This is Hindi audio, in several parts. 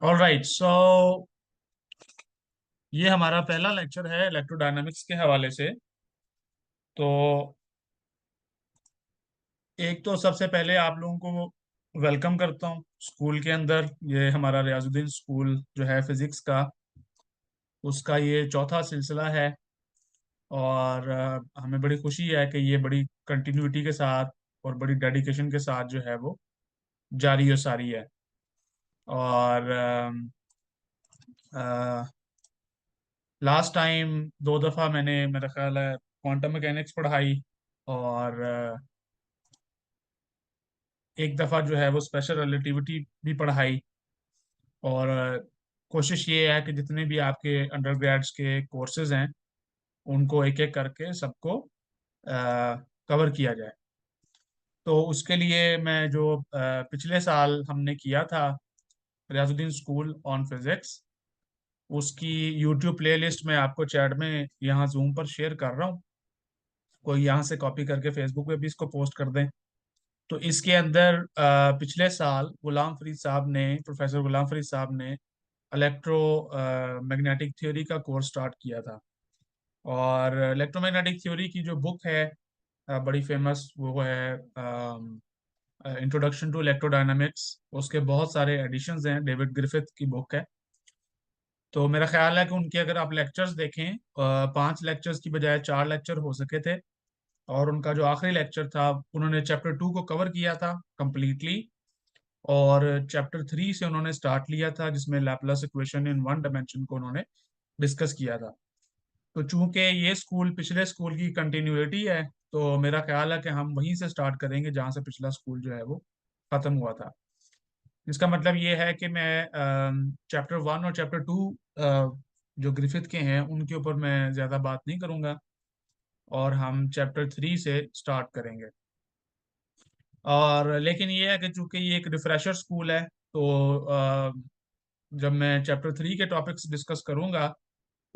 ऑल राइट, सो ये हमारा पहला लेक्चर है इलेक्ट्रोडायनामिक्स के हवाले से। तो एक तो सबसे पहले आप लोगों को वेलकम करता हूँ स्कूल के अंदर। ये हमारा रियाजुद्दीन स्कूल जो है फिजिक्स का, उसका ये चौथा सिलसिला है। और हमें बड़ी खुशी है कि ये बड़ी कंटिन्यूटी के साथ और बड़ी डेडिकेशन के साथ जो है वो जारी और सारी है। और लास्ट टाइम दो दफ़ा मैंने, मेरा ख्याल है, क्वांटम मैकेनिक्स पढ़ाई। और एक दफ़ा जो है वो स्पेशल रिलेटिविटी भी पढ़ाई। और कोशिश ये है कि जितने भी आपके अंडर ग्रेड्स के कोर्सेज हैं उनको एक एक करके सबको कवर किया जाए। तो उसके लिए मैं जो पिछले साल हमने किया था रियाजुद्दीन स्कूल ऑन फिजिक्स, उसकी यूट्यूब प्लेलिस्ट में आपको चैट में यहाँ जूम पर शेयर कर रहा हूँ। कोई यहाँ से कॉपी करके फेसबुक पे भी इसको पोस्ट कर दें। तो इसके अंदर पिछले साल प्रोफेसर गुलाम फरीद साहब ने इलेक्ट्रो मैग्नेटिक थ्योरी का कोर्स स्टार्ट किया था। और इलेक्ट्रोमैग्नेटिक थ्योरी की जो बुक है बड़ी फेमस, वो है इंट्रोडक्शन टू इलेक्ट्रोडायनामिक्स। उसके बहुत सारे एडिशंस हैं, डेविड ग्रिफिथ की बुक है। तो मेरा ख्याल है कि उनके अगर आप लेक्चर्स देखें, 5 लेक्चर्स की बजाय 4 लेक्चर हो सके थे। और उनका जो आखिरी लेक्चर था, उन्होंने चैप्टर 2 को कवर किया था कंप्लीटली। और चैप्टर 3 से उन्होंने स्टार्ट लिया था, जिसमें Laplace equation in one dimension को उन्होंने डिस्कस किया था। तो चूंकि ये स्कूल पिछले स्कूल की कंटिन्यूटी है, तो मेरा ख्याल है कि हम वहीं से स्टार्ट करेंगे जहाँ से पिछला स्कूल जो है वो खत्म हुआ था। इसका मतलब ये है कि मैं चैप्टर 1 और चैप्टर 2 जो ग्रिफिथ के हैं उनके ऊपर मैं ज़्यादा बात नहीं करूँगा, और हम चैप्टर 3 से स्टार्ट करेंगे। और लेकिन ये है कि चूंकि ये एक रिफ्रेशर स्कूल है, तो जब मैं चैप्टर 3 के टॉपिक्स डिस्कस करूंगा,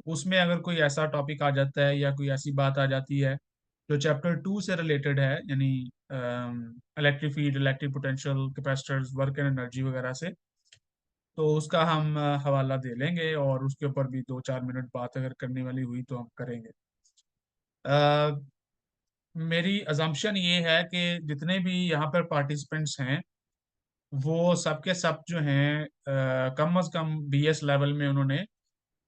उसमें अगर कोई ऐसा टॉपिक आ जाता है या कोई ऐसी बात आ जाती है जो चैप्टर 2 से रिलेटेड है, यानी electric field, electric potential, capacitors, work and energy वगैरह से, तो उसका हम हवाला दे लेंगे। और उसके ऊपर भी 2-4 मिनट बात अगर करने वाली हुई तो हम करेंगे। अ, मेरी अजम्पशन ये है कि जितने भी यहाँ पर पार्टिसिपेंट्स हैं वो सब के सब जो हैं कम अज कम बीएस लेवल में उन्होंने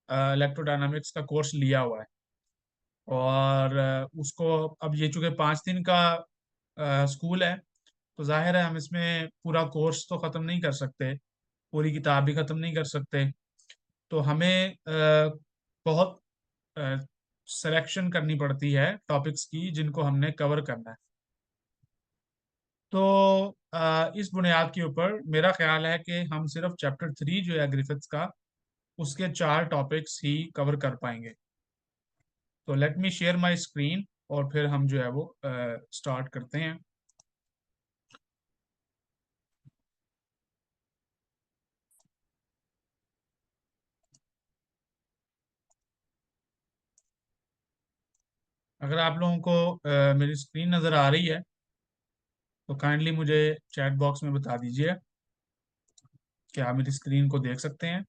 इलेक्ट्रोडायनामिक्स का कोर्स लिया हुआ है। और उसको, अब ये चूंकि 5 दिन का स्कूल है, तो जाहिर है हम इसमें पूरा कोर्स तो ख़त्म नहीं कर सकते, पूरी किताब भी ख़त्म नहीं कर सकते। तो हमें बहुत सिलेक्शन करनी पड़ती है टॉपिक्स की जिनको हमने कवर करना है। तो इस बुनियाद के ऊपर मेरा ख्याल है कि हम सिर्फ चैप्टर 3 जो है ग्रिफिथ्स का, उसके 4 टॉपिक्स ही कवर कर पाएंगे। तो let me share my screen और फिर हम जो है वो स्टार्ट करते हैं। अगर आप लोगों को मेरी स्क्रीन नज़र आ रही है तो काइंडली मुझे चैट बॉक्स में बता दीजिए कि आप मेरी स्क्रीन को देख सकते हैं।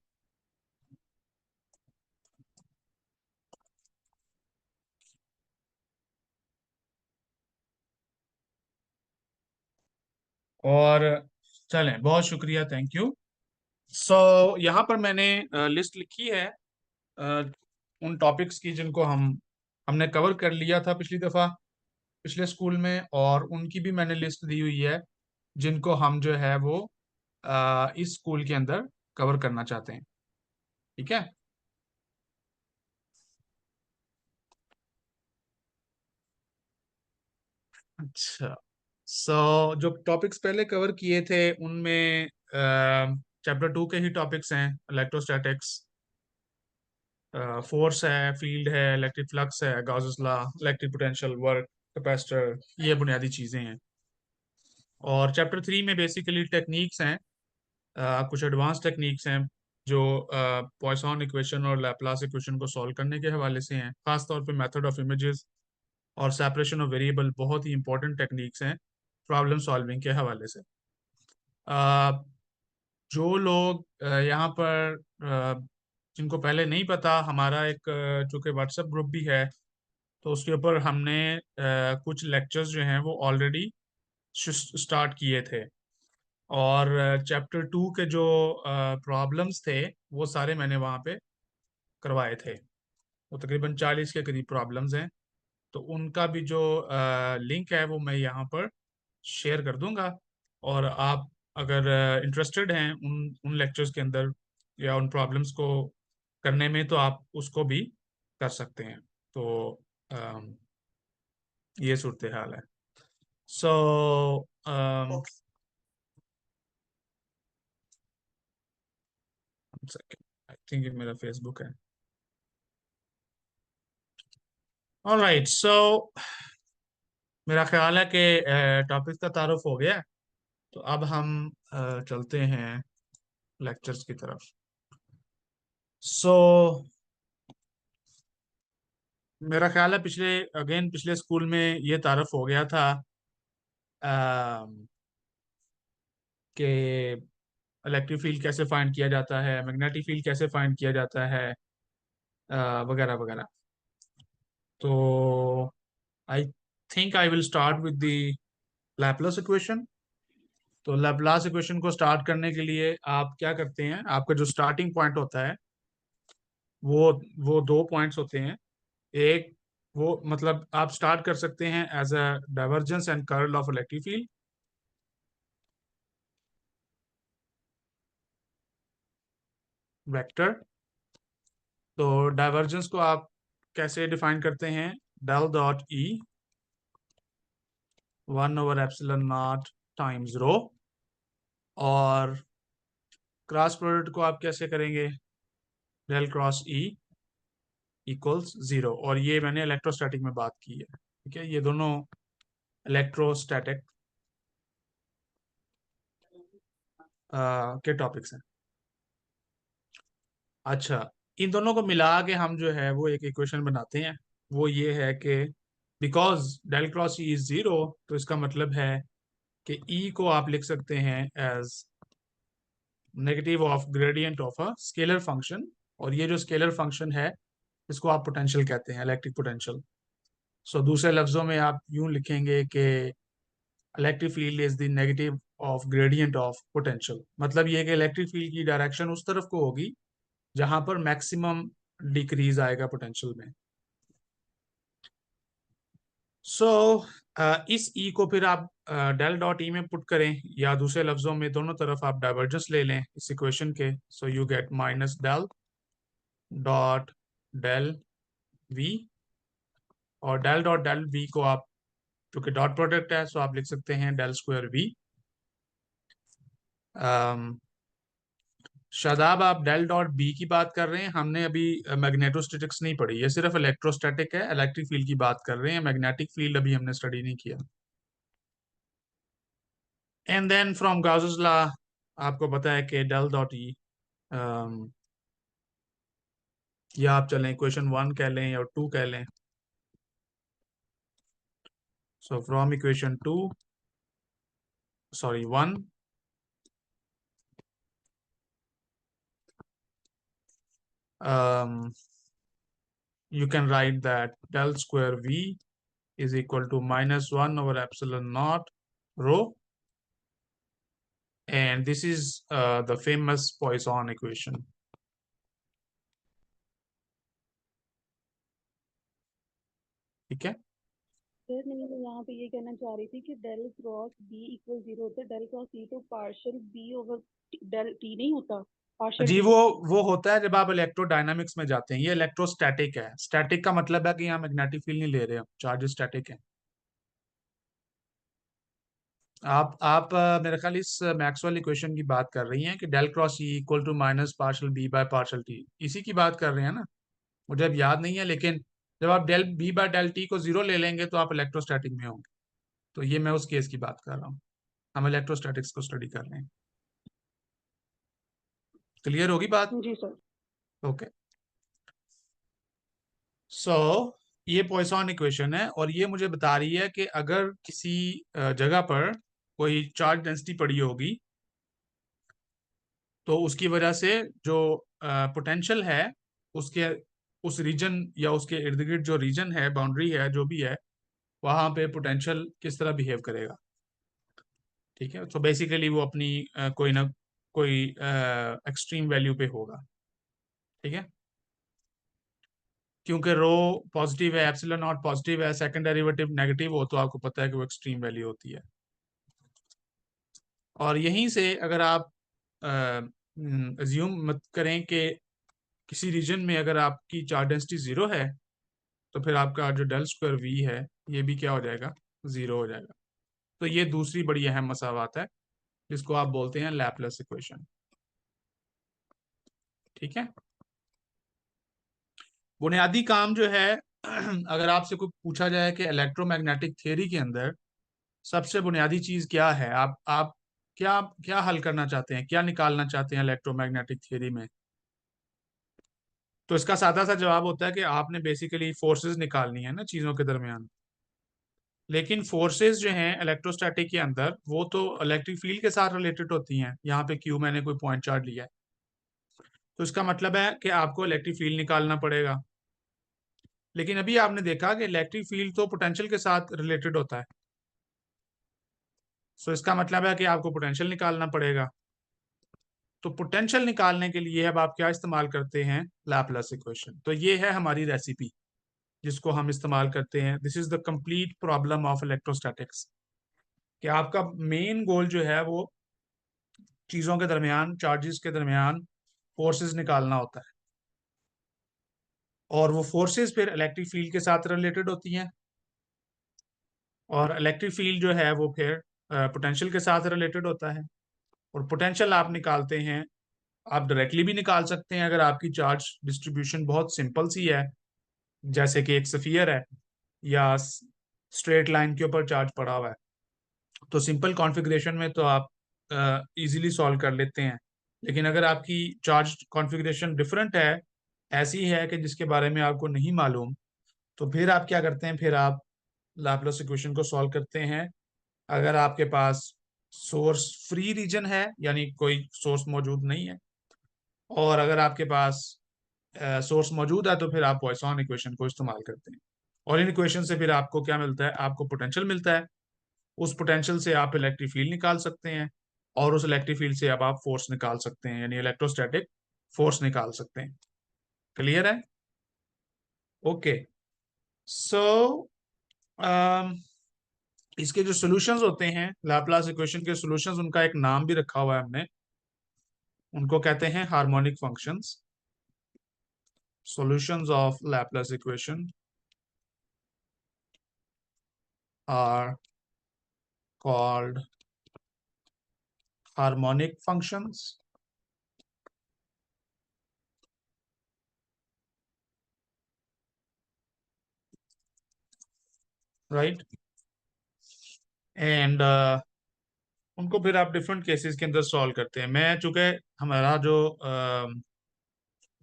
और चलें, बहुत शुक्रिया, थैंक यू। सो यहाँ पर मैंने लिस्ट लिखी है अ, उन टॉपिक्स की जिनको हमने कवर कर लिया था पिछली दफ़ा पिछले स्कूल में, और उनकी भी मैंने लिस्ट दी हुई है जिनको हम जो है वो इस स्कूल के अंदर कवर करना चाहते हैं। ठीक है। अच्छा, जो टॉपिक्स पहले कवर किए थे उनमें चैप्टर 2 के ही टॉपिक्स हैं, इलेक्ट्रोस्टैटिक्स, फोर्स है, फील्ड है, इलेक्ट्रिक फ्लक्स है, Gauss's law, electric potential, work, capacitor, ये बुनियादी चीज़ें हैं। और चैप्टर 3 में बेसिकली टेक्निक्स हैं, कुछ एडवांस टेक्निक्स हैं जो पॉइसन इक्वेशन और लैपलास इक्वेशन को सॉल्व करने के हवाले से हैं, खास तौर पे मेथड ऑफ इमेजेस और सेपरेशन ऑफ वेरिएबल बहुत ही इंपॉर्टेंट टेक्निक्स हैं प्रॉब्लम सॉल्विंग के हवाले से। जो लोग यहाँ पर जिनको पहले नहीं पता, हमारा एक चूंकि व्हाट्सएप ग्रुप भी है, तो उसके ऊपर हमने कुछ लेक्चर्स जो हैं वो ऑलरेडी स्टार्ट किए थे। और चैप्टर 2 के जो प्रॉब्लम्स थे वो सारे मैंने वहाँ पे करवाए थे। वो तकरीबन 40 के करीब प्रॉब्लम्स हैं। तो उनका भी जो लिंक है वो मैं यहाँ पर शेयर कर दूंगा। और आप अगर इंटरेस्टेड हैं उन उन लेक्चर्स के अंदर या उन प्रॉब्लम्स को करने में, तो आप उसको भी कर सकते हैं। तो अम, ये सूरत हाल है। सो आई थिंक ये मेरा फेसबुक है। ऑलराइट, सो मेरा ख्याल है कि टॉपिक का तारुफ हो गया। तो अब हम चलते हैं लेक्चर्स की तरफ। सो मेरा ख्याल है पिछले स्कूल में ये तारुफ हो गया था कि इलेक्ट्रिक फील्ड कैसे फाइंड किया जाता है, मैग्नेटिक फील्ड कैसे फाइंड किया जाता है, वगैरह वगैरह। तो I think I will start with the Laplace equation. तो लैपलास इक्वेशन को स्टार्ट करने के लिए आप क्या करते हैं, आपका जो स्टार्टिंग पॉइंट होता है वो वो दो पॉइंट्स होते हैं। एक, वो मतलब आप स्टार्ट कर सकते हैं as a divergence and curl of electric field, vector. तो डाइवर्जेंस को आप कैसे डिफाइन करते हैं? डेल डॉट ई 1/एप्सिलॉन नॉट टाइम्स रो। और क्रॉस प्रोडक्ट को आप कैसे करेंगे? Del cross E equals 0। और ये मैंने इलेक्ट्रोस्टैटिक में बात की है, ठीक है? ये दोनों इलेक्ट्रोस्टैटिक के टॉपिक्स हैं। अच्छा, इन दोनों को मिला के हम जो है वो एक इक्वेशन बनाते हैं। वो ये है कि because del cross E is 0, तो इसका मतलब है कि ई को आप लिख सकते हैं as negative of gradient of a scalar function. और ये जो स्केलर फंक्शन है इसको आप पोटेंशियल कहते हैं, इलेक्ट्रिक पोटेंशियल। सो दूसरे लफ्जों में आप यूं लिखेंगे कि electric field is the negative of gradient of potential. मतलब ये कि इलेक्ट्रिक फील्ड की डायरेक्शन उस तरफ को होगी जहां पर मैक्सिमम डिक्रीज आएगा पोटेंशियल में। सो इस ई को फिर आप डेल डॉट ई में पुट करें, या दूसरे लफ्जों में दोनों तरफ आप डाइवर्जेंस ले लें इस इक्वेशन के। So you get minus del dot del V. और डेल डॉट डेल वी को आप, क्योंकि डॉट प्रोडक्ट है, सो आप लिख सकते हैं डेल स्क्वायर वी। शादाब, आप डेल डॉट बी की बात कर रहे हैं। हमने अभी मैग्नेटोस्टैटिक्स नहीं पढ़ी, ये सिर्फ इलेक्ट्रोस्टैटिक है, इलेक्ट्रिक फील्ड की बात कर रहे हैं। मैग्नेटिक फील्ड अभी हमने स्टडी नहीं किया। एंड देन फ्रॉम गाउसेस लॉ आपको पता है कि डेल डॉट ई, या आप चलें इक्वेशन 1 कह लें या 2 कह लें। So from equation 2, sorry 1, you can write that del square V is equal to -1/epsilon naught rho, and this is the famous Poisson equation. ठीक है? सर मैं यहाँ पे ये कहना चाह रही थी कि डेल क्रॉस बी इक्वल 0 होता है। डेल क्रॉस ई तो partial B over del T नहीं होता, पार्शियल जी, टी। वो होता है जब आप इलेक्ट्रोडायनामिक्स में जाते हैं। ये इलेक्ट्रोस्टैटिक है। स्टैटिक का मतलब है कि यहाँ मैग्नेटिक फील्ड नहीं ले रहे, हम चार्ज स्टैटिक है। आप मेरे ख्याल इस मैक्सवेल इक्वेशन की बात कर रही हैं कि del cross E equal to minus partial B by partial T, इसी की बात कर रहे हैं ना? मुझे अब याद नहीं है, लेकिन जब आप del B by del T को 0 ले लेंगे तो आप इलेक्ट्रोस्टैटिक में होंगे। तो ये मैं उस केस की बात कर रहा हूँ। हम इलेक्ट्रोस्टैटिक्स को स्टडी कर रहे हैं। क्लियर होगी बात? जी सर। ओके। सो ये पॉइसन इक्वेशन है, और ये मुझे बता रही है कि अगर किसी जगह पर कोई चार्ज डेंसिटी पड़ी होगी, तो उसकी वजह से जो पोटेंशियल है उसके उस रीजन या उसके इर्द गिर्द जो रीजन है, बाउंड्री है, जो भी है, वहां पे पोटेंशियल किस तरह बिहेव करेगा। ठीक है, तो बेसिकली वो अपनी कोई ना कोई एक्सट्रीम वैल्यू पे होगा। ठीक है, क्योंकि रो पॉजिटिव है, एप्सिलॉन नॉट पॉजिटिव है, सेकंड डेरिवेटिव नेगेटिव हो, तो आपको पता है कि वो एक्सट्रीम वैल्यू होती है। और यहीं से अगर आप अज्यूम मत करें कि किसी रीजन में अगर आपकी चार्ज डेंसिटी जीरो है, तो फिर आपका जो डेल स्क्वायर वी है ये भी क्या हो जाएगा, जीरो हो जाएगा। तो ये दूसरी बड़ी अहम मसावात है जिसको आप बोलते हैं लैपलेस इक्वेशन। ठीक है, बुनियादी काम जो है अगर आपसे कोई पूछा जाए कि इलेक्ट्रोमैग्नेटिक थ्योरी के अंदर सबसे बुनियादी चीज क्या है, आप क्या क्या हल करना चाहते हैं, क्या निकालना चाहते हैं इलेक्ट्रोमैग्नेटिक थ्योरी में, तो इसका सादा सा जवाब होता है कि आपने बेसिकली फोर्सेस निकालनी है ना चीजों के दरमियान। लेकिन फोर्सेस जो हैं इलेक्ट्रोस्टैटिक के अंदर वो तो इलेक्ट्रिक फील्ड के साथ रिलेटेड होती हैं। यहाँ पे क्यू मैंने कोई पॉइंट चार्ज लिया है, तो इसका मतलब है कि आपको इलेक्ट्रिक फील्ड निकालना पड़ेगा। लेकिन अभी आपने देखा कि इलेक्ट्रिक फील्ड तो पोटेंशियल के साथ रिलेटेड होता है, सो इसका मतलब है कि आपको पोटेंशियल निकालना पड़ेगा। तो पोटेंशियल निकालने के लिए अब आप क्या इस्तेमाल करते हैं, लैपलेस इक्वेशन। तो ये है हमारी रेसिपी जिसको हम इस्तेमाल करते हैं। This is the complete problem of electrostatics, कि आपका मेन गोल जो है वो चीजों के दरमियान, चार्जेस के दरमियान फोर्सेस निकालना होता है। और वो फोर्सेस फिर इलेक्ट्रिक फील्ड के साथ रिलेटेड होती हैं, और इलेक्ट्रिक फील्ड जो है वो फिर पोटेंशियल के साथ रिलेटेड होता है। और पोटेंशियल आप निकालते हैं, आप डायरेक्टली भी निकाल सकते हैं अगर आपकी चार्ज डिस्ट्रीब्यूशन बहुत सिंपल सी है, जैसे कि एक स्फीयर है या स्ट्रेट लाइन के ऊपर चार्ज पड़ा हुआ है। तो सिंपल कॉन्फ़िगरेशन में तो आप इजीली सॉल्व कर लेते हैं। लेकिन अगर आपकी चार्ज कॉन्फ़िगरेशन डिफरेंट है, ऐसी है कि जिसके बारे में आपको नहीं मालूम, तो फिर आप क्या करते हैं, फिर आप लाप्लास इक्वेशन को सॉल्व करते हैं। अगर आपके पास सोर्स फ्री रीजन है, यानी कोई सोर्स मौजूद नहीं है, और अगर आपके पास सोर्स मौजूद है, तो फिर आप पॉइसन इक्वेशन को इस्तेमाल करते हैं। और इन इक्वेशन से फिर आपको क्या मिलता है, आपको पोटेंशियल मिलता है। उस पोटेंशियल से आप इलेक्ट्रिक फील्ड निकाल सकते हैं, और उस इलेक्ट्रिक फील्ड से अब आप फोर्स निकाल सकते हैं, यानी इलेक्ट्रोस्टैटिक फोर्स निकाल सकते हैं। क्लियर है? ओके, सो इसके जो सॉल्यूशंस होते हैं लाप्लास इक्वेशन के सॉल्यूशंस, उनका एक नाम भी रखा हुआ है हमने, उनको कहते हैं harmonic functions. Solutions of Laplace equation are called harmonic functions, right. And उनको फिर आप डिफरेंट केसेस के अंदर सॉल्व करते हैं। मैं चूंकि हमारा जो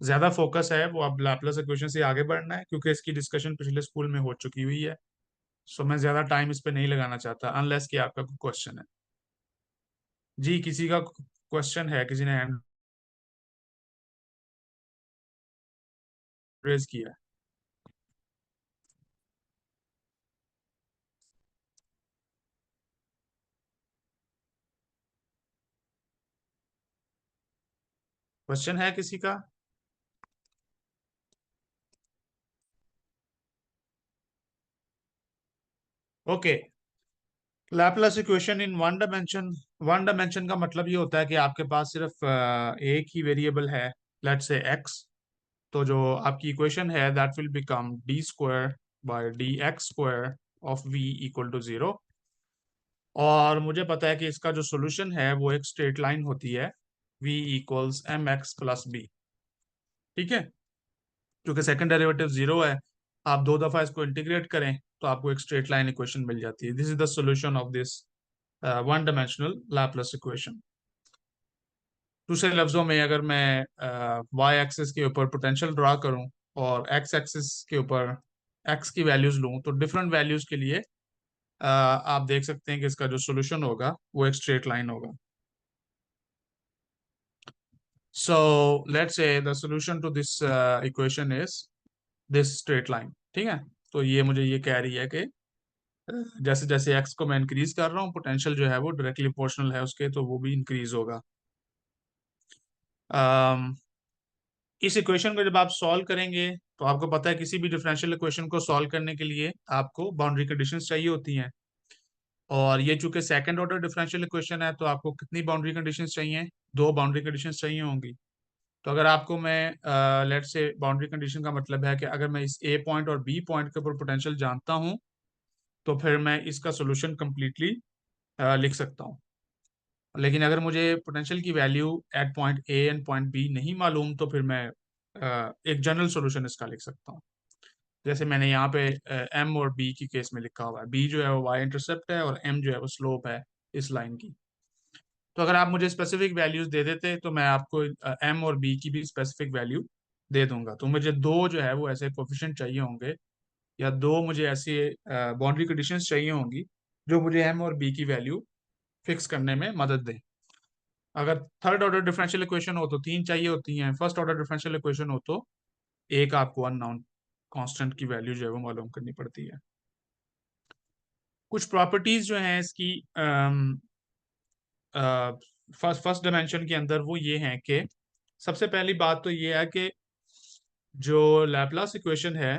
ज्यादा फोकस है वो अब लाप्लास इक्वेशन से आगे बढ़ना है, क्योंकि इसकी डिस्कशन पिछले स्कूल में हो चुकी हुई है। सो मैं ज्यादा टाइम इस पे नहीं लगाना चाहता, अनलेस कि आपका कोई क्वेश्चन है। जी, किसी का क्वेश्चन है, किसी ने हैंड रेज किया है? क्वेश्चन है किसी का? Okay, Laplace equation in one dimension. One dimension का मतलब ये होता है कि आपके पास सिर्फ एक ही वेरिएबल है, लेट्स से एक्स। तो जो आपकी इक्वेशन है that will become D square by D X square of V equal to zero. और मुझे पता है कि इसका जो सॉल्यूशन है वो एक स्ट्रेट लाइन होती है, v equals M X plus B. ठीक है, क्योंकि सेकंड डेरिवेटिव जीरो है, आप दो दफा इसको इंटीग्रेट करें तो आपको एक स्ट्रेट लाइन इक्वेशन मिल जाती है। This is the solution of this one dimensional Laplace equation. दूसरे लफ्जों में अगर मैं वाई एक्सिस के ऊपर पोटेंशियल ड्रा करूं और एक्स एक्सिस के ऊपर एक्स की वैल्यूज लूं, तो डिफरेंट वैल्यूज के लिए आप देख सकते हैं कि इसका जो सॉल्यूशन होगा वो एक स्ट्रेट लाइन होगा। So let's say the solution to this equation is this straight line, ठीक है। तो ये मुझे ये कह रही है कि जैसे जैसे एक्स को मैं इंक्रीज कर रहा हूँ, पोटेंशियल जो है वो डायरेक्टली प्रोपोर्शनल है उसके, तो वो भी इंक्रीज होगा। इस इक्वेशन को जब आप सॉल्व करेंगे तो आपको पता है किसी भी डिफरेंशियल इक्वेशन को सॉल्व करने के लिए आपको बाउंड्री कंडीशंस चाहिए होती हैं। और ये चूंकि सेकंड ऑर्डर डिफरेंशियल इक्वेशन है तो आपको कितनी बाउंड्री कंडीशंस चाहिए? दो बाउंड्री कंडीशंस चाहिए होंगी। तो अगर आपको मैं लेट्स से बाउंड्री कंडीशन का मतलब है कि अगर मैं इस ए पॉइंट और बी पॉइंट के ऊपर पोटेंशियल जानता हूं तो फिर मैं इसका सोल्यूशन कंप्लीटली लिख सकता हूँ। लेकिन अगर मुझे पोटेंशियल की value at point A and point B नहीं मालूम तो फिर मैं एक जनरल सॉल्यूशन इसका लिख सकता हूँ। जैसे मैंने यहाँ पे एम और बी की केस में लिखा हुआ है। बी जो है वो वाई इंटरसेप्ट है और एम जो है वो स्लोप है इस लाइन की। तो अगर आप मुझे स्पेसिफिक वैल्यूज दे देते तो मैं आपको एम और बी की भी स्पेसिफिक वैल्यू दे दूंगा। तो मुझे दो जो है वो ऐसे कोफिशिएंट चाहिए होंगे या दो मुझे ऐसी बाउंड्री कंडीशंस चाहिए होंगी जो मुझे एम और बी की वैल्यू फिक्स करने में मदद दें। अगर थर्ड ऑर्डर डिफरेंशियल इक्वेशन हो तो तीन चाहिए होती हैं, फर्स्ट ऑर्डर डिफरेंशियल इक्वेशन हो तो एक आपको अननोन कांस्टेंट की वैल्यू जो है वो मालूम करनी पड़ती है। कुछ प्रॉपर्टीज जो हैं इसकी फर्स्ट फर्स्ट डायमेंशन के अंदर वो ये हैं कि सबसे पहली बात तो ये है कि जो लैपलास इक्वेशन है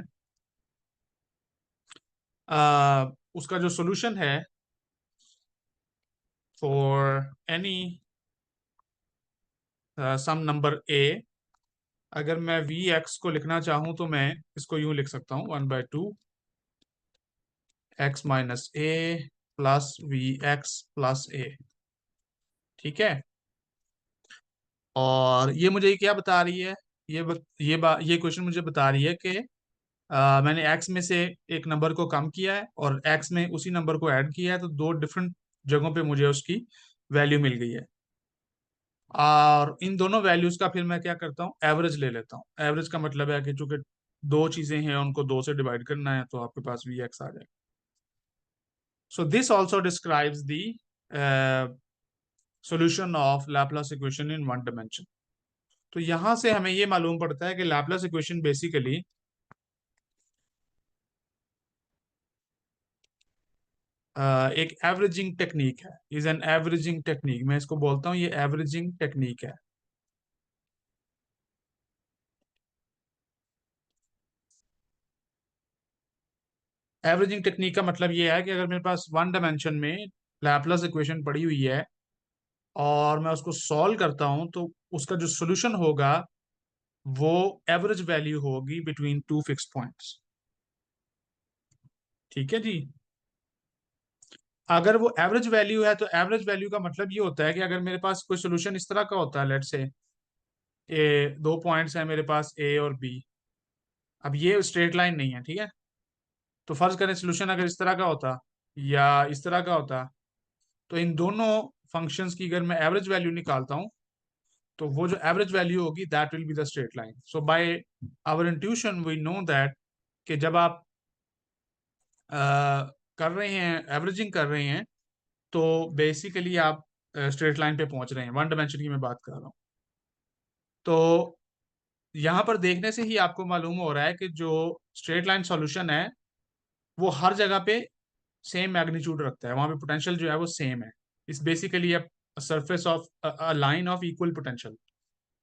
उसका जो सॉल्यूशन है for any some number A, अगर मैं वी एक्स को लिखना चाहूं तो मैं इसको यूं लिख सकता हूं 1/2 X minus A plus V X plus A, ठीक है। और ये मुझे क्या बता रही है? ये क्वेश्चन मुझे बता रही है कि मैंने x में से एक नंबर को कम किया है और x में उसी नंबर को ऐड किया है, तो दो डिफरेंट जगहों पे मुझे उसकी वैल्यू मिल गई है। और इन दोनों वैल्यूज का फिर मैं क्या करता हूँ, एवरेज ले लेता हूँ। एवरेज का मतलब है कि चूंकि दो चीजें हैं उनको दो से डिवाइड करना है तो आपके पास वी एक्स आ जाएगा। So this also describes the solution of Laplace equation in one dimension. तो यहां से हमें ये मालूम पड़ता है कि लैपलास इक्वेशन बेसिकली एक एवरेजिंग टेक्निक है, इज एन एवरेजिंग टेक्निक। मैं इसको बोलता हूँ ये एवरेजिंग टेक्निक है। एवरेजिंग टेक्निक का मतलब ये है कि अगर मेरे पास वन डायमेंशन में लैपलास इक्वेशन पड़ी हुई है और मैं उसको सॉल्व करता हूं तो उसका जो सोल्यूशन होगा वो एवरेज वैल्यू होगी बिटवीन टू फिक्स पॉइंट्स, ठीक है जी। अगर वो एवरेज वैल्यू है तो एवरेज वैल्यू का मतलब ये होता है कि अगर मेरे पास कोई सोल्यूशन इस तरह का होता है, लेट से दो पॉइंट्स हैं मेरे पास ए और बी। अब ये स्ट्रेट लाइन नहीं है, ठीक है। तो फर्ज करें सोल्यूशन अगर इस तरह का होता या इस तरह का होता, तो इन दोनों फंक्शंस की अगर मैं एवरेज वैल्यू निकालता हूं तो वो जो एवरेज वैल्यू होगी that will be the straight line. So by our intuition we know that कि जब आप कर रहे हैं, एवरेजिंग कर रहे हैं, तो बेसिकली आप स्ट्रेट लाइन पे पहुंच रहे हैं। वन डायमेंशन की मैं बात कर रहा हूँ। तो यहाँ पर देखने से ही आपको मालूम हो रहा है कि जो स्ट्रेट लाइन सॉल्यूशन है वो हर जगह पे सेम मैग्नीट्यूड रखता है, वहां पे पोटेंशियल जो है वो सेम है। इस basically a surface of a line of equal potential,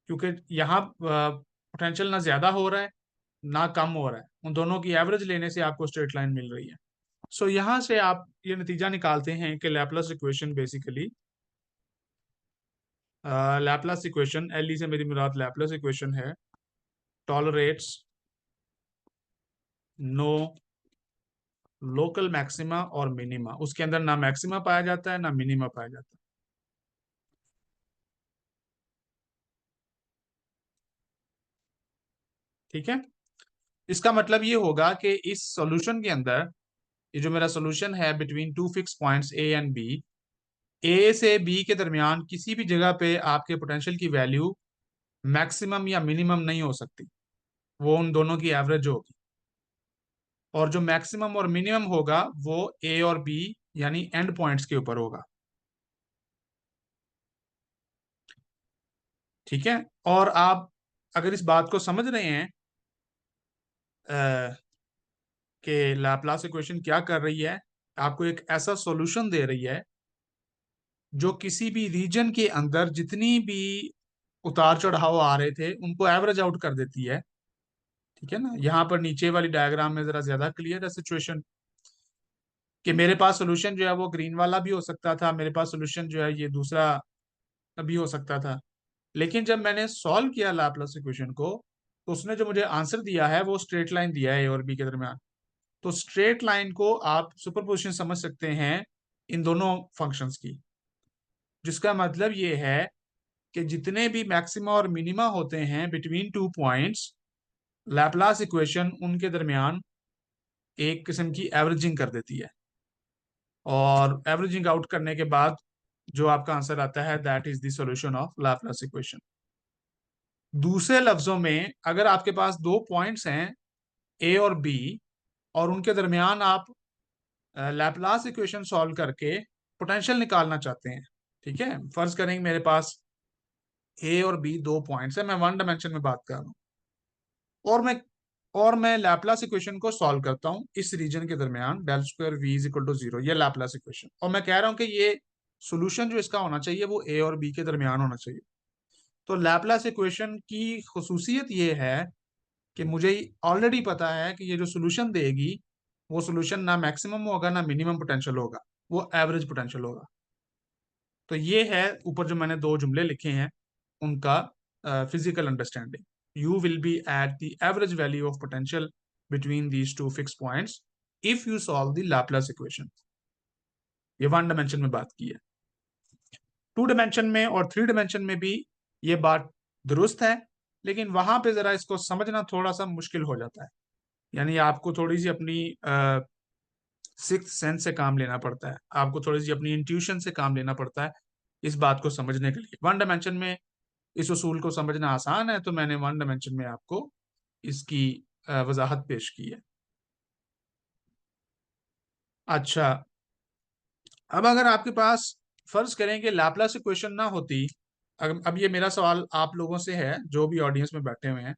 क्योंकि यहाँ पोटेंशियल ना ज्यादा हो रहा है ना कम हो रहा है, उन दोनों की एवरेज लेने से आपको स्ट्रेट लाइन मिल रही है। सो यहाँ से आप ये नतीजा निकालते हैं कि Laplace equation basically, Laplace equation L E से मेरी मुराद लैपलास इक्वेशन है, टॉलरेट्स नो लोकल मैक्सिमा और मिनिमा। उसके अंदर ना मैक्सिमा पाया जाता है ना मिनिमा पाया जाता है, ठीक है। इसका मतलब ये होगा कि इस सॉल्यूशन के अंदर, ये जो मेरा सॉल्यूशन है between two fix points A and B, A से बी के दरमियान किसी भी जगह पे आपके पोटेंशियल की वैल्यू मैक्सिमम या मिनिमम नहीं हो सकती, वो उन दोनों की एवरेज होगी। और जो मैक्सिमम और मिनिमम होगा वो ए और बी यानी एंड पॉइंट्स के ऊपर होगा, ठीक है। और आप अगर इस बात को समझ रहे हैं कि लैपलास इक्वेशन क्या कर रही है, आपको एक ऐसा सॉल्यूशन दे रही है जो किसी भी रीजन के अंदर जितनी भी उतार चढ़ाव आ रहे थे उनको एवरेज आउट कर देती है। ठीक है ना। यहाँ पर नीचे वाली डायग्राम में जरा ज्यादा क्लियर है सिचुएशन, कि मेरे पास सोल्यूशन जो है वो ग्रीन वाला भी हो सकता था, मेरे पास सोल्यूशन जो है ये दूसरा भी हो सकता था। लेकिन जब मैंने सॉल्व किया लाप्लास इक्वेशन को, तो उसने जो मुझे आंसर दिया है वो स्ट्रेट लाइन दिया है ए और बी के दरमियान। तो स्ट्रेट लाइन को आप सुपरपोजिशन समझ सकते हैं इन दोनों फंक्शंस की, जिसका मतलब ये है कि जितने भी मैक्सिमा और मिनिमा होते हैं between two points, Laplace equation उनके दरमियान एक किस्म की एवरेजिंग कर देती है, और एवरेजिंग आउट करने के बाद जो आपका आंसर आता है that is the solution of Laplace equation. दूसरे लफ्जों में, अगर आपके पास दो पॉइंट्स हैं ए और बी, और उनके दरमियान आप लैपलास इक्वेशन सॉल्व करके पोटेंशियल निकालना चाहते हैं, ठीक है। फर्ज करेंगे मेरे पास ए और बी दो पॉइंट्स है, मैं वन डायमेंशन में बात कर रहा हूँ, और मैं लैपलास इक्वेशन को सॉल्व करता हूँ इस रीजन के दरमियान, del square V is equal to zero, ये लैपलास इक्वेशन, और मैं कह रहा हूँ कि ये सोल्यूशन जो इसका होना चाहिए वो ए और बी के दरमियान होना चाहिए। तो लैपलास इक्वेशन की खसूसियत ये है कि मुझे ऑलरेडी पता है कि ये जो सोल्यूशन देगी वो सोल्यूशन ना मैक्सिमम होगा ना मिनिमम पोटेंशियल होगा, वो एवरेज पोटेंशियल होगा। तो ये है ऊपर जो मैंने दो जुमले लिखे हैं उनका physical understanding. You will be at the average value of potential between these two fix points if you solve the Laplace equation. ये वन डायमेंशन में बात की है। टू डायमेंशन में और थ्री डायमेंशन में भी ये बात दुरुस्त है, लेकिन वहां पे जरा इसको समझना थोड़ा सा मुश्किल हो जाता है। यानी आपको थोड़ी सी अपनी सिक्स्थ सेंस से काम लेना पड़ता है, आपको थोड़ी सी अपनी इंट्यूशन से काम लेना पड़ता है इस बात को समझने के लिए। वन डायमेंशन में इस उसूल को समझना आसान है, तो मैंने वन डायमेंशन में आपको इसकी वजाहत पेश की है। अच्छा, अब अगर आपके पास फर्ज करें कि लाप्लास इक्वेशन ना होती, अब ये मेरा सवाल आप लोगों से है जो भी ऑडियंस में बैठे हुए हैं।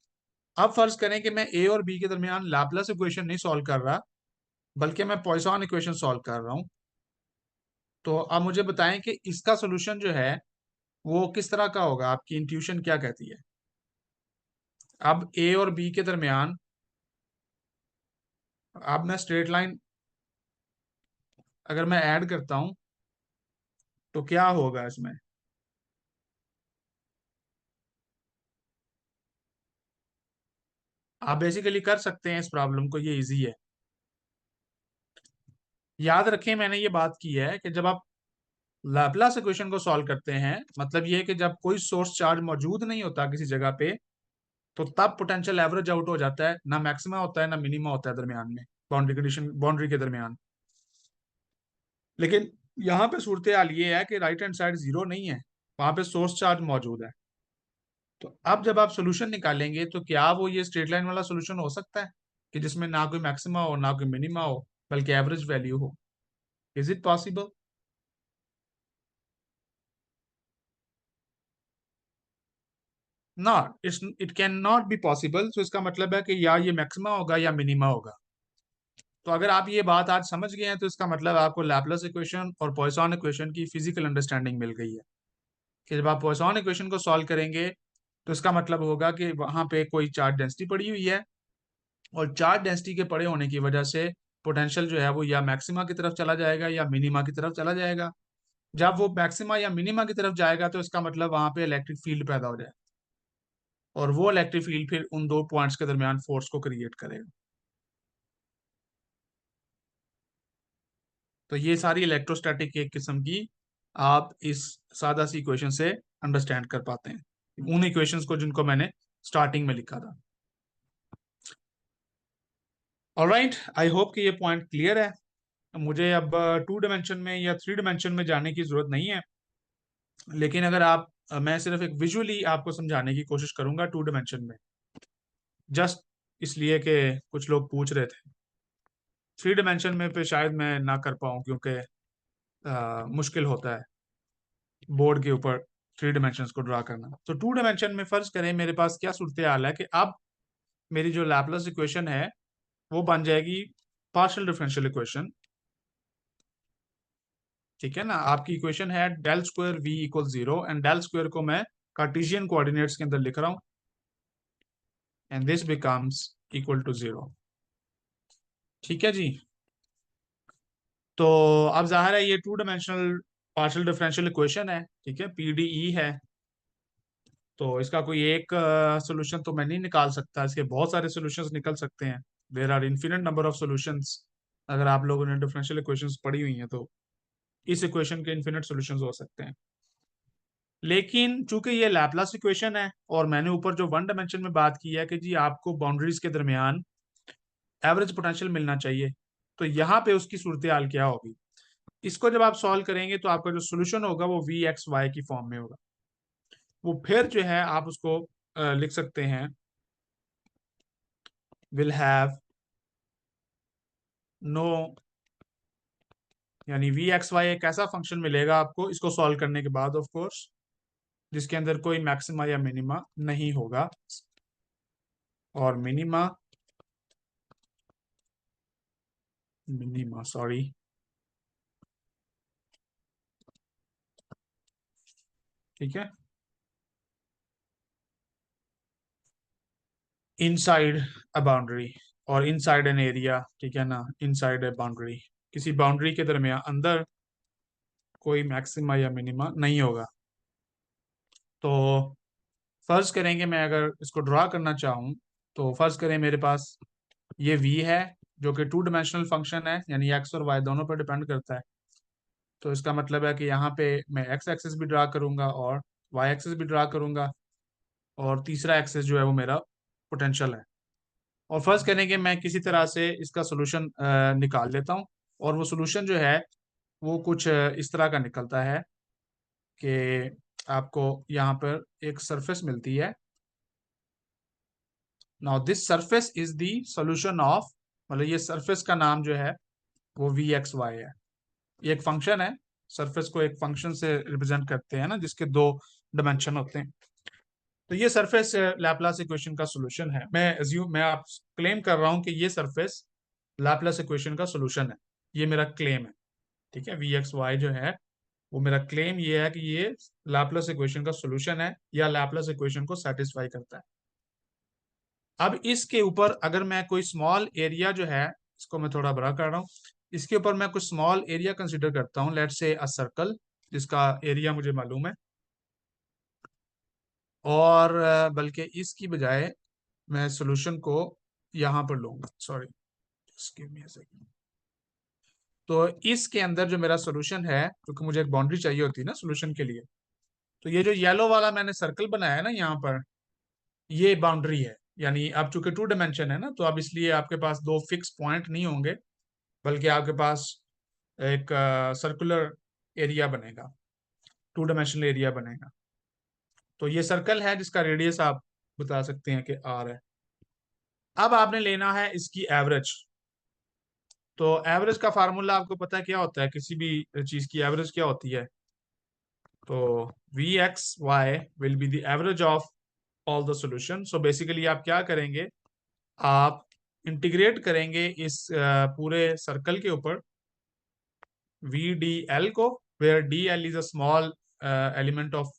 अब फर्ज करें कि मैं ए और बी के दरमियान लाप्लास इक्वेशन नहीं सॉल्व कर रहा, बल्कि मैं पॉइसन इक्वेशन सॉल्व कर रहा हूं। तो अब मुझे बताएं कि इसका सोल्यूशन जो है वो किस तरह का होगा, आपकी इंट्यूशन क्या कहती है। अब ए और बी के दरमियान अब मैं स्ट्रेट लाइन अगर मैं ऐड करता हूं तो क्या होगा इसमें। आप बेसिकली कर सकते हैं इस प्रॉब्लम को, ये इजी है। याद रखें मैंने ये बात की है कि जब आप लाप्लास इक्वेशन को सॉल्व करते हैं, मतलब ये है कि जब कोई सोर्स चार्ज मौजूद नहीं होता किसी जगह पे, तो तब पोटेंशियल एवरेज आउट हो जाता है, ना मैक्सिमा होता है ना मिनिमा होता है दरमियान में, बाउंड्री कंडीशन बाउंड्री के दरमियान। लेकिन यहाँ पे सूरत हाल ये है कि राइट हैंड साइड जीरो नहीं है, वहां पे सोर्स चार्ज मौजूद है। तो अब जब आप सोल्यूशन निकालेंगे तो क्या वो ये स्ट्रेट लाइन वाला सोल्यूशन हो सकता है कि जिसमें ना कोई मैक्सिमा हो ना कोई मिनिमा हो, बल्कि एवरेज वैल्यू हो। Is it possible? Not, it can not be possible. तो इसका मतलब है कि या ये मैक्सिमा होगा या मिनिमा होगा। तो अगर आप ये बात आज समझ गए हैं तो इसका मतलब आपको लैपलास इक्वेशन और पॉइसन इक्वेशन की फिजिकल अंडरस्टैंडिंग मिल गई है, कि जब आप पॉइसन इक्वेशन को सॉल्व करेंगे तो इसका मतलब होगा कि वहां पे कोई चार्ज डेंसिटी पड़ी हुई है, और चार्ज डेंसिटी के पड़े होने की वजह से पोटेंशियल जो है वो या मैक्सिमा की तरफ चला जाएगा या मिनिमा की तरफ चला जाएगा। जब वो मैक्सिमा या मिनिमा की तरफ जाएगा तो इसका मतलब वहां पे इलेक्ट्रिक फील्ड पैदा हो जाए, और वो इलेक्ट्रिक फील्ड फिर उन दो पॉइंट्स के दरमियान फोर्स को क्रिएट करेगा। तो ये सारी इलेक्ट्रोस्टैटिक एक किस्म की आप इस सादा सी इक्वेशन से अंडरस्टैंड कर पाते हैं, उन इक्वेशंस को जिनको मैंने स्टार्टिंग में लिखा था। ऑलराइट, आई होप कि ये पॉइंट क्लियर है। मुझे अब टू डायमेंशन में या थ्री डायमेंशन में जाने की जरूरत नहीं है, लेकिन अगर आप मैं सिर्फ एक विजुअली आपको समझाने की कोशिश करूंगा टू डायमेंशन में, जस्ट इसलिए कि कुछ लोग पूछ रहे थे। थ्री डायमेंशन में पे शायद मैं ना कर पाऊँ, क्योंकि मुश्किल होता है बोर्ड के ऊपर थ्री डायमेंशन को ड्रा करना। तो टू डायमेंशन में फर्ज करें मेरे पास क्या सूरत हाल है कि अब मेरी जो लैपलेस इक्वेशन है वो बन जाएगी पार्शियल डिफरेंशियल इक्वेशन। ठीक है ना, आपकी इक्वेशन है del square V equal 0 and del square को मैं कार्टेशियन कोऑर्डिनेट्स के अंदर लिख रहा हूं and this becomes equal to 0। ठीक है जी। तो अब जाहिर है ये two dimensional partial differential equation है, ठीक है, पीडीई है। तो इसका कोई एक सोल्यूशन तो मैं नहीं निकाल सकता, इसके बहुत सारे सोल्यूशंस निकल सकते हैं। There are infinite number of solutions. अगर आप लोगों ने डिफरेंशियल इक्वेशंस पढ़ी हुई हैं तो इस इक्वेशन के इन्फिनिट सॉल्यूशंस हो सकते हैं। लेकिन चूंकि ये लैपलास इक्वेशन है और मैंने ऊपर जो वन डायमेंशन में बात की है कि जी आपको बाउंड्रीज के दरमियान एवरेज पोटेंशियल मिलना चाहिए, तो यहाँ पे उसकी सूरत हाल क्या होगी। इसको जब आप सॉल्व करेंगे तो आपका जो सोल्यूशन होगा वो वी एक्स वाई की फॉर्म में होगा। वो फिर जो है आप उसको लिख सकते हैं विल हैव नो, यानी वी एक्स वाई एक ऐसा फंक्शन मिलेगा आपको इसको सॉल्व करने के बाद ऑफ कोर्स, जिसके अंदर कोई मैक्सिमा या मिनिमा नहीं होगा, और मिनिमा मिनिमा सॉरी, ठीक है, इनसाइड अ बाउंड्री और इनसाइड एन एरिया, ठीक है ना, इनसाइड ए बाउंड्री, किसी बाउंड्री के दरमियान अंदर कोई मैक्सिमा या मिनिमा नहीं होगा। तो फर्ज करेंगे मैं अगर इसको ड्रा करना चाहूँ तो फर्ज करें मेरे पास ये v है जो कि टू डायमेंशनल फंक्शन है, यानी x और y दोनों पर डिपेंड करता है। तो इसका मतलब है कि यहाँ पे मैं x एक्सिस भी ड्रा करूंगा और y एक्सिस भी ड्रा करूंगा, और तीसरा एक्सिस जो है वो मेरा पोटेंशियल है। और फर्ज करें कि मैं किसी तरह से इसका सोल्यूशन निकाल लेता हूँ, और वो सोल्यूशन जो है वो कुछ इस तरह का निकलता है कि आपको यहाँ पर एक सरफेस मिलती है। Now this surface is the solution of, मतलब ये सरफेस का नाम जो है वो वी एक्स वाई है। ये एक फंक्शन है, सरफेस को एक फंक्शन से रिप्रेजेंट करते हैं ना जिसके दो डायमेंशन होते हैं। तो ये सरफेस लैपलास इक्वेशन का सॉल्यूशन है। मैं आप क्लेम कर रहा हूं कि ये सरफेस लैपलास इक्वेशन का सॉल्यूशन है। ये मेरा क्लेम है, ठीक है, वी एक्स वाई जो है वो मेरा क्लेम ये है कि ये लैपलास इक्वेशन का सॉल्यूशन है या लैपलास इक्वेशन को सेटिस्फाई करता है। अब इसके ऊपर अगर मैं कोई स्मॉल एरिया जो है, इसको मैं थोड़ा बड़ा कर रहा हूँ, इसके ऊपर मैं कुछ स्मॉल एरिया कंसिडर करता हूँ, लेट्स से अ सर्कल जिसका एरिया मुझे मालूम है, और बल्कि इसकी बजाय मैं सॉल्यूशन को यहाँ पर लूंगा, sorry just give me a second. तो इसके अंदर जो मेरा सॉल्यूशन है, क्योंकि मुझे एक बाउंड्री चाहिए होती है ना सॉल्यूशन के लिए, तो ये जो येलो वाला मैंने सर्कल बनाया है ना यहाँ पर, ये बाउंड्री है। यानी अब चूंकि टू डायमेंशन है ना, तो अब इसलिए आपके पास दो फिक्स पॉइंट नहीं होंगे, बल्कि आपके पास एक सर्कुलर एरिया बनेगा, टू डायमेंशनल एरिया बनेगा। तो ये सर्कल है जिसका रेडियस आप बता सकते हैं कि आर है। अब आपने लेना है इसकी एवरेज। तो एवरेज का फार्मूला आपको पता है क्या होता है, किसी भी चीज की एवरेज क्या होती है। तो V X Y will be the average of all the solution. So basically आप क्या करेंगे, आप इंटीग्रेट करेंगे इस पूरे सर्कल के ऊपर वी डी एल को, where D L is a small element of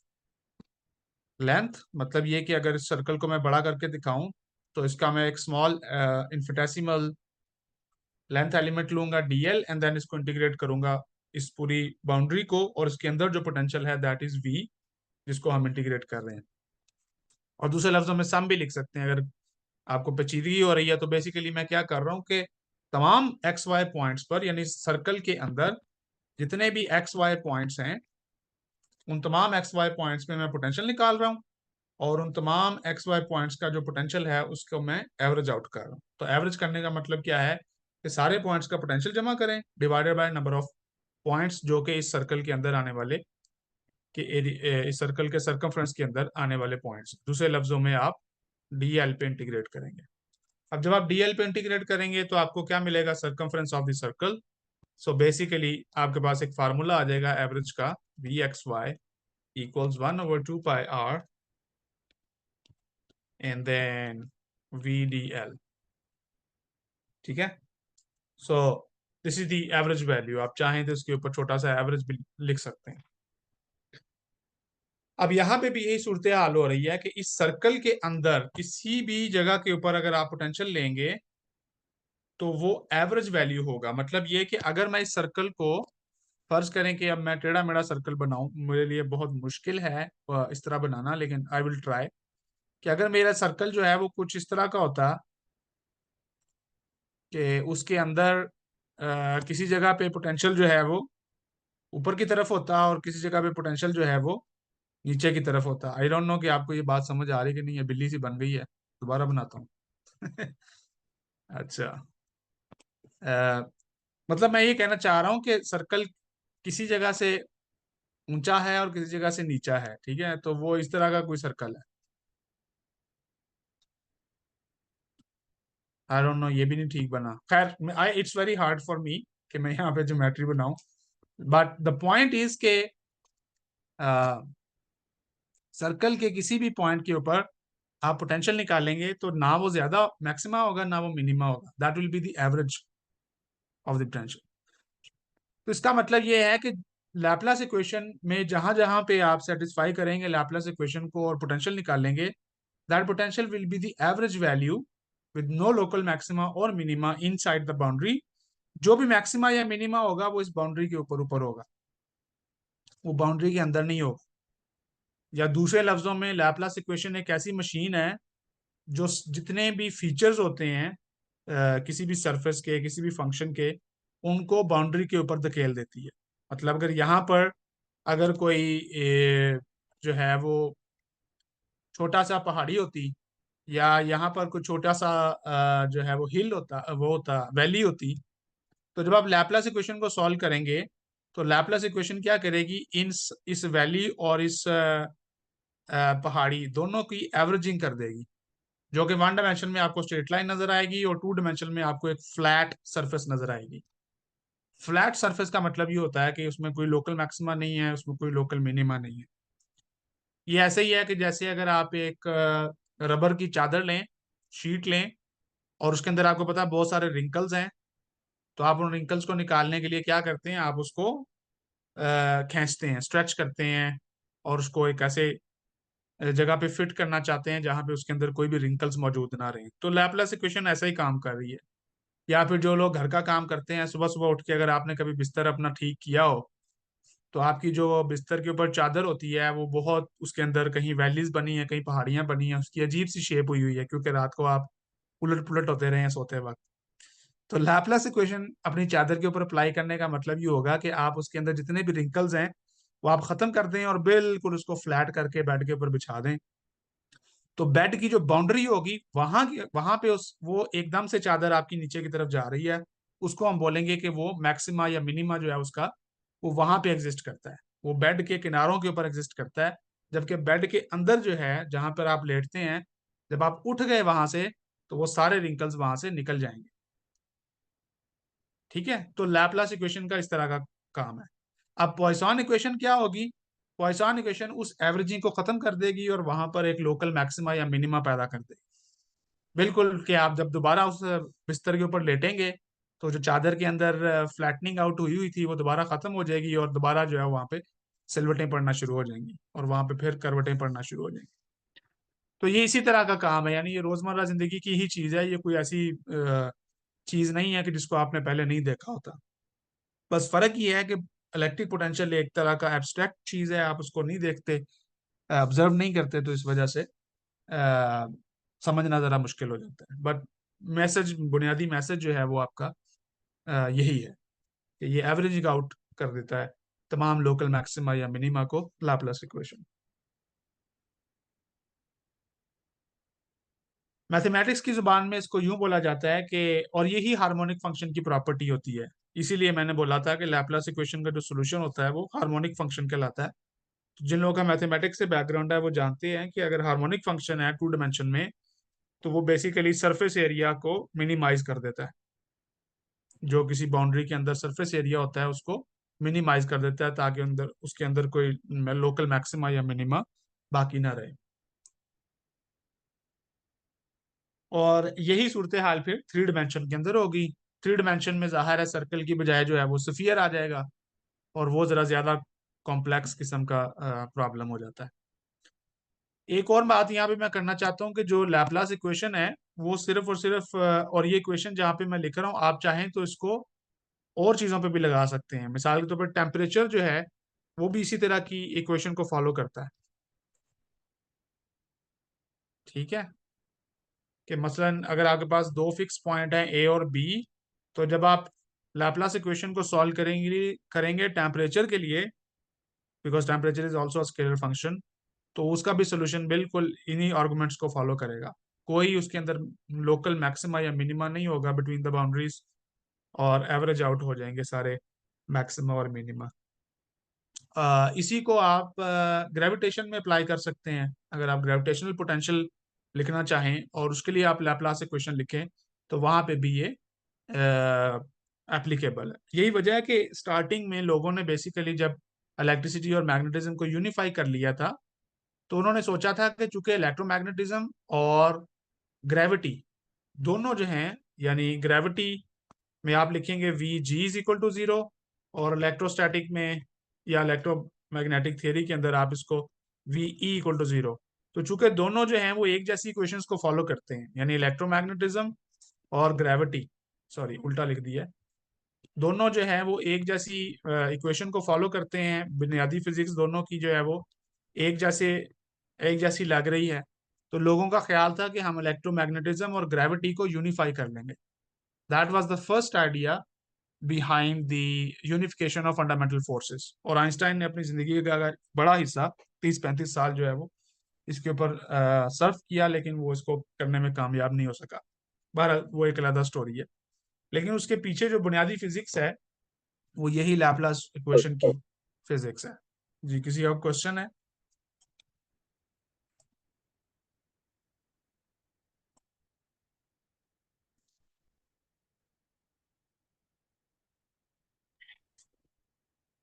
length. मतलब ये कि अगर इस सर्कल को मैं बड़ा करके दिखाऊं तो इसका मैं एक स्मॉल इन्फिटेसिमल लेंथ एलिमेंट लूंगा डीएल, एंड देन इसको इंटीग्रेट करूंगा इस पूरी बाउंड्री को, और इसके अंदर जो पोटेंशियल है दैट इज वी, जिसको हम इंटीग्रेट कर रहे हैं। और दूसरे लफ्जों में सम भी लिख सकते हैं अगर आपको पेचीदगी हो रही है। तो बेसिकली मैं क्या कर रहा हूँ कि तमाम एक्स वाई पॉइंट्स पर, यानी सर्कल के अंदर जितने भी एक्स वाई पॉइंट्स हैं, उन तमाम एक्स वाई पॉइंट्स पे मैं पोटेंशियल निकाल रहा हूँ, और उन तमाम एक्स वाई पॉइंट्स का जो पोटेंशियल है उसको मैं एवरेज आउट कर रहा हूँ। तो एवरेज करने का मतलब क्या है कि सारे पॉइंट्स का पोटेंशियल जमा करें divided by number of points जो कि इस सर्कल के अंदर आने वाले इस सर्कल के सर्कमफ्रेंस के अंदर आने वाले पॉइंट्स। दूसरे लफ्जों में आप डीएल पे इंटीग्रेट करेंगे। अब जब आप डीएल पे इंटीग्रेट करेंगे तो आपको क्या मिलेगा, circumference of the circle. So basically आपके पास एक फार्मूला आ जाएगा एवरेज का, V X Y equals 1/2 pi r and then VDL. ठीक है, so this is the average value. आप चाहें तो इसके ऊपर छोटा सा एवरेज भी लिख सकते हैं। अब यहाँ पे भी यही सूरत हाल हो रही है कि इस सर्कल के अंदर किसी भी जगह के ऊपर अगर आप पोटेंशियल लेंगे तो वो एवरेज वैल्यू होगा। मतलब ये कि अगर मैं इस सर्कल को, फर्ज करें कि अब मैं टेढ़ा मेढ़ा सर्कल बनाऊं, मेरे लिए बहुत मुश्किल है इस तरह बनाना, लेकिन आई विल ट्राई। कि अगर मेरा सर्कल जो है वो कुछ इस तरह का होता कि उसके अंदर किसी जगह पे पोटेंशियल जो है वो ऊपर की तरफ होता और किसी जगह पे पोटेंशियल जो है वो नीचे की तरफ होता। आई डोंट नो कि आपको ये बात समझ आ रही कि नहीं है, बिल्ली सी बन गई है, दोबारा बनाता हूँ। अच्छा, मतलब मैं ये कहना चाह रहा हूँ कि सर्कल किसी जगह से ऊंचा है और किसी जगह से नीचा है, ठीक है, तो वो इस तरह का कोई सर्कल है। आई डोंट नो, ये भी नहीं ठीक बना। खैर, I it's very hard for me कि मैं यहाँ पे ज्योमेट्री बनाऊं, बट द पॉइंट इज के सर्कल के किसी भी पॉइंट के ऊपर आप पोटेंशियल निकालेंगे तो ना वो ज्यादा मैक्सिमा होगा ना वो मिनिमा होगा, that will be the average of the potential. तो इसका मतलब ये है कि लैपलास इक्वेशन में जहां जहां पे आप सेटिस्फाई करेंगे लैपलास इक्वेशन को और पोटेंशियल निकालेंगे, that potential will be the average value with no local maxima और मिनिमा इनसाइड द बाउंड्री। जो भी मैक्सिमा या मिनिमा होगा वो इस बाउंड्री के ऊपर ऊपर होगा, वो बाउंड्री के अंदर नहीं होगा। या दूसरे लफ्जों में लैपलास इक्वेशन एक ऐसी मशीन है जो जितने भी फीचर्स होते हैं किसी भी सरफेस के, किसी भी फंक्शन के, उनको बाउंड्री के ऊपर धकेल देती है। मतलब अगर यहाँ पर अगर कोई जो है वो छोटा सा पहाड़ी होती, या यहाँ पर कोई छोटा सा जो है वो हिल होता, वो होता वैली होती, तो जब आप लैपलास इक्वेशन को सॉल्व करेंगे तो लैपलास इक्वेशन क्या करेगी, इन इस वैली और इस पहाड़ी दोनों की एवरेजिंग कर देगी, जो कि वन डायमेंशन में आपको स्ट्रेट लाइन नजर आएगी और टू डायमेंशन में आपको एक फ्लैट सरफेस नजर आएगी। फ्लैट सरफेस का मतलब ये होता है कि उसमें कोई लोकल मैक्सिमा नहीं है, उसमें कोई लोकल मिनिमा नहीं है। ये ऐसे ही है कि जैसे अगर आप एक रबर की चादर लें, शीट लें, और उसके अंदर आपको पता है बहुत सारे रिंकल्स हैं, तो आप उन रिंकल्स को निकालने के लिए क्या करते हैं, आप उसको खींचते हैं, स्ट्रेच करते हैं, और उसको एक ऐसे जगह पे फिट करना चाहते हैं जहां पे उसके अंदर कोई भी रिंकल्स मौजूद ना रहे। तो लैपलेस इक्वेशन ऐसा ही काम कर रही है। या फिर जो लोग घर का काम करते हैं, सुबह सुबह उठ के अगर आपने कभी बिस्तर अपना ठीक किया हो, तो आपकी जो बिस्तर के ऊपर चादर होती है वो बहुत, उसके अंदर कहीं वैलीज बनी है, कहीं पहाड़ियां बनी है, उसकी अजीब सी शेप हुई हुई है, क्योंकि रात को आप उलट पुलट होते रहे हैं सोते वक्त। तो लैपलेस इक्वेशन अपनी चादर के ऊपर अप्लाई करने का मतलब ये होगा कि आप उसके अंदर जितने भी रिंकल्स हैं वो आप खत्म कर दें और बिल्कुल उसको फ्लैट करके बेड के ऊपर बिछा दें। तो बेड की जो बाउंड्री होगी वहां पे उस वो एकदम से चादर आपकी नीचे की तरफ जा रही है, उसको हम बोलेंगे कि वो मैक्सिमा या मिनिमा जो है उसका, वो वहां पे एग्जिस्ट करता है, वो बेड के किनारों के ऊपर एग्जिस्ट करता है। जबकि बेड के अंदर जो है जहां पर आप लेटते हैं, जब आप उठ गए वहां से, तो वो सारे रिंकल्स वहां से निकल जाएंगे। ठीक है, तो लैपलास इक्वेशन का इस तरह का काम है। अब पॉइसन इक्वेशन क्या होगी, पॉइसन इक्वेशन उस एवरेजिंग को खत्म कर देगी और वहां पर एक लोकल मैक्सिमा या मिनिमा पैदा कर देगी। बिल्कुल, कि आप जब दोबारा उस बिस्तर के ऊपर लेटेंगे तो जो चादर के अंदर फ्लैटनिंग आउट हुई हुई थी वो दोबारा खत्म हो जाएगी और दोबारा जो है वहां पे सिलवटें पड़ना शुरू हो जाएंगी और वहां पे फिर करवटें पड़ना शुरू हो जाएंगी। तो ये इसी तरह का काम है, यानी ये रोजमर्रा जिंदगी की ही चीज है, ये कोई ऐसी चीज नहीं है कि जिसको आपने पहले नहीं देखा होता। बस फर्क ये है कि इलेक्ट्रिक पोटेंशियल एक तरह का एब्स्ट्रैक्ट चीज है, आप उसको नहीं देखते, ऑब्जर्व नहीं करते, तो इस वजह से समझना जरा मुश्किल हो जाता है। बट मैसेज, बुनियादी मैसेज जो है वो आपका यही है कि ये एवरेजिंग आउट कर देता है तमाम लोकल मैक्सिमा या मिनिमा को लाप्लास इक्वेशन। मैथमेटिक्स की जुबान में इसको यूं बोला जाता है कि, और यही हार्मोनिक फंक्शन की प्रॉपर्टी होती है, इसीलिए मैंने बोला था कि लैपलास इक्वेशन का जो सोल्यूशन होता है वो हार्मोनिक फंक्शन कहलाता है। तो जिन लोगों का मैथमेटिक्स से बैकग्राउंड है वो जानते हैं कि अगर हार्मोनिक फंक्शन है टू डायमेंशन में, तो वो बेसिकली सरफेस एरिया को मिनिमाइज कर देता है। जो किसी बाउंड्री के अंदर सरफेस एरिया होता है उसको मिनिमाइज कर देता है ताकि अंदर उसके अंदर कोई लोकल मैक्सिमा या मिनिमा बाकी ना रहे। और यही सूरत हाल फिर थ्री डिमेंशन के अंदर होगी। थ्री डिमेंशन में जाहिर है सर्कल की बजाय जो है वो स्फीयर आ जाएगा, और वो जरा ज्यादा कॉम्प्लेक्स किस्म का प्रॉब्लम हो जाता है। एक और बात यहाँ पे मैं करना चाहता हूँ कि जो लैपलास इक्वेशन है वो सिर्फ और सिर्फ और ये इक्वेशन जहाँ पे मैं लिख रहा हूँ, आप चाहें तो इसको और चीजों पे भी लगा सकते हैं। मिसाल के तौर पर टेम्परेचर जो है वो भी इसी तरह की इक्वेशन को फॉलो करता है। ठीक है, कि मसलन अगर आपके पास दो फिक्स पॉइंट हैं ए और बी, तो जब आप लाप्लास इक्वेशन को सॉल्व करेंगे करेंगे टेम्परेचर के लिए, because temperature is also scalar function, तो उसका भी सोल्यूशन बिल्कुल इन्हीं आर्गुमेंट्स को फॉलो करेगा। कोई उसके अंदर लोकल मैक्सिमा या मिनिमा नहीं होगा बिटवीन द बाउंड्रीज, और एवरेज आउट हो जाएंगे सारे मैक्सिमा और मिनिमा। इसी को आप ग्रेविटेशन में अप्लाई कर सकते हैं। अगर आप ग्रेविटेशनल पोटेंशियल लिखना चाहें और उसके लिए आप लैप्लास इक्वेशन लिखें, तो वहां पे भी ये एप्लीकेबल है। यही वजह है कि स्टार्टिंग में लोगों ने बेसिकली जब इलेक्ट्रिसिटी और मैग्नेटिज्म को यूनिफाई कर लिया था, तो उन्होंने सोचा था कि चूंकि इलेक्ट्रोमैग्नेटिज्म और ग्रेविटी दोनों जो हैं, यानी ग्रेविटी में आप लिखेंगे V G is equal to zero, और इलेक्ट्रोस्टैटिक में या इलेक्ट्रोमैग्नेटिक थियरी के अंदर आप इसको V E equal to zero. तो चूंकि दोनों जो हैं वो एक जैसी इक्वेशंस को फॉलो करते हैं, यानी इलेक्ट्रोमैग्नेटिज्म और ग्रेविटी, सॉरी उल्टा लिख दिया है, दोनों जो है वो एक जैसी इक्वेशन को फॉलो करते हैं। बुनियादी फिजिक्स दोनों की जो है वो एक जैसे एक जैसी लग रही है। तो लोगों का ख्याल था कि हम इलेक्ट्रोमैग्नेटिज्म और ग्रेविटी को यूनिफाई कर लेंगे। That was the first idea behind the unification of fundamental forces. और आइंस्टाइन ने अपनी जिंदगी का बड़ा हिस्सा, 30-35 साल जो है वो इसके ऊपर सर्फ किया, लेकिन वो इसको करने में कामयाब नहीं हो सका। बहरहाल वो एक अलग स्टोरी है। लेकिन उसके पीछे जो बुनियादी फिजिक्स है वो यही लैपलास इक्वेशन की फिजिक्स है। जी, किसी और क्वेश्चन है?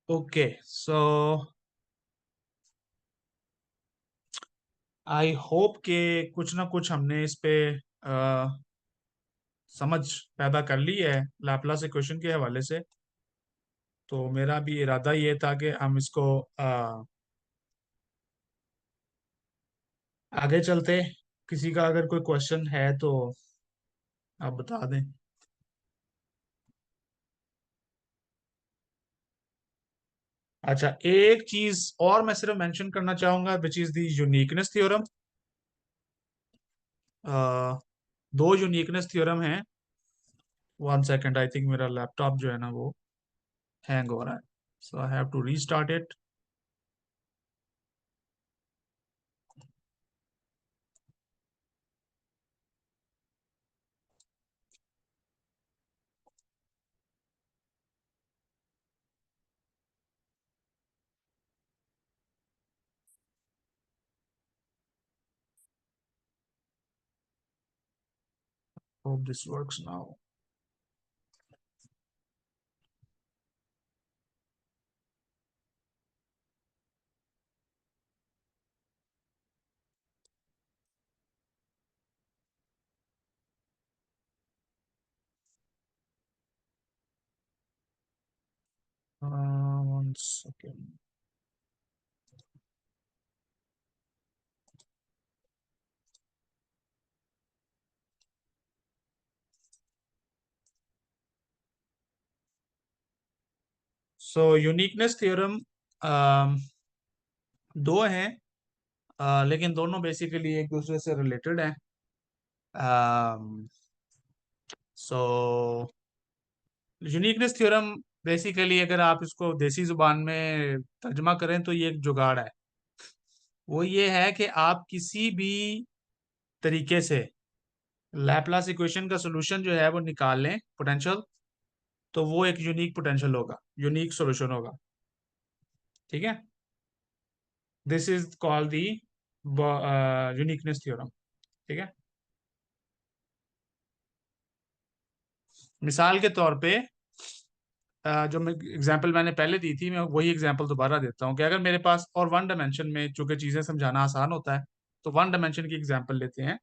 ओके, सो आई होप कि कुछ ना कुछ हमने इस पे समझ पैदा कर ली है लैपलास इक्वेशन के हवाले से। तो मेरा भी इरादा ये था कि हम इसको आगे चलते। किसी का अगर कोई क्वेश्चन है तो आप बता दें। अच्छा, एक चीज और मैं सिर्फ मेंशन करना चाहूंगा, which is the uniqueness theorem. दो यूनिकनेस थ्योरम हैं। वन सेकेंड, आई थिंक मेरा लैपटॉप जो है ना वो हैंग हो रहा है, so I have to restart it. Hope this works now. One second. सो यूनिकनेस थ्योरम दो हैं, लेकिन दोनों बेसिकली एक दूसरे से रिलेटेड हैं। सो यूनिकनेस थ्योरम बेसिकली अगर आप इसको देसी जुबान में तर्जमा करें तो ये एक जुगाड़ है। वो ये है कि आप किसी भी तरीके से लैपलास इक्वेशन का सोल्यूशन जो है वो निकाल लें पोटेंशियल, तो वो एक यूनिक पोटेंशियल होगा, यूनिक सॉल्यूशन होगा। ठीक है, this is called the uniqueness theorem. ठीक है, मिसाल के तौर पे जो मैं एग्जांपल मैंने पहले दी थी, मैं वही एग्जांपल दोबारा देता हूँ कि अगर मेरे पास और वन डायमेंशन में चूंकि चीजें समझाना आसान होता है, तो वन डायमेंशन की एग्जांपल लेते हैं।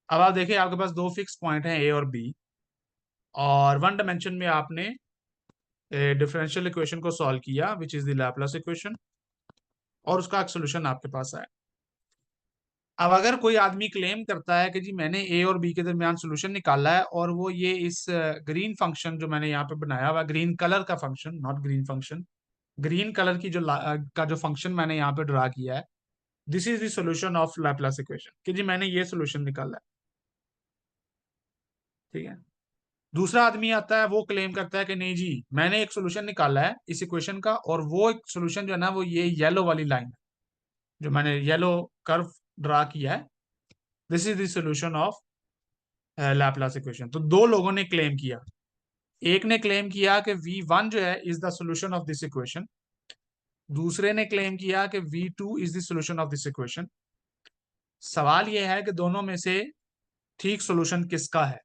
अब आप देखिए, आपके पास दो फिक्स पॉइंट हैं ए और बी, और वन डायमेंशन में आपने डिफरेंशियल इक्वेशन को सॉल्व किया विच इज द लैपलेस इक्वेशन, और उसका एक सोल्यूशन आपके पास आया। अब अगर कोई आदमी क्लेम करता है कि जी मैंने ए और बी के दरमियान सोल्यूशन निकाला है, और वो ये इस ग्रीन फंक्शन जो मैंने यहाँ पे बनाया हुआ, ग्रीन कलर का function, not green function, green colour की का जो फंक्शन मैंने यहाँ पे ड्रा किया है, this is the solution of Laplace equation, कि जी मैंने ये सॉल्यूशन निकाला है। ठीक है। दूसरा आदमी आता है, वो क्लेम करता है कि नहीं जी मैंने एक सोल्यूशन निकाला है इस इक्वेशन का, और वो एक सोल्यूशन जो है ना वो ये येलो वाली लाइन है, जो मैंने येलो कर्व ड्रा किया है, this is the solution of Laplace equation. तो दो लोगों ने क्लेम किया, एक ने क्लेम किया कि V1 जो है is the solution of this equation, दूसरे ने क्लेम किया कि V2 is the solution of this equation. सवाल यह है कि दोनों में से ठीक सॉल्यूशन किसका है?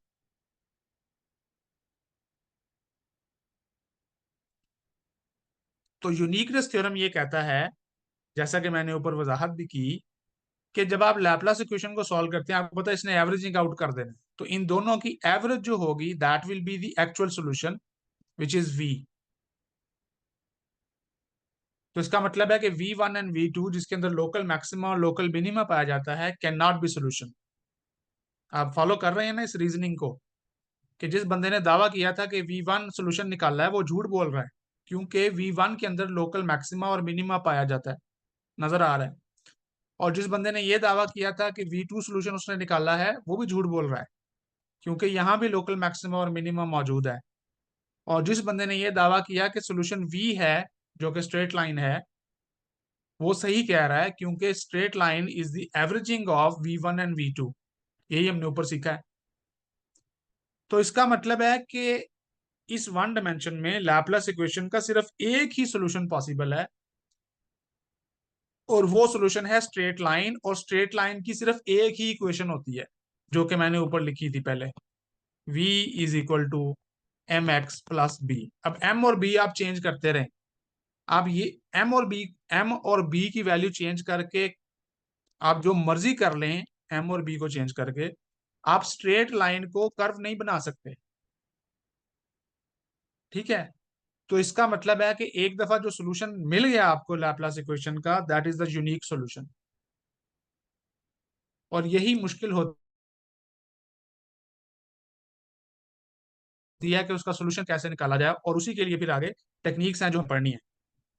तो यूनिकनेस थ्योरम ये कहता है, जैसा कि मैंने ऊपर वजाहत भी की, कि जब आप लैपलास इक्वेशन को सॉल्व करते हैं, आपको पता है इसने एवरेजिंग आउट कर देना, तो इन दोनों की एवरेज जो होगी that will be the actual solution which is V। तो इसका मतलब है कि V1 एंड V2 जिसके अंदर लोकल मैक्सिमा और लोकल मिनिमा पाया जाता है, कैन नॉट बी सोल्यूशन। आप फॉलो कर रहे हैं ना इस रीजनिंग को, कि जिस बंदे ने दावा किया था कि V1 सोल्यूशन निकाला है, वो झूठ बोल रहा है, क्योंकि V1 के अंदर लोकल मैक्सिमा और मिनिमा पाया जाता है, नजर आ रहा है। और जिस बंदे ने यह दावा किया था कि V2 सोल्यूशन उसने निकाला है, वो भी झूठ बोल रहा है, क्योंकि यहाँ भी लोकल मैक्सिमा और मिनिमा मौजूद है। और जिस बंदे ने यह दावा किया कि सोल्यूशन V है, जो कि स्ट्रेट लाइन है, वो सही कह रहा है, क्योंकि straight line is the averaging of V1 and V2। यही हमने ऊपर सीखा है। तो इसका मतलब है कि इस वन डायमेंशन में लैपलेस इक्वेशन का सिर्फ एक ही सॉल्यूशन पॉसिबल है, और वो सॉल्यूशन है स्ट्रेट लाइन, और स्ट्रेट लाइन की सिर्फ एक ही इक्वेशन होती है, जो कि मैंने ऊपर लिखी थी पहले, v is equal to M X plus B. अब m और b आप चेंज करते रहें, आप ये m और b की वैल्यू चेंज करके आप जो मर्जी कर लें, m और b को चेंज करके आप स्ट्रेट लाइन को कर्व नहीं बना सकते। ठीक है। तो इसका मतलब है कि एक दफा जो सोल्यूशन मिल गया आपको लैपलास इक्वेशन का, that is the unique solution. और यही मुश्किल होती है कि उसका सोल्यूशन कैसे निकाला जाए, और उसी के लिए फिर आगे टेक्निक्स हैं जो हम पढ़नी है,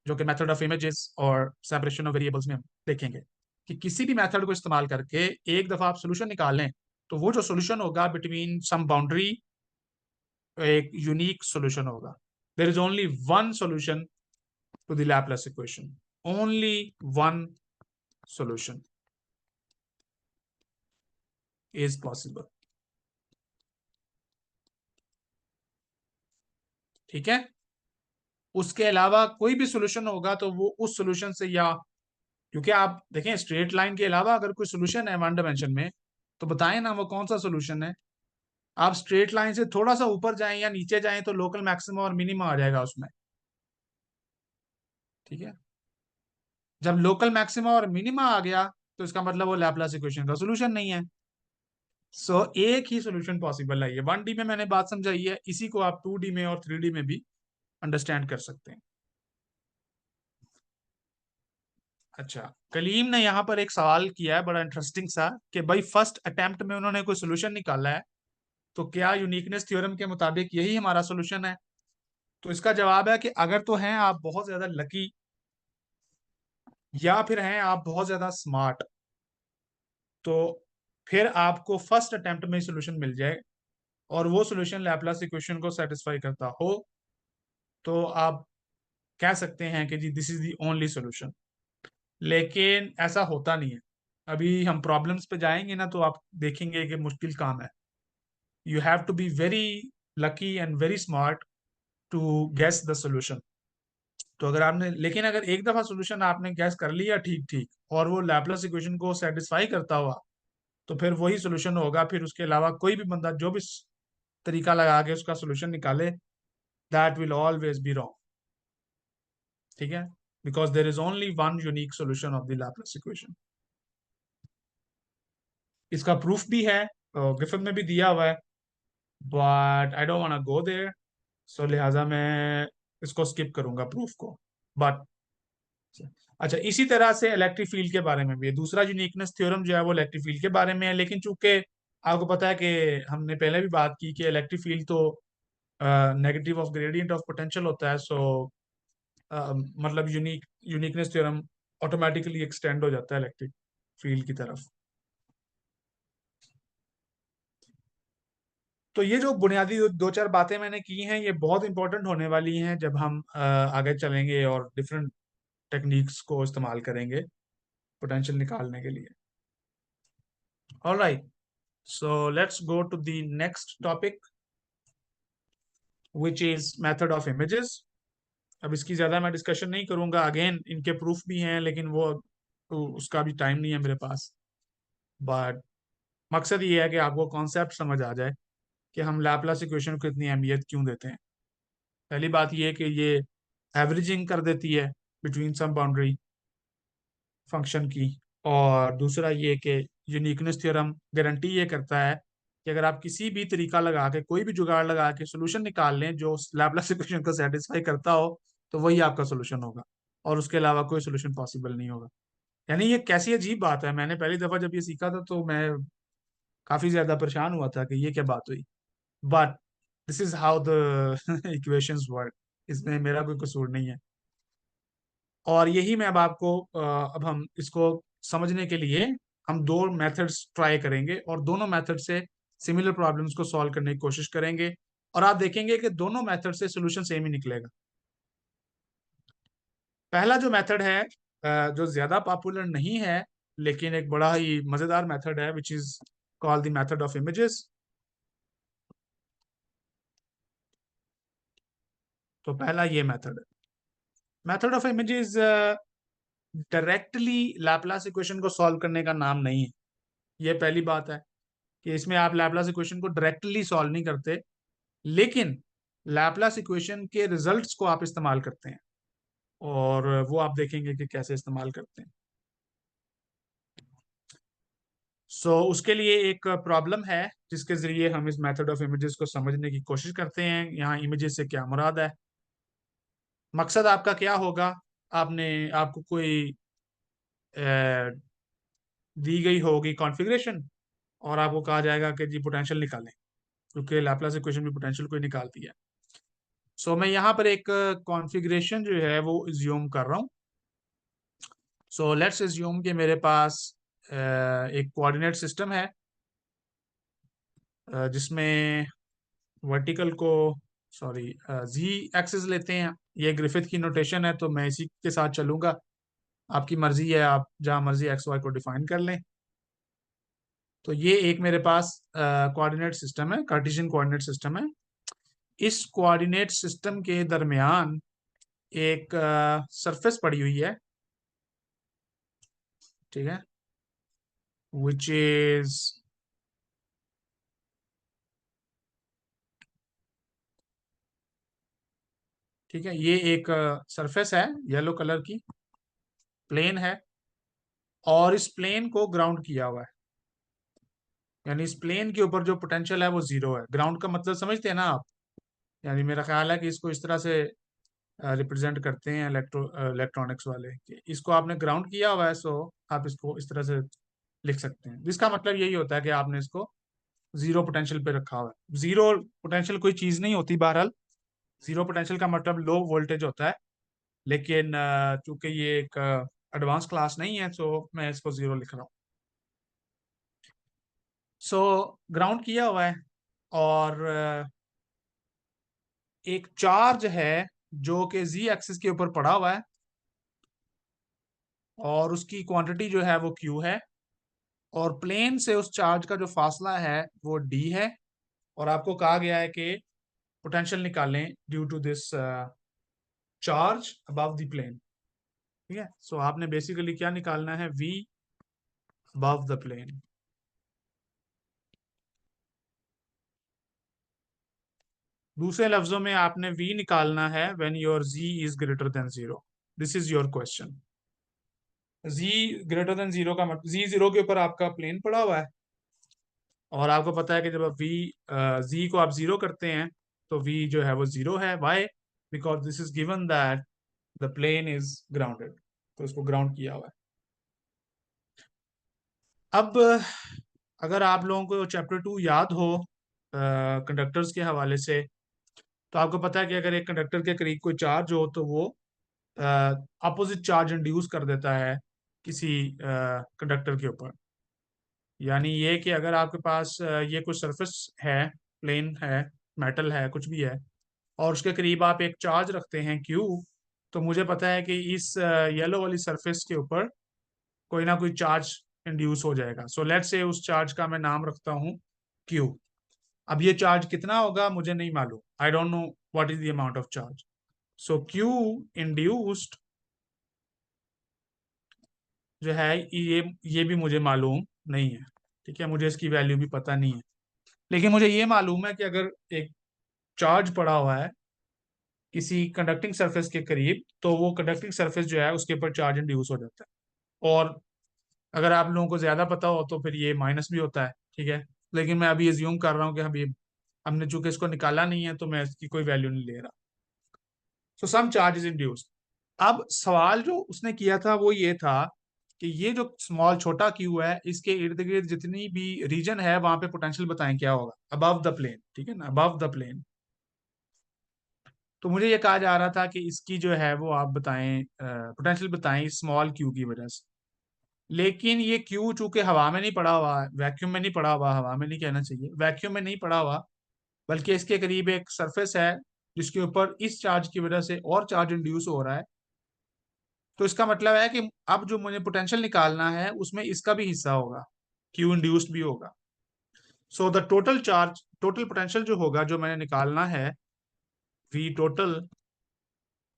जो कि मेथड ऑफ इमेजेस और सेपरेशन ऑफ वेरिएबल्स में हम देखेंगे, कि किसी भी मेथड को इस्तेमाल करके एक दफा आप सोल्यूशन निकाल लें, तो वो जो सोल्यूशन होगा बिटवीन सम बाउंड्री, एक यूनिक सोल्यूशन होगा। There is only one solution to the Laplace equation, only one solution is possible. ठीक है। उसके अलावा कोई भी सोल्यूशन होगा तो वो उस सोल्यूशन से, या क्योंकि आप देखें स्ट्रेट लाइन के अलावा अगर कोई सोल्यूशन है वन डायमेंशन में, तो बताएं ना वो कौन सा सोल्यूशन है। आप स्ट्रेट लाइन से थोड़ा सा ऊपर जाएं या नीचे जाएं तो लोकल मैक्सिमा और मिनिमा आ जाएगा उसमें। ठीक है। जब लोकल मैक्सिमा और मिनिमा आ गया, तो इसका मतलब वो लैपलास इक्वेशन का सोल्यूशन नहीं है। सो एक ही सोल्यूशन पॉसिबल है। ये 1D में मैंने बात समझाई है, इसी को आप 2D में और 3D में भी अंडरस्टैंड कर सकते हैं। अच्छा, कलीम ने यहाँ पर एक सवाल किया है बड़ा इंटरेस्टिंग सा, कि भाई फर्स्ट अटेम्प्ट में उन्होंने कोई सोल्यूशन निकाला है, तो क्या यूनिकनेस थ्योरम के मुताबिक यही हमारा सोल्यूशन है? तो इसका जवाब है कि अगर तो हैं आप बहुत ज्यादा लकी, या फिर हैं आप बहुत ज्यादा स्मार्ट, तो फिर आपको फर्स्ट अटेम्प्ट में सोल्यूशन मिल जाए, और वो सोल्यूशन लैपलास इक्वेशन को सेटिस्फाई करता हो, तो आप कह सकते हैं कि जी this is the only solution. लेकिन ऐसा होता नहीं है। अभी हम प्रॉब्लम्स पे जाएंगे ना, तो आप देखेंगे कि मुश्किल काम है। You have to be very lucky and very smart to guess the solution. तो अगर आपने, लेकिन अगर एक दफा सोल्यूशन आपने गैस कर लिया ठीक ठीक, और वो लैपलास इक्वेशन को सेटिस्फाई करता हुआ, तो फिर वही सोल्यूशन होगा। फिर उसके अलावा कोई भी बंदा जो भी तरीका लगा के उसका सोल्यूशन निकाले, that will always be wrong. ठीक है, because there is only one unique solution of the Laplace equation. इसका प्रूफ भी है, ग्रिफिथ में भी दिया हुआ है, but I don't want go there, so लिहाजा मैं इसको स्किप करूंगा प्रूफ को. बट अच्छा, इसी तरह से इलेक्ट्रिक फील्ड के बारे में भी है. दूसरा यूनिकनेस थ्योरम जो है वो इलेक्ट्रिक फील्ड के बारे में है, लेकिन चूंकि आपको पता है कि हमने पहले भी बात की कि इलेक्ट्रिक फील्ड तो negative of gradient of potential होता है, सो मतलब यूनिकनेस थ्योरम ऑटोमेटिकली एक्सटेंड हो जाता है इलेक्ट्रिक फील्ड की तरफ. तो ये जो बुनियादी दो चार बातें मैंने की हैं ये बहुत इंपॉर्टेंट होने वाली हैं जब हम आगे चलेंगे और डिफरेंट टेक्निक्स को इस्तेमाल करेंगे पोटेंशियल निकालने के लिए. Alright, so let's go to the next topic which is method of images. अब इसकी ज्यादा मैं डिस्कशन नहीं करूंगा, अगेन इनके प्रूफ भी हैं लेकिन वो तो उसका भी टाइम नहीं है मेरे पास. बट मकसद ये है कि आपको कॉन्सेप्ट समझ आ जाए कि हम लैपलास इक्वेशन को इतनी अहमियत क्यों देते हैं. पहली बात ये है कि ये एवरेजिंग कर देती है बिटवीन सम बाउंड्री फंक्शन की, और दूसरा ये कि यूनिकनेस थ्योरम गारंटी ये करता है कि अगर आप किसी भी तरीका लगा के कोई भी जुगाड़ लगा के सोल्यूशन निकाल लें जो लैपलास इक्वेशन को सेटिस्फाई करता हो, तो वही आपका सोल्यूशन होगा और उसके अलावा कोई सोल्यूशन पॉसिबल नहीं होगा. यानी ये कैसी अजीब बात है, मैंने पहली दफा जब ये सीखा था तो मैं काफी ज्यादा परेशान हुआ था कि ये क्या बात हुई. But this is how the equations work, इसमें मेरा कोई कसूर नहीं है. और यही मैं अब आपको अब हम इसको समझने के लिए हम दो मेथड्स ट्राई करेंगे और दोनों मेथड से सिमिलर प्रॉब्लम्स को सॉल्व करने की कोशिश करेंगे, और आप देखेंगे कि दोनों मेथड से सोल्यूशन सेम ही निकलेगा. पहला जो मेथड है जो ज्यादा पॉपुलर नहीं है लेकिन एक बड़ा ही मजेदार मेथड है, which is called the method of images. तो पहला ये मेथड है. Method of images directly Laplace equation को सॉल्व करने का नाम नहीं है. ये पहली बात है कि इसमें आप लैपलास इक्वेशन को डायरेक्टली सॉल्व नहीं करते, लेकिन लैपलास इक्वेशन के रिजल्ट्स को आप इस्तेमाल करते हैं, और वो आप देखेंगे कि कैसे इस्तेमाल करते हैं. उसके लिए एक प्रॉब्लम है जिसके जरिए हम इस मेथड ऑफ इमेजेस को समझने की कोशिश करते हैं. यहाँ इमेजेस से क्या मुराद है, मकसद आपका क्या होगा. आपको कोई दी गई होगी कॉन्फ़िगरेशन और आपको कहा जाएगा कि जी पोटेंशियल निकालें, क्योंकि लैपलास इक्वेशन में पोटेंशियल कोई निकालती है. मैं यहाँ पर एक कॉन्फ़िगरेशन जो है वो इज्यूम कर रहा हूँ. लेट्स इज्यूम कि मेरे पास एक कोऑर्डिनेट सिस्टम है जिसमें वर्टिकल को सॉरी जी एक्सिस लेते हैं. ये ग्रिफिथ की नोटेशन है तो मैं इसी के साथ चलूंगा, आपकी मर्जी है, आप जहां मर्जी एक्स वाई को डिफाइन कर लें. तो ये एक मेरे पास कोऑर्डिनेट सिस्टम है, कार्टेशियन कोऑर्डिनेट सिस्टम है. इस कोऑर्डिनेट सिस्टम के दरमियान एक सरफेस पड़ी हुई है, ठीक है, विच इज ठीक है, ये एक सरफेस है येलो कलर की, प्लेन है, और इस प्लेन को ग्राउंड किया हुआ है. यानी इस प्लेन के ऊपर जो पोटेंशियल है वो जीरो है. ग्राउंड का मतलब समझते हैं ना आप. यानी मेरा ख्याल है कि इसको इस तरह से रिप्रेजेंट करते हैं इलेक्ट्रॉनिक्स वाले कि इसको आपने ग्राउंड किया हुआ है, सो आप इसको इस तरह से लिख सकते हैं, जिसका मतलब यही होता है कि आपने इसको जीरो पोटेंशियल पे रखा हुआ है. जीरो पोटेंशियल कोई चीज नहीं होती बहरहाल. जीरो पोटेंशियल का मतलब लो वोल्टेज होता है, लेकिन चूंकि ये एक एडवांस क्लास नहीं है तो मैं इसको जीरो लिख रहा हूँ. ग्राउंड किया हुआ है, और एक चार्ज है जो कि जी एक्सिस के ऊपर पड़ा हुआ है, और उसकी क्वांटिटी जो है वो क्यू है, और प्लेन से उस चार्ज का जो फासला है वो डी है, और आपको कहा गया है कि पोटेंशियल निकालें due to this charge above the plane. ठीक है, आपने बेसिकली क्या निकालना है, वी अबव द प्लेन. दूसरे लफ्जों में आपने v निकालना है when your z is greater than 0। This is your question. z greater than 0 का मतलब z 0 के ऊपर आपका प्लेन पड़ा हुआ है, और आपको पता है कि जब आप v z को आप 0 करते हैं तो v जो है वो 0 है। Why? Because this is given that the plane is grounded, तो इसको ग्राउंड किया हुआ है। अब अगर आप लोगों को चैप्टर 2 याद हो कंडक्टर्स के हवाले से, तो आपको पता है कि अगर एक कंडक्टर के करीब कोई चार्ज हो तो वो अपोजिट चार्ज इंड्यूस कर देता है किसी कंडक्टर के ऊपर। यानी ये कि अगर आपके पास ये कुछ सरफेस है, प्लेन है, मेटल है, कुछ भी है, और उसके करीब आप एक चार्ज रखते हैं क्यू, तो मुझे पता है कि इस येलो वाली सरफेस के ऊपर कोई ना कोई चार्ज इंड्यूस हो जाएगा। सो लेट्स से उस चार्ज का मैं नाम रखता हूँ क्यू। अब ये चार्ज कितना होगा मुझे नहीं मालूम, आई don't know what is the amount of charge. So Q induced जो है ये भी मुझे मालूम नहीं है। ठीक है, मुझे इसकी वैल्यू भी पता नहीं है, लेकिन मुझे ये मालूम है कि अगर एक चार्ज पड़ा हुआ है किसी कंडक्टिंग सरफेस के करीब, तो वो कंडक्टिंग सरफेस जो है उसके ऊपर चार्ज इंड्यूस हो जाता है। और अगर आप लोगों को ज्यादा पता हो तो फिर ये माइनस भी होता है। ठीक है, लेकिन मैं अभी एज्यूम कर रहा हूँ कि हमने चूंकि इसको निकाला नहीं है तो मैं इसकी कोई वैल्यू नहीं ले रहा। सो सम चार्ज इज इंड्यूस्ड। अब सवाल जो उसने किया था वो ये था कि ये जो स्मॉल छोटा क्यू है इसके इर्द गिर्द जितनी भी रीजन है वहां पे पोटेंशियल बताएं क्या होगा अबव द प्लेन। ठीक है ना, अबव द प्लेन। तो मुझे ये कहा जा रहा था कि इसकी जो है वो आप बताएं, पोटेंशियल बताएं स्मॉल क्यू की वजह से। लेकिन ये क्यू चूंकि हवा में नहीं पड़ा हुआ, वैक्यूम में नहीं पड़ा हुआ, हवा में नहीं कहना चाहिए, वैक्यूम में नहीं पड़ा हुआ, बल्कि इसके करीब एक सरफेस है जिसके ऊपर इस चार्ज की वजह से और चार्ज इंड्यूस हो रहा है। तो इसका मतलब है कि अब जो मुझे पोटेंशियल निकालना है उसमें इसका भी हिस्सा होगा, क्यू इंड्यूस्ड भी होगा। So the total charge, total potential जो होगा जो मैंने निकालना है, वी टोटल,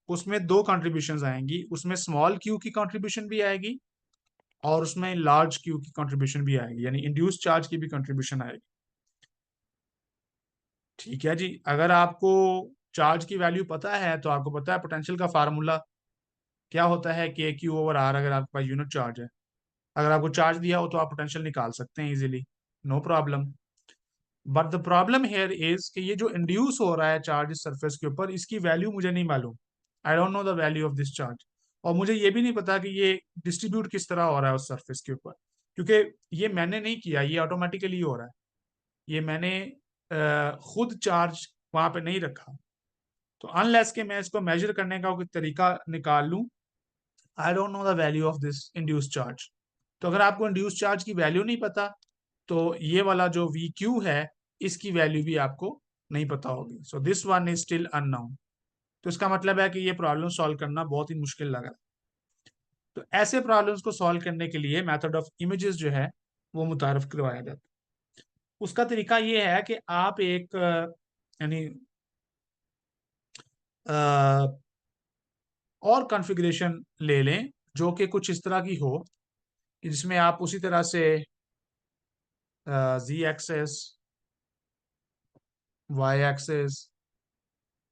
उसमें दो कंट्रीब्यूशन आएंगी। उसमें स्मॉल क्यू की कंट्रीब्यूशन भी आएगी और उसमें लार्ज क्यू की कंट्रीब्यूशन भी आएगी, यानी इंड्यूस चार्ज की भी कंट्रीब्यूशन आएगी। ठीक है जी, अगर आपको चार्ज की वैल्यू पता है तो आपको पता है पोटेंशियल का फार्मूला क्या होता है, के क्यू ओवर आर, अगर आपके पास यूनिट चार्ज है। अगर आपको चार्ज दिया हो तो आप पोटेंशियल निकाल सकते हैं easily, no problem. But the problem here is कि ये जो इंड्यूस हो रहा है चार्ज इस सरफेस के ऊपर, इसकी वैल्यू मुझे नहीं मालूम। आई don't know the value of this charge. और मुझे ये भी नहीं पता कि ये डिस्ट्रीब्यूट किस तरह हो रहा है उस सरफेस के ऊपर, क्योंकि ये मैंने नहीं किया, ये ऑटोमेटिकली हो रहा है। ये मैंने खुद चार्ज वहां पे नहीं रखा। तो अनलेस के मैं इसको मेजर करने का कोई तरीका निकाल लूं, आई don't know the value of this induce charge. तो अगर आपको इंड्यूस चार्ज की वैल्यू नहीं पता तो ये वाला जो वी क्यू है इसकी वैल्यू भी आपको नहीं पता होगी। So this one is still unknown. तो इसका मतलब है कि ये प्रॉब्लम सॉल्व करना बहुत ही मुश्किल लगा। तो ऐसे प्रॉब्लम्स को सॉल्व करने के लिए मेथड ऑफ इमेजेस जो है वो मुतारफ करवाया जाता है। उसका तरीका ये है कि आप एक यानी और कॉन्फ़िगरेशन ले लें जो कि कुछ इस तरह की हो कि जिसमें आप उसी तरह से z axes, Y axes,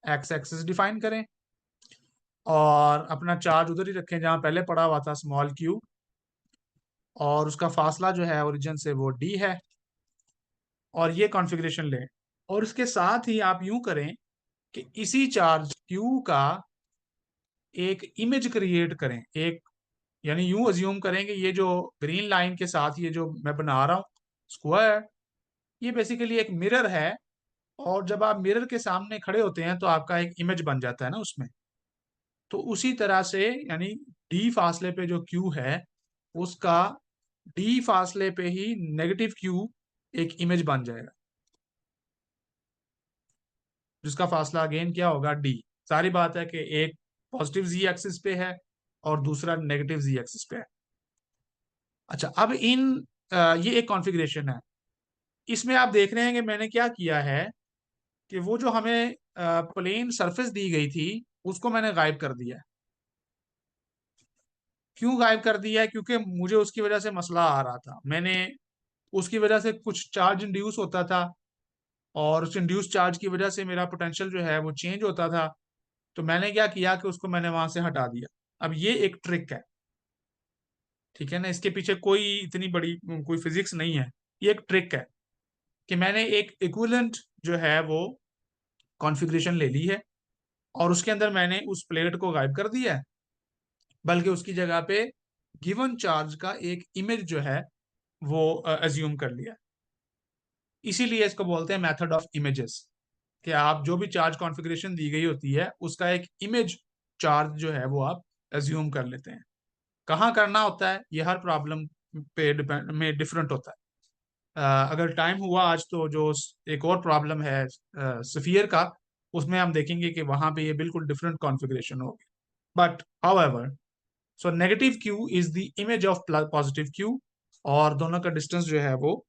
X axes define करें और अपना चार्ज उधर ही रखें जहां पहले पड़ा हुआ था, स्मॉल क्यू, और उसका फासला जो है ओरिजिन से वो डी है, और ये कॉन्फ़िगरेशन लें। और इसके साथ ही आप यूं करें कि इसी चार्ज क्यू का एक इमेज क्रिएट करें, एक, यानी यूं अज्यूम करें कि ये जो ग्रीन लाइन के साथ ये जो मैं बना रहा हूं स्क्वायर, ये बेसिकली एक मिरर है। और जब आप मिरर के सामने खड़े होते हैं तो आपका एक इमेज बन जाता है ना उसमें। तो उसी तरह से यानी डी फासले पे जो क्यू है उसका डी फासले पे ही नेगेटिव क्यू एक इमेज बन जाएगा, जिसका फासला अगेन क्या होगा, डी। सारी बात है कि एक पॉजिटिव जी एक्सिस पे है और दूसरा नेगेटिव जी एक्सिस पे है। अच्छा, अब ये एक कॉन्फ़िगरेशन है। इसमें आप देख रहे हैं कि मैंने क्या किया है कि वो जो हमें प्लेन सरफेस दी गई थी उसको मैंने गायब कर दिया है। क्यों गायब कर दिया है? क्योंकि मुझे उसकी वजह से मसला आ रहा था। मैंने उसकी वजह से कुछ चार्ज इंड्यूस होता था और उस इंड्यूस चार्ज की वजह से मेरा पोटेंशियल जो है वो चेंज होता था। तो मैंने क्या किया कि उसको मैंने वहां से हटा दिया। अब ये एक ट्रिक है, ठीक है ना, इसके पीछे कोई इतनी बड़ी कोई फिजिक्स नहीं है। ये एक ट्रिक है कि मैंने एक इक्विवेलेंट जो है वो कॉन्फ़िगरेशन ले ली है और उसके अंदर मैंने उस प्लेट को गायब कर दिया है, बल्कि उसकी जगह पे गिवन चार्ज का एक इमेज जो है वो अज्यूम कर लिया। इसीलिए इसको बोलते हैं मेथड ऑफ इमेजेस, कि आप जो भी चार्ज कॉन्फ़िगरेशन दी गई होती है उसका एक इमेज चार्ज जो है वो आप अज्यूम कर लेते हैं। कहाँ करना होता है ये हर प्रॉब्लम पे डिपेंड में डिफरेंट होता है। अगर टाइम हुआ आज तो जो एक और प्रॉब्लम है सफियर का, उसमें हम देखेंगे कि वहां पे ये बिल्कुल डिफरेंट कॉन्फ़िगरेशन होगी। But however, so negative Q is the image of positive Q, और दोनों का डिस्टेंस जो है वो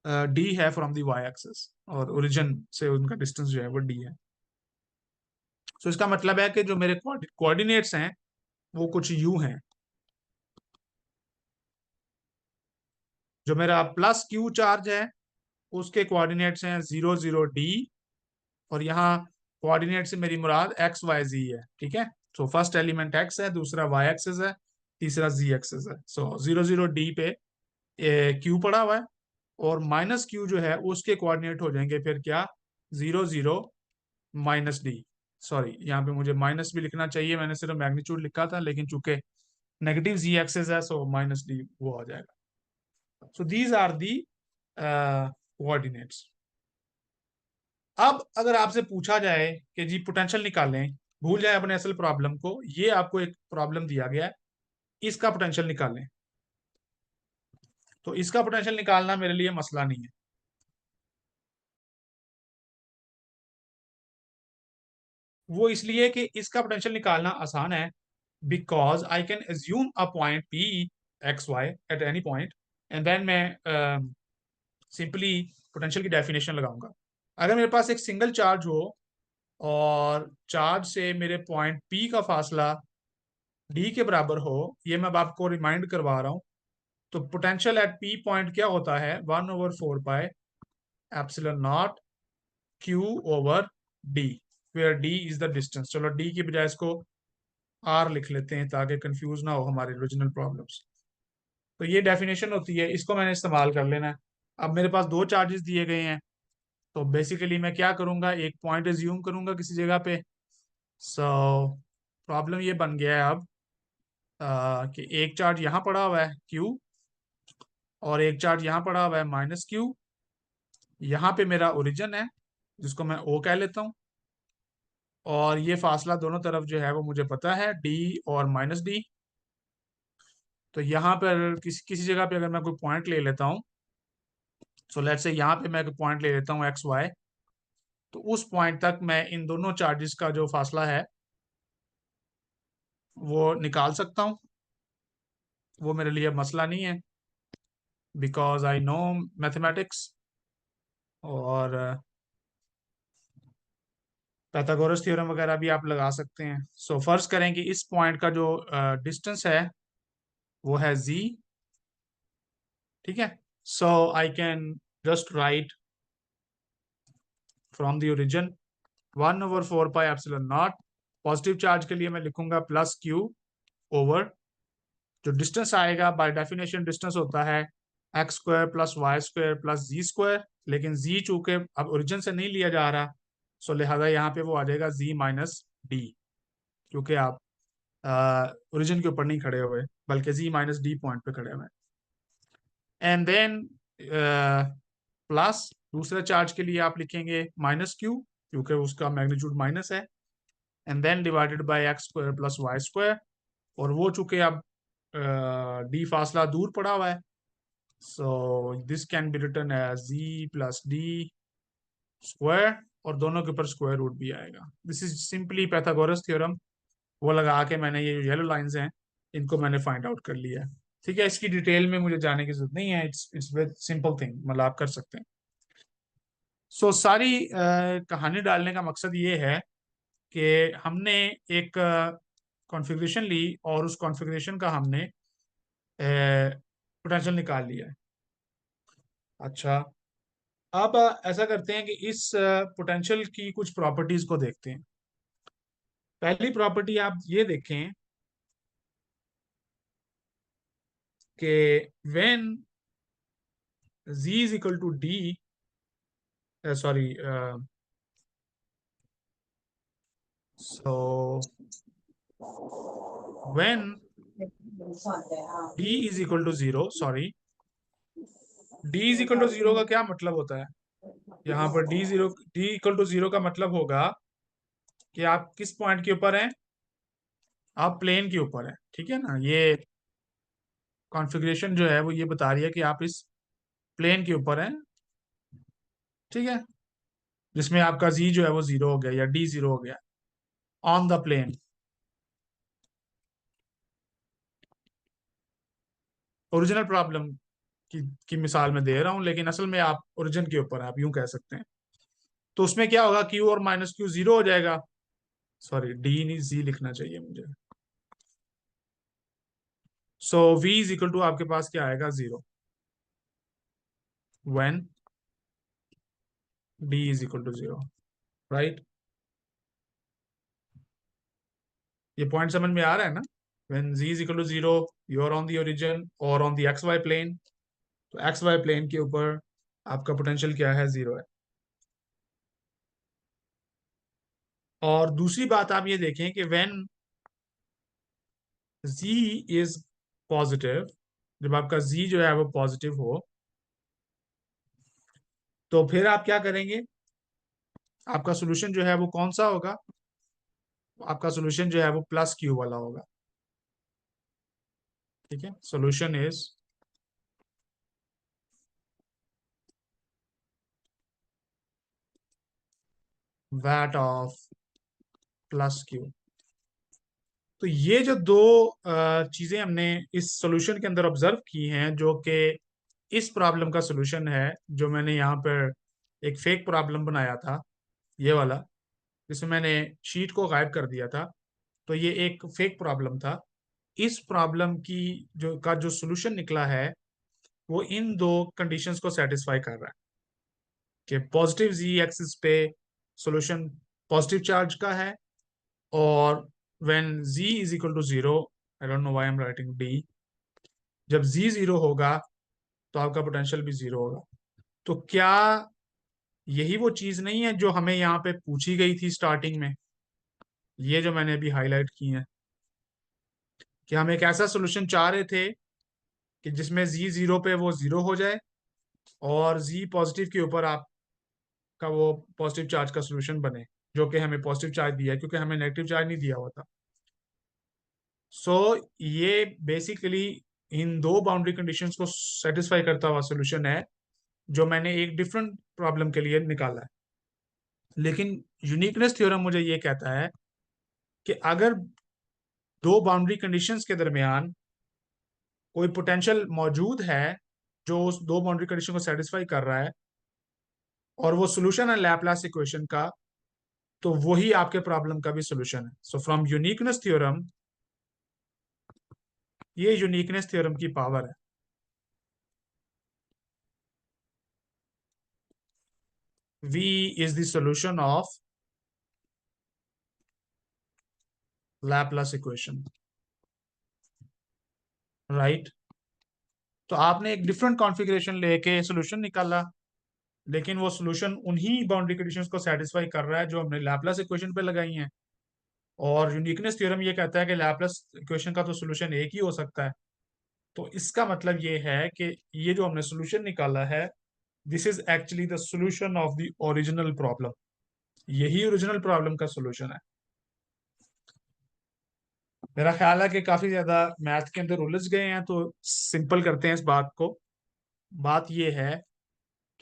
डी है फ्रॉम द वाई एक्सिस, और ओरिजिन से उनका डिस्टेंस जो है वो डी है। सो इसका मतलब है कि जो मेरे कोऑर्डिनेट्स हैं वो कुछ यू हैं। जो मेरा प्लस क्यू चार्ज है उसके कोऑर्डिनेट्स हैं 0 0 D, और यहाँ कोऑर्डिनेट से मेरी मुराद एक्स वाई जी है, ठीक है। सो फर्स्ट एलिमेंट एक्स है, दूसरा वाई एक्सिस है, तीसरा जी एक्सिस है। सो 0 0 D पे क्यू पड़ा हुआ है, और माइनस क्यू जो है उसके कोऑर्डिनेट हो जाएंगे फिर क्या, 0 0 - D। सॉरी, यहाँ पे मुझे माइनस भी लिखना चाहिए, मैंने सिर्फ मैग्नीट्यूड लिखा था, लेकिन चूंकि नेगेटिव जी एक्सिस है सो -D वो आ जाएगा। So these are the coordinates. अब अगर आपसे पूछा जाए कि जी पोटेंशियल निकालें, भूल जाए अपने असल प्रॉब्लम को, ये आपको एक प्रॉब्लम दिया गया है, इसका पोटेंशियल निकालें, तो इसका पोटेंशियल निकालना मेरे लिए मसला नहीं है। वो इसलिए कि इसका पोटेंशियल निकालना आसान है, because I can assume a point P X Y at any point, and then मैं सिंपली पोटेंशियल की डेफिनेशन लगाऊंगा। अगर मेरे पास एक सिंगल चार्ज हो और चार्ज से मेरे पॉइंट पी का फासला डी के बराबर हो, ये मैं अब आपको रिमाइंड करवा रहा हूँ, तो पोटेंशियल एट पी पॉइंट क्या होता है, 1/4 pi epsilon naught Q over D, where D is the distance. चलो डी की बजाय इसको आर लिख लेते हैं ताकि कंफ्यूज ना हो हमारे ओरिजिनल प्रॉब्लम्स। तो ये डेफिनेशन होती है, इसको मैंने इस्तेमाल कर लेना है। अब मेरे पास दो चार्जेस दिए गए हैं, तो बेसिकली मैं क्या करूंगा, एक पॉइंट एज्यूम करूंगा किसी जगह पे। सो प्रॉब्लम ये बन गया है अब कि एक चार्ज यहाँ पड़ा हुआ है क्यू, और एक चार्ज यहाँ पड़ा हुआ है -Q। यहाँ पे मेरा ओरिजिन है जिसको मैं ओ कह लेता हूँ, और ये फासला दोनों तरफ जो है वो मुझे पता है, डी और -D। तो यहाँ पर किसी किसी जगह पे अगर मैं कोई पॉइंट ले लेता हूँ, सो लेट्स से यहाँ पे मैं कोई पॉइंट ले लेता हूँ एक्स वाई, तो उस पॉइंट तक मैं इन दोनों चार्जेस का जो फासला है वो निकाल सकता हूँ। वो मेरे लिए मसला नहीं है, बिकॉज आई नो मैथमेटिक्स, और पाइथागोरस थ्योरम वगैरह भी आप लगा सकते हैं। सो फर्ज करें कि इस पॉइंट का जो डिस्टेंस है वो है z, ठीक है। So I can just write from the origin 1/4 pi epsilon nought, positive charge के लिए मैं लिखूंगा +Q ओवर, जो डिस्टेंस आएगा बाय डेफिनेशन डिस्टेंस होता है x² + y² + z², लेकिन z चूंकि अब ओरिजिन से नहीं लिया जा रहा, सो लिहाजा यहाँ पे वो आ जाएगा z - D, क्योंकि आप ओरिजिन के ऊपर नहीं खड़े हुए बल्कि z - D पॉइंट पे खड़े हुए। एंड देन प्लस दूसरे चार्ज के लिए आप लिखेंगे -Q, क्योंकि उसका मैग्नीट्यूड माइनस है, and then divided by x² + y², और वो चूंकि अब डी फासला दूर पड़ा हुआ है, so this can be written as z + D², और दोनों के ऊपर स्क्वायर रूट भी आएगा। This is simply Pythagoras theorem, वो लगा के मैंने ये येलो लाइंस हैं इनको मैंने फाइंड आउट कर लिया है, ठीक है। इसकी डिटेल में मुझे जाने की जरूरत नहीं है, इट्स वेरी सिंपल थिंग, मतलब आप कर सकते हैं। सो सारी कहानी डालने का मकसद ये है कि हमने एक कॉन्फ़िगरेशन ली और उस कॉन्फ़िगरेशन का हमने पोटेंशियल निकाल लिया है। अच्छा, अब ऐसा करते हैं कि इस पोटेंशियल की कुछ प्रॉपर्टीज को देखते हैं। पहली प्रॉपर्टी आप ये देखें कि when z is equal to D, sorry, so when d is equal to zero, sorry, d is equal to zero का क्या मतलब होता है? यहाँ पर d इक्वल टू जीरो का मतलब होगा कि आप किस पॉइंट के ऊपर हैं? आप प्लेन के ऊपर हैं, ठीक है ना। ये कॉन्फ़िगरेशन जो है वो ये बता रही है कि आप इस प्लेन के ऊपर हैं, ठीक है, जिसमें आपका z जो है वो जीरो हो गया या d जीरो हो गया on the plane. Original problem की मिसाल में दे रहा हूं, लेकिन असल में आप ओरिजिन के ऊपर हैं, आप यूं कह सकते हैं। तो उसमें क्या होगा, q और माइनस क्यू जीरो हो जाएगा। सॉरी, d नहीं z लिखना चाहिए मुझे। So v is equal to आपके पास क्या आएगा, zero, when d is equal to zero, right. ये पॉइंट समझ में आ रहा है ना? when z is equal to zero, you are on the origin or on the xy plane। तो xy प्लेन के ऊपर आपका पोटेंशियल क्या है, जीरो है। और दूसरी बात आप ये देखें कि when z इज पॉजिटिव, जब आपका z जो है वो पॉजिटिव हो, तो फिर आप क्या करेंगे, आपका सोल्यूशन जो है वो कौन सा होगा? आपका सोल्यूशन जो है वो प्लस क्यू वाला होगा, ठीक है। Solution is that of plus Q. तो ये जो दो चीजें हमने इस सॉल्यूशन के अंदर ऑब्जर्व की हैं, जो कि इस प्रॉब्लम का सॉल्यूशन है, जो मैंने यहाँ पर एक फेक प्रॉब्लम बनाया था, ये वाला, जिसमें मैंने शीट को गायब कर दिया था, तो ये एक फेक प्रॉब्लम था। इस प्रॉब्लम की जो सॉल्यूशन निकला है वो इन दो कंडीशंस को सेटिस्फाई कर रहा है कि पॉजिटिव जी एक्सिस पे सॉल्यूशन पॉजिटिव चार्ज का है, और when z is equal to zero, I don't know why I am writing d, जब z जीरो होगा तो आपका पोटेंशियल भी जीरो होगा। तो क्या यही वो चीज नहीं है जो हमें यहाँ पे पूछी गई थी स्टार्टिंग में, ये जो मैंने अभी हाईलाइट की है, कि हम एक ऐसा सोल्यूशन चाह रहे थे कि जिसमें z जीरो पे वो जीरो हो जाए और z पॉजिटिव के ऊपर आपका वो पॉजिटिव चार्ज का सोल्यूशन बने, जो कि हमें पॉजिटिव चार्ज दिया है, क्योंकि हमें नेगेटिव चार्ज नहीं दिया हुआ था। सो ये बेसिकली इन दो बाउंड्री कंडीशंस को सेटिस्फाई करता हुआ सोल्यूशन है, जो मैंने एक डिफरेंट प्रॉब्लम के लिए निकाला है। लेकिन यूनिकनेस थ्योरम मुझे ये कहता है कि अगर दो बाउंड्री कंडीशंस के दरमियान कोई पोटेंशियल मौजूद है जो उस दो बाउंड्री कंडीशन को सेटिस्फाई कर रहा है, और वो सोल्यूशन है लैपलास इक्वेशन का, तो वही आपके प्रॉब्लम का भी सोल्यूशन है। सो फ्रॉम यूनिकनेस थ्योरम, ये यूनिकनेस थ्योरम की पावर है। V is the solution of Laplace equation, right. तो आपने एक डिफरेंट कॉन्फ़िगरेशन लेके सोल्यूशन निकाला, लेकिन वो सोल्यूशन उन्हीं बाउंड्री कंडीशंस को सेटिस्फाई कर रहा है जो हमने लैपलास इक्वेशन पे लगाई हैं। और यूनिकनेस थ्योरम ये कहता है कि लैपलास इक्वेशन का तो सोल्यूशन एक ही हो सकता है। तो इसका मतलब ये है कि ये जो हमने सोल्यूशन निकाला है, this is actually the solution of the original problem. यही ओरिजिनल प्रॉब्लम का सोल्यूशन है। मेरा ख्याल है कि काफी ज्यादा मैथ के अंदर उलझ गए हैं, तो सिंपल करते हैं इस बात को। बात ये है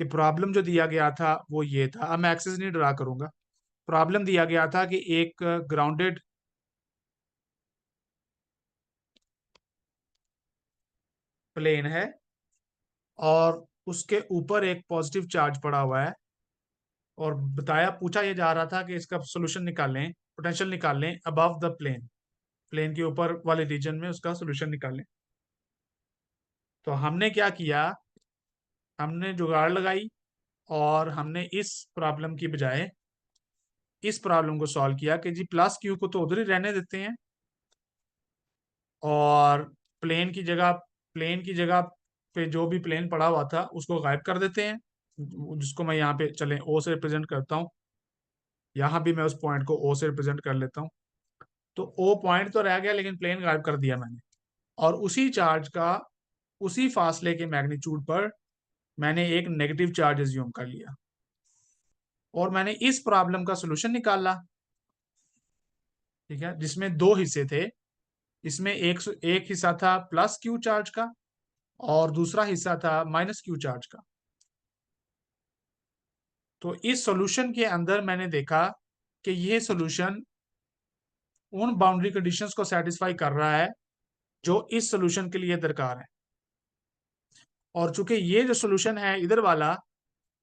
कि प्रॉब्लम जो दिया गया था वो ये था, अब मैं एक्सेस नहीं ड्रा करूंगा। प्रॉब्लम दिया गया था कि एक ग्राउंडेड प्लेन है और उसके ऊपर एक पॉजिटिव चार्ज पड़ा हुआ है, और बताया पूछा ये जा रहा था कि इसका सोल्यूशन निकालें, पोटेंशियल निकालें अबव द प्लेन, प्लेन के ऊपर वाले रीजन में उसका सोल्यूशन निकालें। तो हमने क्या किया, हमने जुगाड़ लगाई और हमने इस प्रॉब्लम की बजाय इस प्रॉब्लम को सॉल्व किया कि जी प्लस क्यू को तो उधर ही रहने देते हैं, और प्लेन की जगह प्लेन की जगह पे जो भी प्लेन पड़ा हुआ था उसको गायब कर देते हैं, जिसको मैं यहाँ पे चले ओ से रिप्रेजेंट करता हूँ। यहाँ भी मैं उस पॉइंट को ओ से रिप्रेजेंट कर लेता हूँ। तो ओ पॉइंट तो रह गया, लेकिन प्लेन गायब कर दिया मैंने, और उसी चार्ज का उसी फासले के मैग्नीट्यूड पर मैंने एक नेगेटिव चार्ज एज्यूम कर लिया, और मैंने इस प्रॉब्लम का सोल्यूशन निकाला। ठीक है, जिसमें दो हिस्से थे। इसमें एक एक हिस्सा था प्लस क्यू चार्ज का, और दूसरा हिस्सा था माइनस क्यू चार्ज का। तो इस सॉल्यूशन के अंदर मैंने देखा कि यह सॉल्यूशन उन बाउंड्री कंडीशंस को सेटिस्फाई कर रहा है जो इस सॉल्यूशन के लिए दरकार है। और चूंकि ये जो सॉल्यूशन है इधर वाला,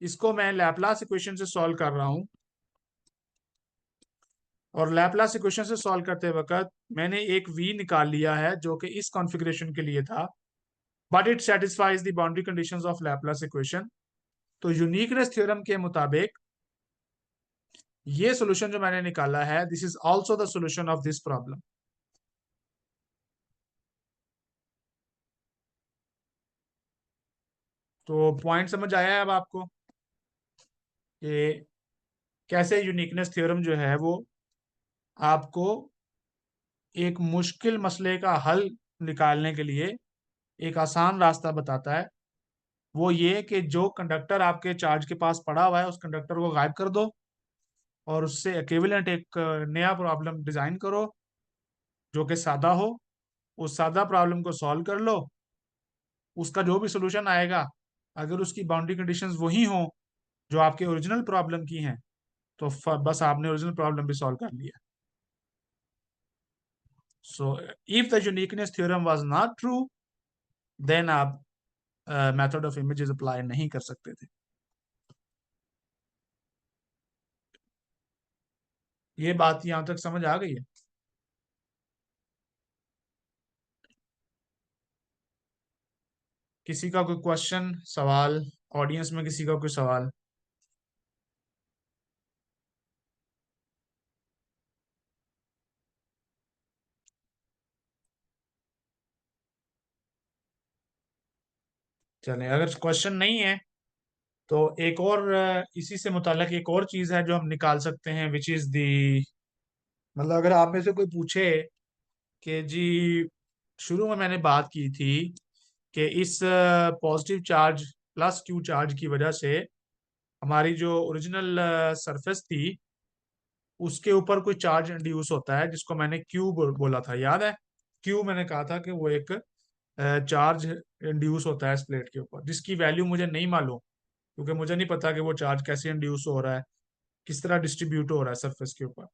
इसको मैं लैपलास इक्वेशन से सॉल्व कर रहा हूं, और लैपलास इक्वेशन से सॉल्व करते वक्त मैंने एक v निकाल लिया है जो कि इस कॉन्फ़िगरेशन के लिए था, but it satisfies the boundary conditions of Laplace equation. तो यूनिकनेस थ्योरम के मुताबिक ये सॉल्यूशन जो मैंने निकाला है, this is also the solution of this problem. तो पॉइंट समझ आया है अब आपको कि कैसे यूनिकनेस थ्योरम जो है वो आपको एक मुश्किल मसले का हल निकालने के लिए एक आसान रास्ता बताता है। वो ये कि जो कंडक्टर आपके चार्ज के पास पड़ा हुआ है उस कंडक्टर को गायब कर दो, और उससे इक्विवेलेंट एक नया प्रॉब्लम डिजाइन करो जो कि सादा हो। उस सादा प्रॉब्लम को सॉल्व कर लो, उसका जो भी सोल्यूशन आएगा, अगर उसकी बाउंड्री कंडीशंस वही हो जो आपके ओरिजिनल प्रॉब्लम की हैं, तो बस आपने ओरिजिनल प्रॉब्लम भी सॉल्व कर लिया। So if the uniqueness theorem was not true, then आप मेथड ऑफ इमेजेस अप्लाई नहीं कर सकते थे। ये बात यहां तक समझ आ गई है? किसी का कोई क्वेश्चन, सवाल? ऑडियंस में किसी का कोई सवाल? चले, अगर क्वेश्चन नहीं है तो एक और इसी से मुताल्लिक एक और चीज है जो हम निकाल सकते हैं, विच इज दी, मतलब अगर आप में से कोई पूछे कि जी शुरू में मैंने बात की थी कि इस positive charge plus Q charge की वजह से हमारी जो ओरिजिनल सरफेस थी उसके ऊपर कोई चार्ज इंड्यूस होता है जिसको मैंने क्यू बोला था, याद है? क्यू मैंने कहा था कि वो एक चार्ज इंड्यूस होता है इस प्लेट के ऊपर, जिसकी वैल्यू मुझे नहीं मालूम, क्योंकि मुझे नहीं पता कि वो चार्ज कैसे इंड्यूस हो रहा है, किस तरह डिस्ट्रीब्यूट हो रहा है सरफेस के ऊपर।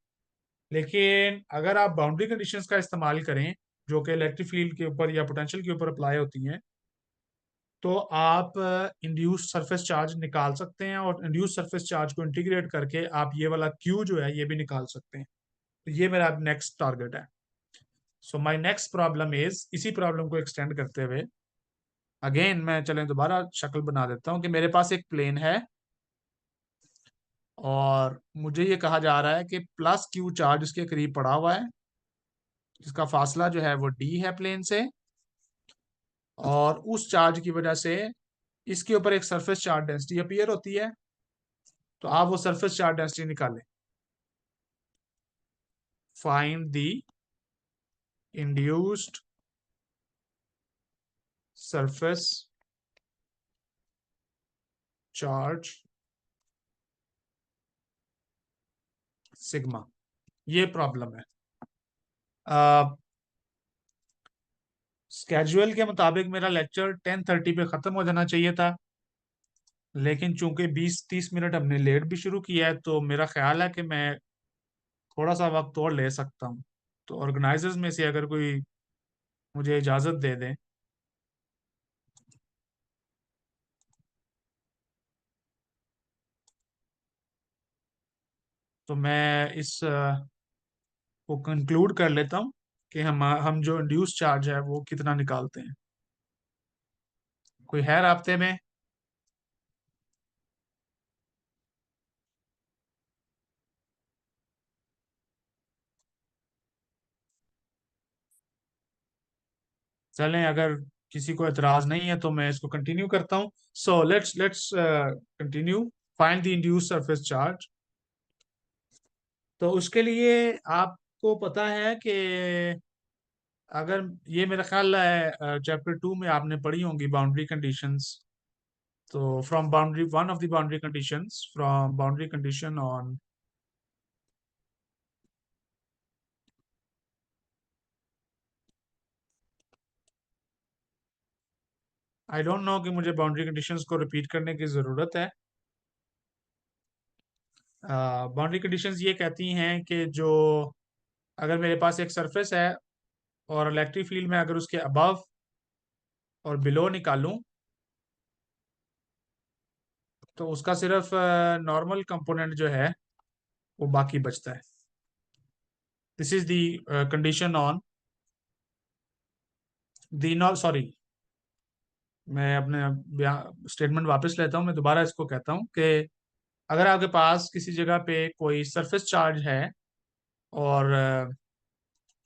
लेकिन अगर आप बाउंड्री कंडीशंस का इस्तेमाल करें जो कि इलेक्ट्रिक फील्ड के ऊपर या पोटेंशियल के ऊपर अप्लाई होती हैं, तो आप इंड्यूस सरफेस चार्ज निकाल सकते हैं, और इंड्यूस सरफेस चार्ज को इंटीग्रेट करके आप ये वाला क्यू जो है ये भी निकाल सकते हैं। तो ये मेरा नेक्स्ट टारगेट है। So my next problem is, इसी प्रॉब्लम को एक्सटेंड करते हुए अगेन मैं चलें दोबारा शक्ल बना देता हूँ कि मेरे पास एक प्लेन है, और मुझे ये कहा जा रहा है कि प्लस क्यू चार्ज उसके करीब पड़ा हुआ है, जिसका फासला जो है वो डी है प्लेन से, और उस चार्ज की वजह से इसके ऊपर एक सरफेस चार्ज डेंसिटी अपीयर होती है। तो आप वो सरफेस चार्ज डेंसिटी निकालें। Find the induced surface charge sigma. ये प्रॉब्लम है। स्केड्यूल के मुताबिक मेरा लेक्चर 10:30 पे खत्म हो जाना चाहिए था, लेकिन चूंकि 20-30 मिनट हमने लेट भी शुरू किया है, तो मेरा ख्याल है कि मैं थोड़ा सा वक्त और ले सकता हूँ। तो ऑर्गेनाइजर्स में से अगर कोई मुझे इजाज़त दे दें, तो मैं इस को कंक्लूड कर लेता हूँ कि हम जो इंड्यूस चार्ज है वो कितना निकालते हैं। कोई है राब्ते में? चलें, अगर किसी को एतराज नहीं है तो मैं इसको कंटिन्यू करता हूँ। So let's continue. Find the induced surface charge. तो उसके लिए आपको पता है कि अगर ये मेरा ख्याल है चैप्टर 2 में आपने पढ़ी होंगी बाउंड्री कंडीशंस। तो from boundary one of the boundary conditions, from boundary condition on, I don't no कि मुझे बाउंड्री कंडीशंस को रिपीट करने की ज़रूरत है। बाउंड्री कंडीशंस ये कहती हैं कि जो अगर मेरे पास एक सरफेस है और इलेक्ट्रिक फील्ड में अगर उसके अबव और बिलो निकालूं तो उसका सिर्फ नॉर्मल कंपोनेंट जो है वो बाकी बचता है। This is the condition on the not, sorry, मैं अपने स्टेटमेंट वापस लेता हूँ, मैं दोबारा इसको कहता हूँ कि अगर आपके पास किसी जगह पे कोई सरफेस चार्ज है और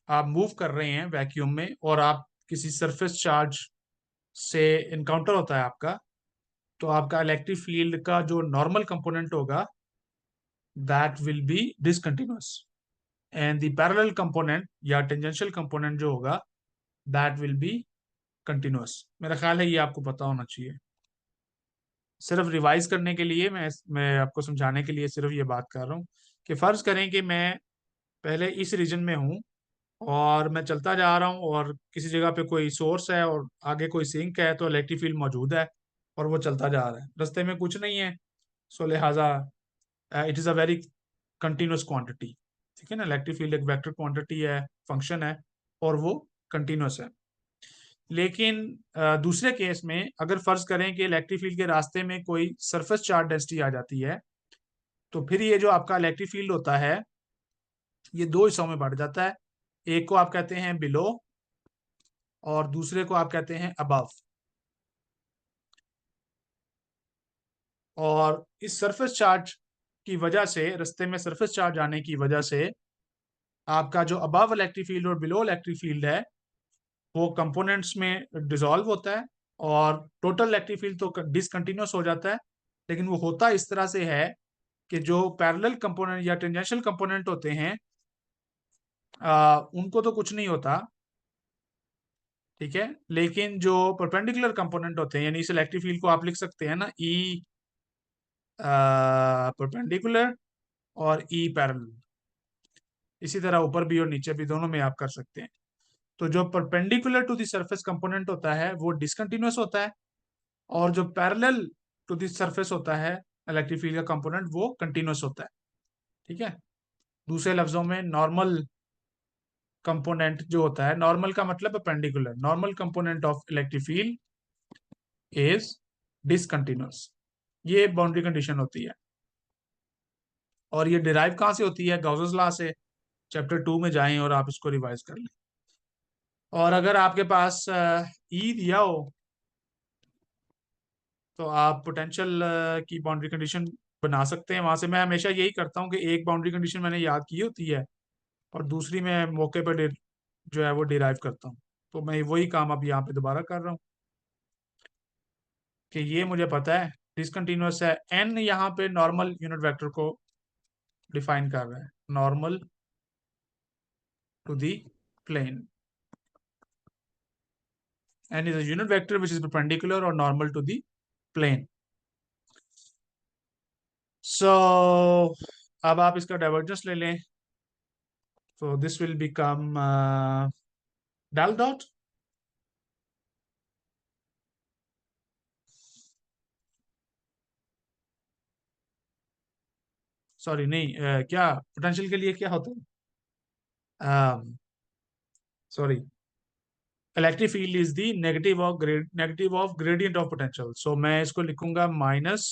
आप मूव कर रहे हैं वैक्यूम में और आप किसी सरफेस चार्ज से इनकाउंटर होता है आपका, तो आपका इलेक्ट्रिक फील्ड का जो नॉर्मल कंपोनेंट होगा that will B discontinuous, and the parallel component या टेंजेंशियल कंपोनेंट जो होगा दैट विल बी कंटिन्यूअस। मेरा ख्याल है ये आपको पता होना चाहिए। सिर्फ रिवाइज करने के लिए मैं आपको समझाने के लिए सिर्फ ये बात कर रहा हूँ कि फर्ज करें कि मैं पहले इस रीजन में हूँ और मैं चलता जा रहा हूँ और किसी जगह पे कोई सोर्स है और आगे कोई सिंक है, तो इलेक्ट्रिक फील्ड मौजूद है और वो चलता जा रहा है, रास्ते में कुछ नहीं है। सो लिहाजा it is a very continuous quantity. ठीक है ना, इलेक्ट्रिक फील्ड एक वेक्टर क्वांटिटी है, फंक्शन है, और वो कंटिन्यूस है। लेकिन दूसरे केस में अगर फर्ज करें कि इलेक्ट्रिक फील्ड के रास्ते में कोई सरफेस चार्ज डेंसिटी आ जाती है, तो फिर ये जो आपका इलेक्ट्रिक फील्ड होता है ये दो हिस्सों में बढ़ जाता है। एक को आप कहते हैं बिलो और दूसरे को आप कहते हैं अबव। और इस सरफेस चार्ज की वजह से, रास्ते में सरफेस चार्ज आने की वजह से, आपका जो अबव इलेक्ट्रिक फील्ड और बिलो इलेक्ट्रिक फील्ड है वो कंपोनेंट्स में डिसॉल्व होता है और टोटल इलेक्ट्रिक फील्ड तो डिसकंटिन्यूस हो जाता है। लेकिन वो होता इस तरह से है कि जो पैरेलल कंपोनेंट या टेंजेंशियल कंपोनेंट होते हैं उनको तो कुछ नहीं होता, ठीक है। लेकिन जो परपेंडिकुलर कंपोनेंट होते हैं, यानी इस इलेक्ट्रिक फील्ड को आप लिख सकते हैं ना ई परपेंडिकुलर और ई पैरेलल, इसी तरह ऊपर भी और नीचे भी दोनों में आप कर सकते हैं। तो जो perpendicular to the surface component होता है वो डिसकंटिन्यूअस होता है, और जो पैरेलल टू द सरफेस होता है इलेक्ट्रिक फील्ड का कंपोनेंट वो कंटिन्यूअस होता है। ठीक है, दूसरे लफ्जों में नॉर्मल कंपोनेंट जो होता है, नॉर्मल का मतलब perpendicular, normal component of electric field is discontinuous. ये बाउंड्री कंडीशन होती है और ये डिराइव कहाँ से होती है? गाउस लॉ से। चैप्टर 2 में जाएं और आप इसको रिवाइज कर लें। और अगर आपके पास ई दिया हो तो आप पोटेंशियल की बाउंड्री कंडीशन बना सकते हैं वहां से। मैं हमेशा यही करता हूँ कि एक बाउंड्री कंडीशन मैंने याद की होती है और दूसरी मैं मौके पर जो है वो डिराइव करता हूँ। तो मैं वही काम अब यहाँ पे दोबारा कर रहा हूँ कि ये मुझे पता है डिसकंटिन्यूअस है। एन यहाँ पे नॉर्मल यूनिट वेक्टर को डिफाइन कर रहा है, normal to the plane. N is a unit vector which is perpendicular और normal to the plane. So अब आप इसका डाइवर्जेंस ले लें, तो this will become del dot, sorry नहीं, क्या पोटेंशियल के लिए क्या होता है, sorry, electric field is the negative of gradient of potential. So मैं इसको लिखूंगा minus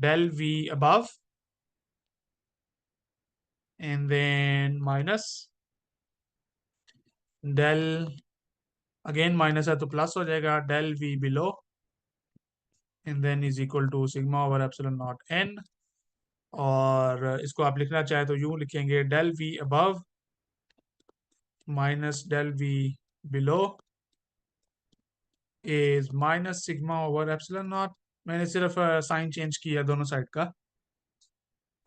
del V above and then minus del, again minus है तो प्लस हो जाएगा, del V below and then is equal to sigma over epsilon naught N. और इसको आप लिखना चाहे तो यूं लिखेंगे, del V above minus del V below is minus sigma over epsilon naught. मैंने सिर्फ साइन चेंज किया दोनों साइड का।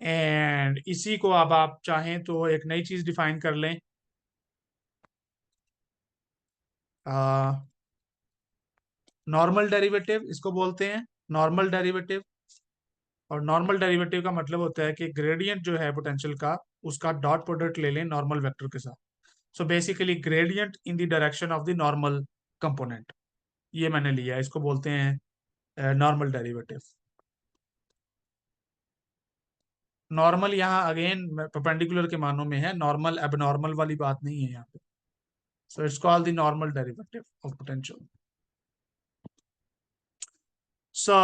एंड इसी को अब आप चाहें तो एक नई चीज डिफाइन कर लें, नॉर्मल डेरिवेटिव इसको बोलते हैं, नॉर्मल डेरिवेटिव। और नॉर्मल डेरिवेटिव का मतलब होता है कि ग्रेडियंट जो है पोटेंशियल का, उसका डॉट प्रोडक्ट ले लें नॉर्मल वेक्टर के साथ। So basically gradient in the direction of the normal component, ये मैंने लिया है, इसको बोलते हैं नॉर्मल डेरिवेटिव। नॉर्मल यहाँ अगेन परपेंडिकुलर के मानों में है, नॉर्मल एबनॉर्मल वाली बात नहीं है यहाँ पे। So it's called the normal derivative of potential. So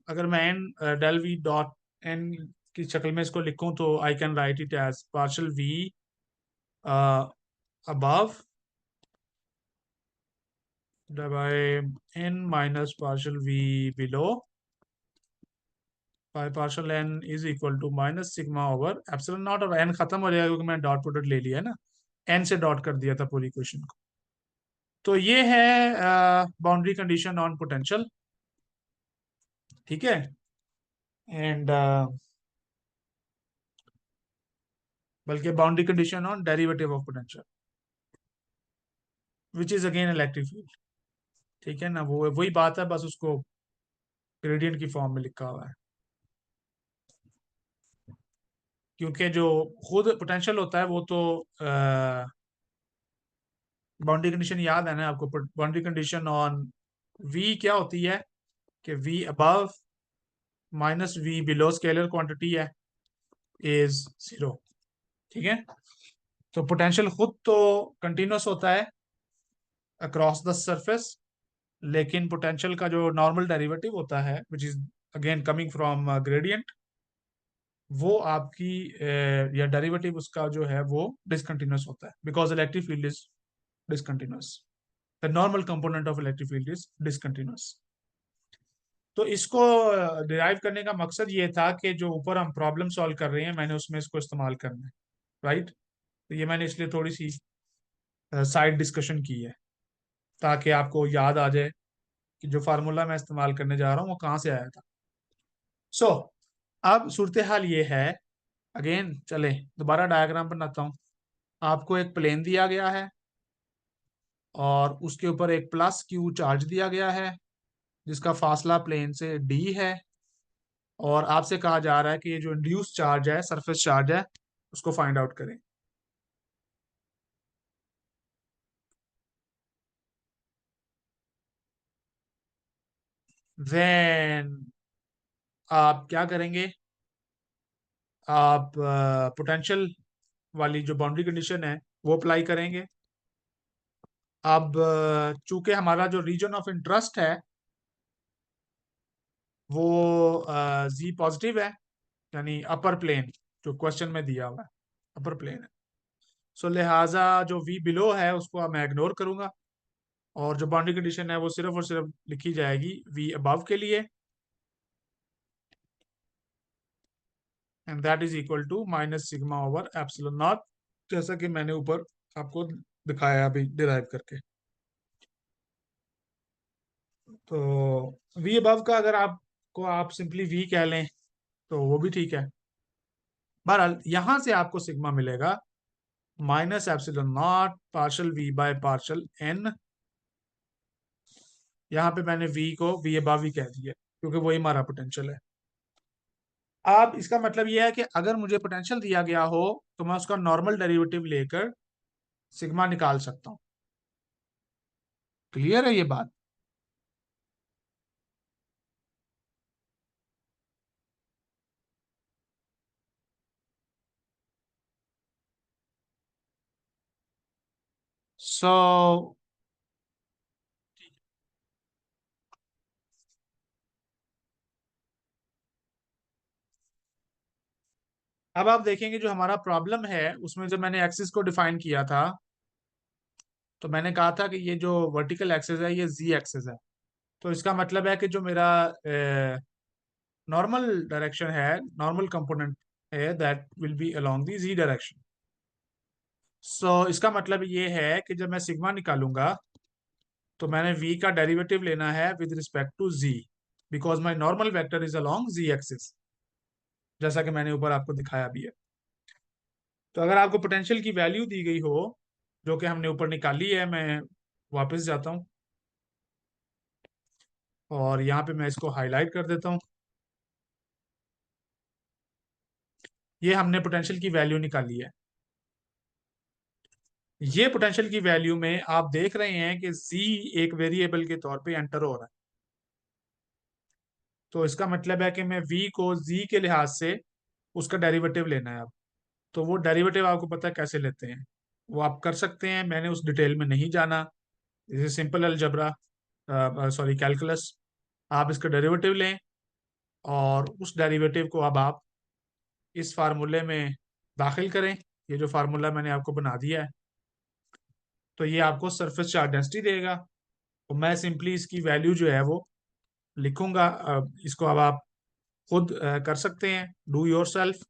अगर मैं N del V dot N की शक्ल में इसको लिखूं तो I can write it as partial V above by n minus partial v below by partial n is equal to minus sigma over epsilon not. और n खत्म हो जाएगा क्योंकि मैंने डॉट प्रोडक्ट ले लिया है ना, n से डॉट कर दिया था पूरी इक्वेशन को। तो ये है बाउंड्री कंडीशन ऑन पोटेंशियल, ठीक है। एंड बल्कि boundary condition on derivative of potential which is again electric field, ठीक है ना। वो वही बात है, बस उसको ग्रेडियंट की फॉर्म में लिखा हुआ है, क्योंकि जो खुद पोटेंशियल होता है वो तो बाउंड्री कंडीशन याद है ना आपको। बाउंड्री कंडीशन ऑन वी क्या होती है कि V above minus V below scalar quantity है, इज जीरो, ठीक है। तो पोटेंशियल खुद तो कंटिन्यूस होता है अक्रॉस द सरफेस, लेकिन पोटेंशियल का जो नॉर्मल डेरिवेटिव होता है which is again coming from gradient, वो आपकी या डेरिवेटिव उसका जो है वो डिसकंटिन्यूस होता है, because electric field is discontinuous. The normal component of electric field is discontinuous. तो इसको डिराइव करने का मकसद ये था कि जो ऊपर हम प्रॉब्लम सॉल्व कर रहे हैं मैंने उसमें इसको इस्तेमाल करना है, राइट। तो ये मैंने इसलिए थोड़ी सी साइड डिस्कशन की है ताकि आपको याद आ जाए कि जो फार्मूला मैं इस्तेमाल करने जा रहा हूँ वो कहाँ से आया था। सो अब सूरत हाल ये है, अगेन चले दोबारा डायग्राम बनाता हूँ। आपको एक प्लेन दिया गया है और उसके ऊपर एक प्लस क्यू चार्ज दिया गया है जिसका फासला प्लेन से d है, और आपसे कहा जा रहा है कि ये जो इंड्यूस चार्ज है, सरफेस चार्ज है, उसको फाइंड आउट करें। देन आप क्या करेंगे, आप पोटेंशियल वाली जो बाउंड्री कंडीशन है वो अप्लाई करेंगे। अब चूंकि हमारा जो रीजन ऑफ इंटरेस्ट है वो जी पॉजिटिव है, यानी अपर प्लेन जो क्वेश्चन में दिया हुआ है अपर प्लेन है। सो लिहाजा जो वी बिलो है उसको अब मैं इग्नोर करूंगा, और जो बाउंड्री कंडीशन है वो सिर्फ और सिर्फ लिखी जाएगी वी अबव के लिए, and that is equal to minus sigma over epsilon naught, जैसा कि मैंने ऊपर आपको दिखाया अभी डिराइव करके। तो वी अबव का अगर आपको आप सिंपली वी कह लें तो वो भी ठीक है। बहरहाल यहां से आपको सिग्मा मिलेगा minus epsilon naught partial V by partial N. यहाँ पे मैंने वी को वी अबव ही कह दिया क्योंकि वही हमारा पोटेंशियल है। अब इसका मतलब यह है कि अगर मुझे पोटेंशियल दिया गया हो तो मैं उसका नॉर्मल डेरिवेटिव लेकर सिग्मा निकाल सकता हूँ। क्लियर है ये बात। सो अब आप देखेंगे जो हमारा प्रॉब्लम है उसमें जब मैंने एक्सिस को डिफाइन किया था तो मैंने कहा था कि ये जो वर्टिकल एक्सिस है ये जी एक्सिस है। तो इसका मतलब है कि जो मेरा नॉर्मल डायरेक्शन है, नॉर्मल कंपोनेंट है, that will be along the z direction. So इसका मतलब ये है कि जब मैं सिग्मा निकालूंगा तो मैंने v का डेरिवेटिव लेना है with respect to z, because my normal vector is along z axis, जैसा कि मैंने ऊपर आपको दिखाया भी है। तो अगर आपको पोटेंशियल की वैल्यू दी गई हो, जो कि हमने ऊपर निकाली है, मैं वापस जाता हूँ और यहाँ पे मैं इसको हाईलाइट कर देता हूँ। ये हमने पोटेंशियल की वैल्यू निकाली है। ये पोटेंशियल की वैल्यू में आप देख रहे हैं कि z एक वेरिएबल के तौर पे एंटर हो रहा है। तो इसका मतलब है कि मैं v को z के लिहाज से उसका डेरिवेटिव लेना है अब। तो वो डेरिवेटिव आपको पता है कैसे लेते हैं, वो आप कर सकते हैं, मैंने उस डिटेल में नहीं जाना। जैसे सिंपल अलजबरा, सॉरी कैलकुलस, आप इसका डेरिवेटिव लें और उस डेरिवेटिव को अब आप इस फार्मूले में दाखिल करें। ये जो फार्मूला मैंने आपको बना दिया है, तो ये आपको सरफेस चार्ज डेंसिटी देगा। तो मैं सिंपली इसकी वैल्यू जो है वो लिखूंगा। इसको अब आप खुद कर सकते हैं, डू योर सेल्फ।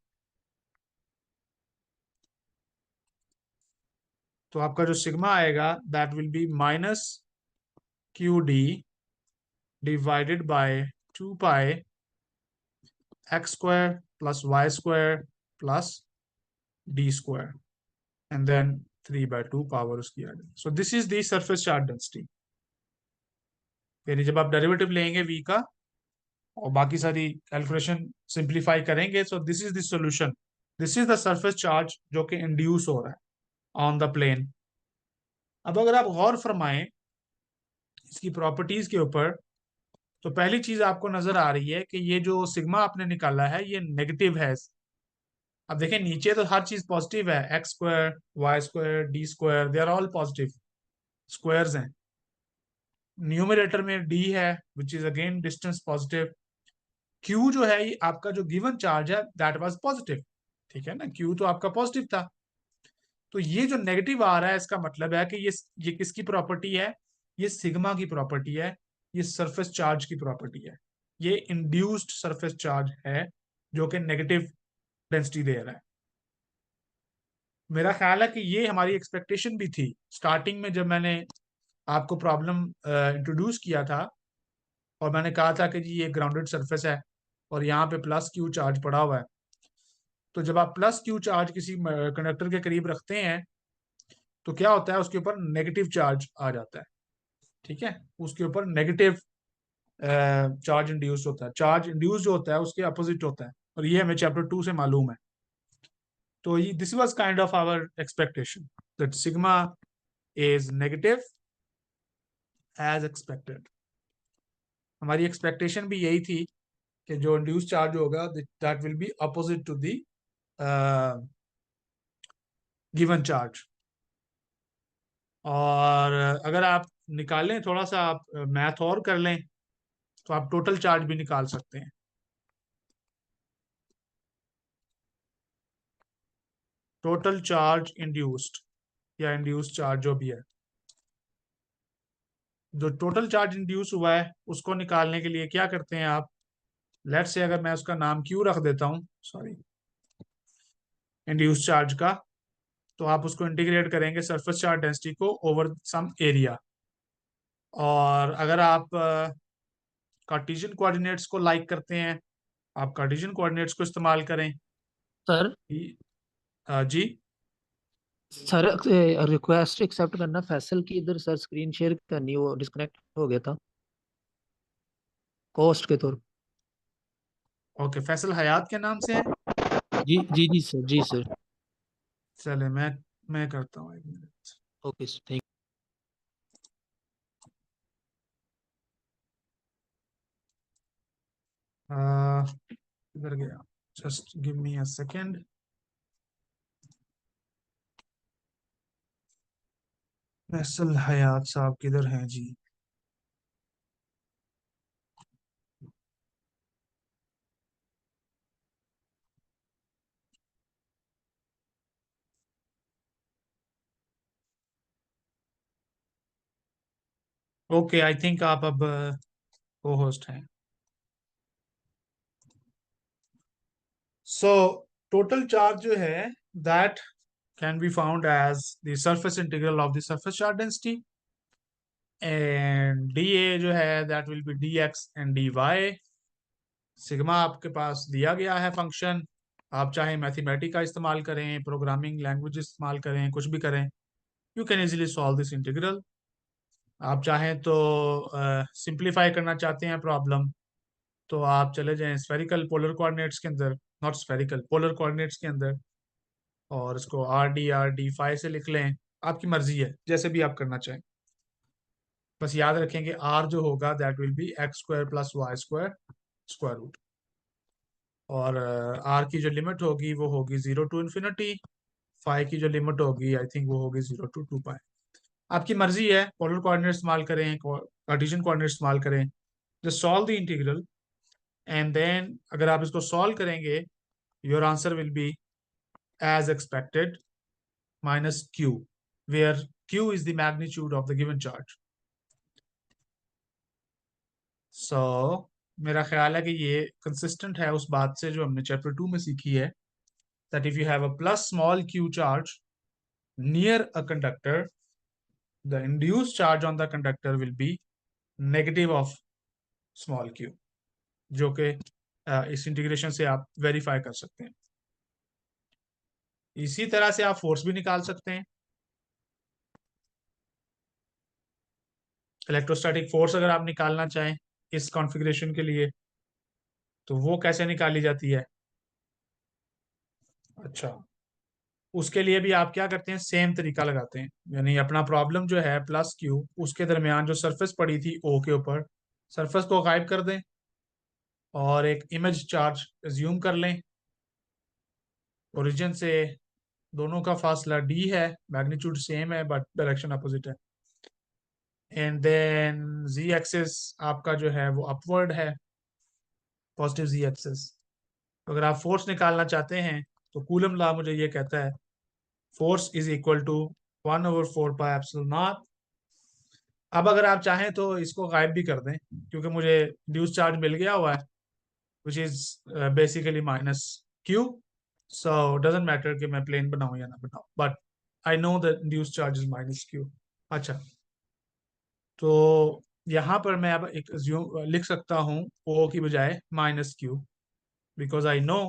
तो आपका जो सिग्मा आएगा that will be minus Q D divided by 2 pi X square plus Y square plus D square and then 3/2 power उसकी आ गई। So this is the surface charge density. यानी जब आप डेरिवेटिव लेंगे v का और बाकी सारी कैलकुलेशन सिंप्लीफाई करेंगे, सो this is the solution. This is the surface charge जो कि इंड्यूस हो रहा है ऑन द प्लेन। अब अगर आप गौर फरमाएं इसकी प्रॉपर्टीज के ऊपर, तो पहली चीज आपको नजर आ रही है कि ये जो सिग्मा आपने निकाला है ये नेगेटिव है। अब देखें नीचे तो हर चीज पॉजिटिव है, X square Y square D square they are all positive squares हैं। न्यूमरेटर में डी है which is again distance positive. Q जो है ये आपका जो गिवन चार्ज है दैट वाज पॉजिटिव, ठीक है ना, क्यू तो आपका पॉजिटिव था। तो ये जो नेगेटिव आ रहा है इसका मतलब है कि ये किसकी प्रॉपर्टी है, ये सिग्मा की प्रॉपर्टी है, ये सरफेस चार्ज की प्रॉपर्टी है। ये इंड्यूस्ड सरफेस चार्ज है जो कि नेगेटिव डेंसिटी दे रहा है। मेरा ख्याल है कि ये हमारी एक्सपेक्टेशन भी थी स्टार्टिंग में जब मैंने आपको प्रॉब्लम इंट्रोड्यूस किया था, और मैंने कहा था कि जी ये ग्राउंडेड सरफेस है और यहाँ पे प्लस क्यू चार्ज पड़ा हुआ है। तो जब आप प्लस क्यू चार्ज किसी कंडक्टर के करीब रखते हैं तो क्या होता है, उसके ऊपर नेगेटिव चार्ज आ जाता है, ठीक है, उसके ऊपर नेगेटिव चार्ज इंड्यूस होता है। चार्ज इंड्यूस जो होता है उसके अपोजिट होता है, और ये हमें चैप्टर 2 से मालूम है। तो ये this was kind of our expectation that sigma is negative as expected. हमारी एक्सपेक्टेशन भी यही थी कि जो इंड्यूस चार्ज होगा that will be opposite to the given charge. और अगर आप निकालें, थोड़ा सा आप मैथ और कर लें, तो आप टोटल चार्ज भी निकाल सकते हैं। टोटल चार्ज इंड्यूस्ड या इंड्यूस्ड चार्ज जो भी है, जो टोटल चार्ज इंड्यूस हुआ है उसको निकालने के लिए क्या करते हैं आप, लेट्स से अगर मैं उसका नाम क्यू रख देता हूँ, सॉरी, इंड्यूस चार्ज का, तो आप उसको इंटीग्रेट करेंगे सरफेस चार्ज डेंसिटी को ओवर सम एरिया। और अगर आप कार्टेशियन कोऑर्डिनेट्स को लाइक करते हैं, आप कार्टेशियन कोऑर्डिनेट्स को इस्तेमाल करें। सर जी सर रिक्वेस्ट एक्सेप्ट करना फैसल की, इधर सर स्क्रीन शेयर करनी, वो डिस्कनेक्ट हो गया था कॉस्ट के तौर ओके, फैसल हयात के नाम से है। पे। जी जी जी सर, जी सर। चले मैं करता हूँ, 1 मिनट। ओके सर, थैंक किधर गया, just give me a second. Faisal Hayat साहब किधर हैं जी। ओके, आई थिंक आप अब को होस्ट हैं। सो टोटल चार्ज जो है that can be found as the surface integral of the surface charge density, and D A जो है that will be D X and D Y. Sigma आपके पास दिया गया है फंक्शन, आप चाहे मैथमेटिक का इस्तेमाल करें, प्रोग्रामिंग लैंग्वेज इस्तेमाल करें, कुछ भी करें, you can easily solve this integral. आप चाहें तो सिंप्लीफाई करना चाहते हैं प्रॉब्लम, तो आप चले जाएं स्फेरिकल पोलर कोऑर्डिनेट्स के अंदर, नॉट स्फेरिकल पोलर कोऑर्डिनेट्स के अंदर, और इसको आर डी फाई से लिख लें। आपकी मर्जी है, जैसे भी आप करना चाहें। बस याद रखेंगे आर जो होगा that will be X square plus Y square square root, और आर की जो लिमिट होगी वो होगी 0 to ∞। फाई की जो लिमिट होगी आई थिंक वो होगी 0 to 2 पाई। आपकी मर्जी है, पोलर कोऑर्डिनेट इस्तेमाल करें, कार्टेशियन कोऑर्डिनेट इस्तेमाल करें। Just solve the integral and then अगर आप इसको सॉल्व करेंगे your answer will be as expected minus Q, where Q is the magnitude of the given charge. So मेरा ख्याल है कि ये कंसिस्टेंट है उस बात से जो हमने चैप्टर 2 में सीखी है, that if you have a plus small Q charge near a conductor, the induced charge on the conductor will be negative of small q, जो कि इस इंटीग्रेशन से आप वेरीफाई कर सकते हैं। इसी तरह से आप फोर्स भी निकाल सकते हैं। इलेक्ट्रोस्टैटिक फोर्स अगर आप निकालना चाहें इस कॉन्फ़िगरेशन के लिए, तो वो कैसे निकाली जाती है? अच्छा, उसके लिए भी आप क्या करते हैं, सेम तरीका लगाते हैं। यानी अपना प्रॉब्लम जो है प्लस क्यू, उसके दरमियान जो सरफेस पड़ी थी ओ के ऊपर, सरफेस को गायब कर दें और एक इमेज चार्ज एज्यूम कर लें। ओरिजिन से दोनों का फासला डी है, मैग्नीट्यूड सेम है बट डायरेक्शन अपोजिट है। एंड देन जी एक्सिस आपका जो है वो अपवर्ड है, पॉजिटिव जी एक्सिस। तो अगर आप फोर्स निकालना चाहते हैं तो कूलम लॉ मुझे ये कहता है फोर्स इज इक्वल टू 1/4πε0। अब अगर आप चाहें तो इसको गायब भी कर दें, क्योंकि मुझे ड्यूस चार्ज मिल गया हुआ है which is basically minus Q. So doesn't matter कि मैं प्लेन बनाऊं या ना बनाऊं, but I know that those charge is minus Q. अच्छा, तो यहाँ पर मैं अब एक लिख सकता हूँ ओ की बजाय minus Q, because I know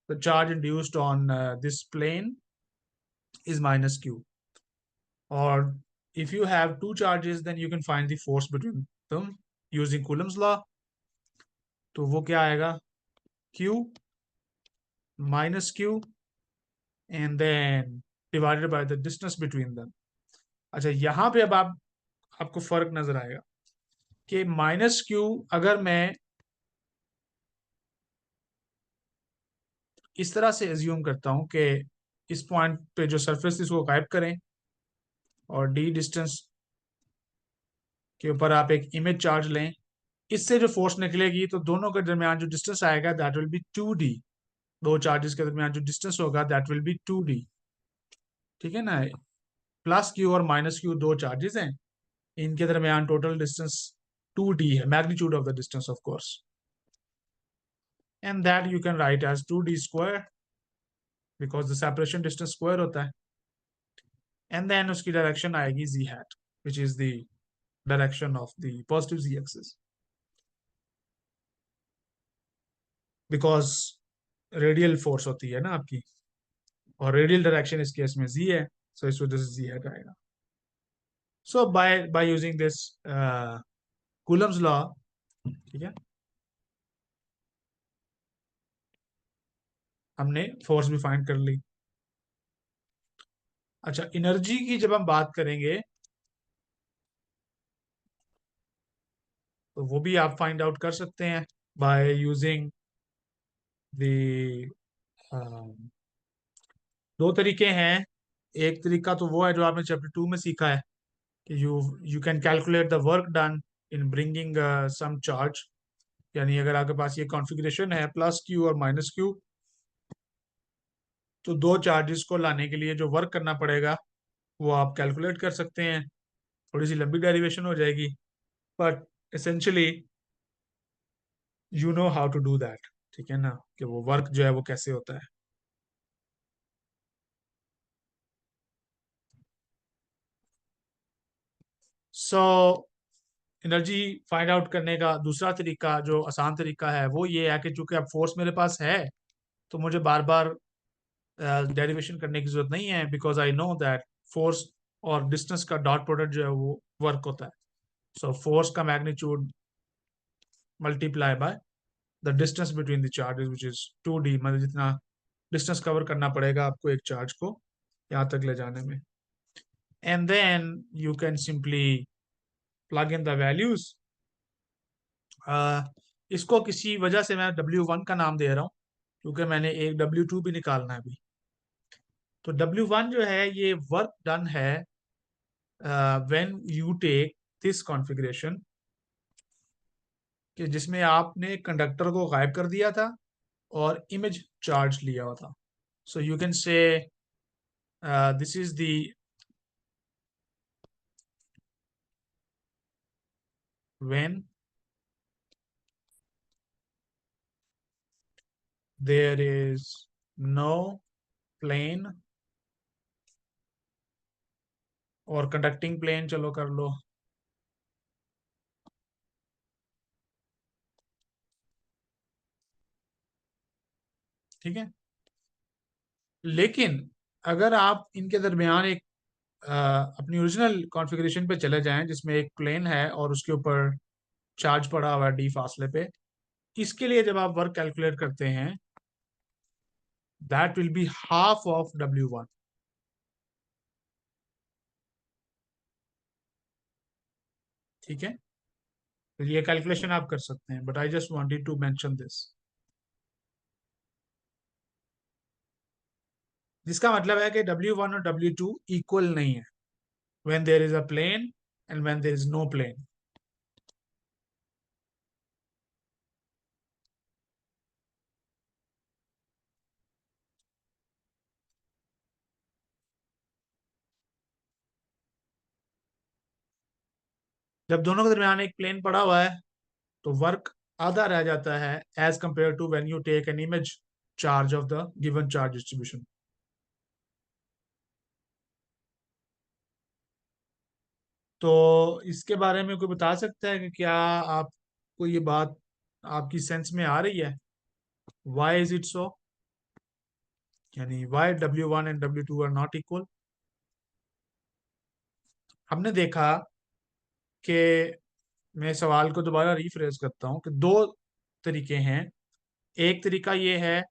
the charge induced on this plane is minus q, or if you have two charges then you can find the force between them using Coulomb's law। तो वो क्या आएगा, q minus q and then divided by the distance between them। अच्छा, यहाँ पे अब आपको फर्क नजर आएगा कि माइनस क्यू अगर मैं इस तरह से एज्यूम करता हूं कि इस पॉइंट पे जो सरफेस इसको गायब करें और d डिस्टेंस के ऊपर आप एक इमेज चार्ज लें, इससे जो फोर्स निकलेगी तो दोनों के दरमियान जो डिस्टेंस आएगा दैट विल बी 2d। दो चार्जेस के दरमियान जो डिस्टेंस होगा दैट विल बी 2d। ठीक है ना? प्लस क्यू और माइनस क्यू दो चार्जेस हैं, इनके दरमियान टोटल डिस्टेंस 2d है, magnitude of the distance of course, and that you can write as 2d square because the separation distance square होता है। एंड देन उसकी डायरेक्शन आएगी z hat which is the direction of the positive z axis, because radial force होती है ना आपकी, और रेडियल डायरेक्शन इस केस में z है, सो इस वजह से z हैट आएगा। So by using this Coulomb's law, ठीक है, हमने फोर्स भी फाइंड कर ली। अच्छा, एनर्जी की जब हम बात करेंगे तो वो भी आप फाइंड आउट कर सकते हैं बाय यूजिंग द दो तरीके हैं। एक तरीका तो वो है जो आपने चैप्टर 2 में सीखा है कि you can calculate the work done in bringing some charge. यानी अगर आपके पास ये कॉन्फ़िगरेशन है प्लस क्यू और माइनस क्यू, तो दो चार्जेस को लाने के लिए जो वर्क करना पड़ेगा वो आप कैलकुलेट कर सकते हैं। थोड़ी सी लंबी डेरिवेशन हो जाएगी, but essentially you know how to do that. ठीक है ना, कि वो वर्क जो है वो कैसे होता है। सो एनर्जी फाइंड आउट करने का दूसरा तरीका जो आसान तरीका है वो ये है कि चूंकि अब फोर्स मेरे पास है तो मुझे बार बार डेरिवेशन करने की जरूरत नहीं है, because I know that force और डिस्टेंस का डॉट प्रोडक्ट जो है वो वर्क होता है. सो फोर्स का magnitude multiply by the distance between the charges which is 2d, मतलब जितना डिस्टेंस कवर करना पड़ेगा आपको एक चार्ज को यहाँ तक ले जाने में. And then you can simply plug in the values. इसको किसी वजह से मैं W1 का नाम दे रहा हूँ क्योंकि मैंने एक W2 भी निकालना है अभी. तो W1 जो है ये वर्क डन है when you take this configuration, कि जिसमें आपने कंडक्टर को गायब कर दिया था और इमेज चार्ज लिया हुआ था. So you can say this is the when there is no plane और कंडक्टिंग प्लेन, चलो कर लो. ठीक है. लेकिन अगर आप इनके दरमियान एक अपनी ओरिजिनल कॉन्फ़िगरेशन पे चले जाएं जिसमें एक प्लेन है और उसके ऊपर चार्ज पड़ा हुआ है d फासले पे, इसके लिए जब आप वर्क कैलकुलेट करते हैं that will be half of W1. ठीक है. तो ये कैलकुलेशन आप कर सकते हैं, but I just wanted to mention this, जिसका मतलब है कि W1 और W2 इक्वल नहीं है when there is a plane and when there is no plane. जब दोनों के दरमियान एक प्लेन पड़ा हुआ है तो वर्क आधा रह जाता है as compare to when you take an image charge of the given charge distribution. तो इसके बारे में कोई बता सकता है कि क्या आपको ये बात आपकी सेंस में आ रही है? वाई इज इट सो, यानी why W1 and W2 are not equal? हमने देखा कि, मैं सवाल को दोबारा रिफ्रेश करता हूँ, कि दो तरीके हैं. एक तरीका ये है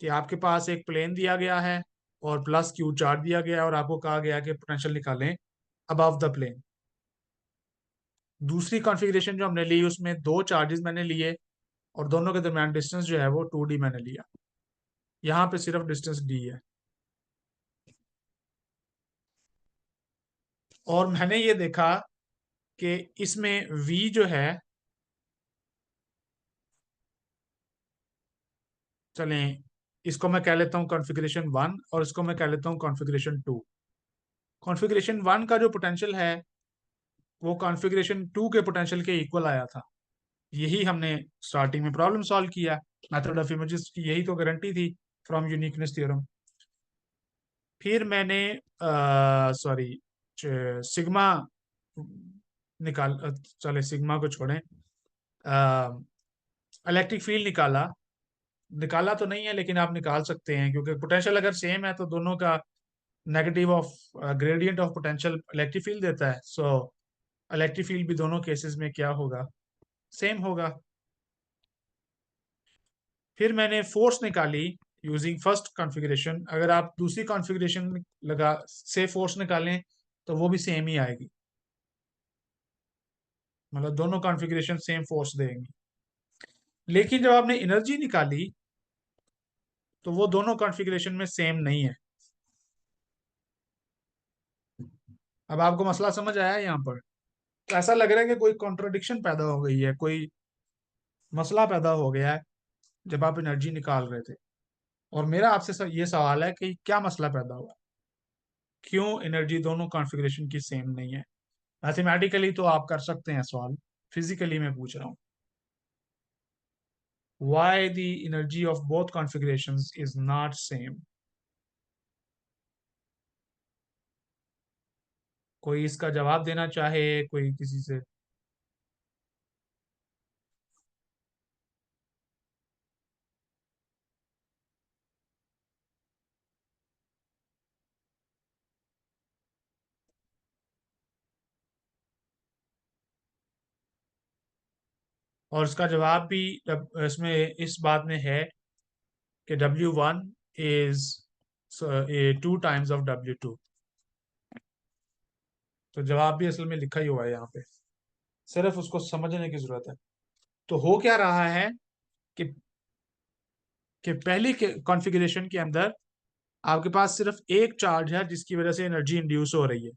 कि आपके पास एक प्लेन दिया गया है और प्लस क्यू चार्ज दिया गया है और आपको कहा गया कि पोटेंशियल निकालें अबव द प्लेन. दूसरी कॉन्फ़िगरेशन जो हमने ली उसमें दो चार्जेस मैंने लिए और दोनों के दरमियान डिस्टेंस जो है वो 2d मैंने लिया. यहाँ पे सिर्फ डिस्टेंस d है. और मैंने ये देखा कि इसमें v जो है, चलें इसको मैं कह लेता हूँ कॉन्फ़िगरेशन 1 और इसको मैं कह लेता हूँ कॉन्फ़िगरेशन 2. कॉन्फ़िगरेशन 1 का जो पोटेंशियल है वो कॉन्फ़िगरेशन 2 के पोटेंशियल के इक्वल आया था. यही हमने स्टार्टिंग में प्रॉब्लम सॉल्व किया. मेथड ऑफ इमेजेस की यही तो गारंटी थी फ्रॉम यूनिकनेस थ्योरम. फिर मैंने सॉरी सिग्मा निकाल चले सिग्मा को छोड़ें, इलेक्ट्रिक फील्ड निकाला. निकाला तो नहीं है लेकिन आप निकाल सकते हैं क्योंकि पोटेंशियल अगर सेम है तो दोनों का negative of gradient of potential electric field देता है. सो इलेक्ट्रिक फील्ड भी दोनों केसेस में क्या होगा, सेम होगा. फिर मैंने फोर्स निकाली यूजिंग फर्स्ट कॉन्फ़िगरेशन. अगर आप दूसरी कॉन्फ़िगरेशन लगा से फोर्स निकालें तो वो भी सेम ही आएगी, मतलब दोनों कॉन्फ़िगरेशन सेम फोर्स देंगी. लेकिन जब आपने एनर्जी निकाली तो वो दोनों कॉन्फ़िगरेशन में सेम नहीं है. अब आपको मसला समझ आया यहाँ पर? तो ऐसा लग रहा है कि कोई कॉन्ट्रडिक्शन पैदा हो गई है, कोई मसला पैदा हो गया है जब आप एनर्जी निकाल रहे थे. और मेरा आपसे ये सवाल है कि क्या मसला पैदा हुआ, क्यों एनर्जी दोनों कॉन्फ़िगरेशन की सेम नहीं है? मैथमेटिकली तो आप कर सकते हैं सॉल्व, फिजिकली मैं पूछ रहा हूँ. Why the energy of both configurations is not same? कोई इसका जवाब देना चाहे, कोई किसी से और इसका जवाब भी इसमें इस बात में है कि W1 is 2 times of W2। तो जवाब भी असल में लिखा ही हुआ है यहाँ पे, सिर्फ उसको समझने की जरूरत है। तो हो क्या रहा है कि पहली कॉन्फ़िगरेशन के अंदर आपके पास सिर्फ एक चार्ज है जिसकी वजह से एनर्जी इंड्यूस हो रही है,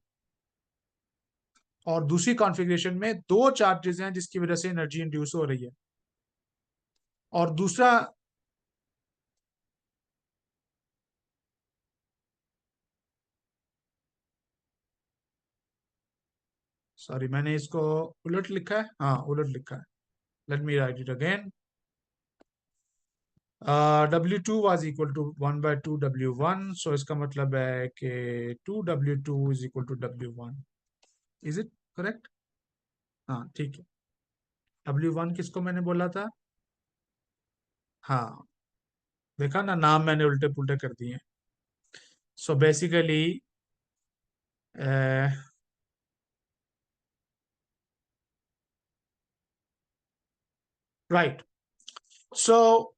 और दूसरी कॉन्फ़िगरेशन में दो चार्जेस हैं जिसकी वजह से एनर्जी इंड्यूस हो रही है। और दूसरा सॉरी, मैंने इसको उलट लिखा है, हाँ उलट लिखा है। Let me right it again. W2 was equal to 1/2 W1, सो इसका मतलब है कि 2 W2 is equal to W1। Is it correct? हाँ ठीक है। W1 किसको मैंने बोला था? हाँ, देखा ना, नाम मैंने उल्टे पुल्टे कर दिए। सो बेसिकली राइट, सो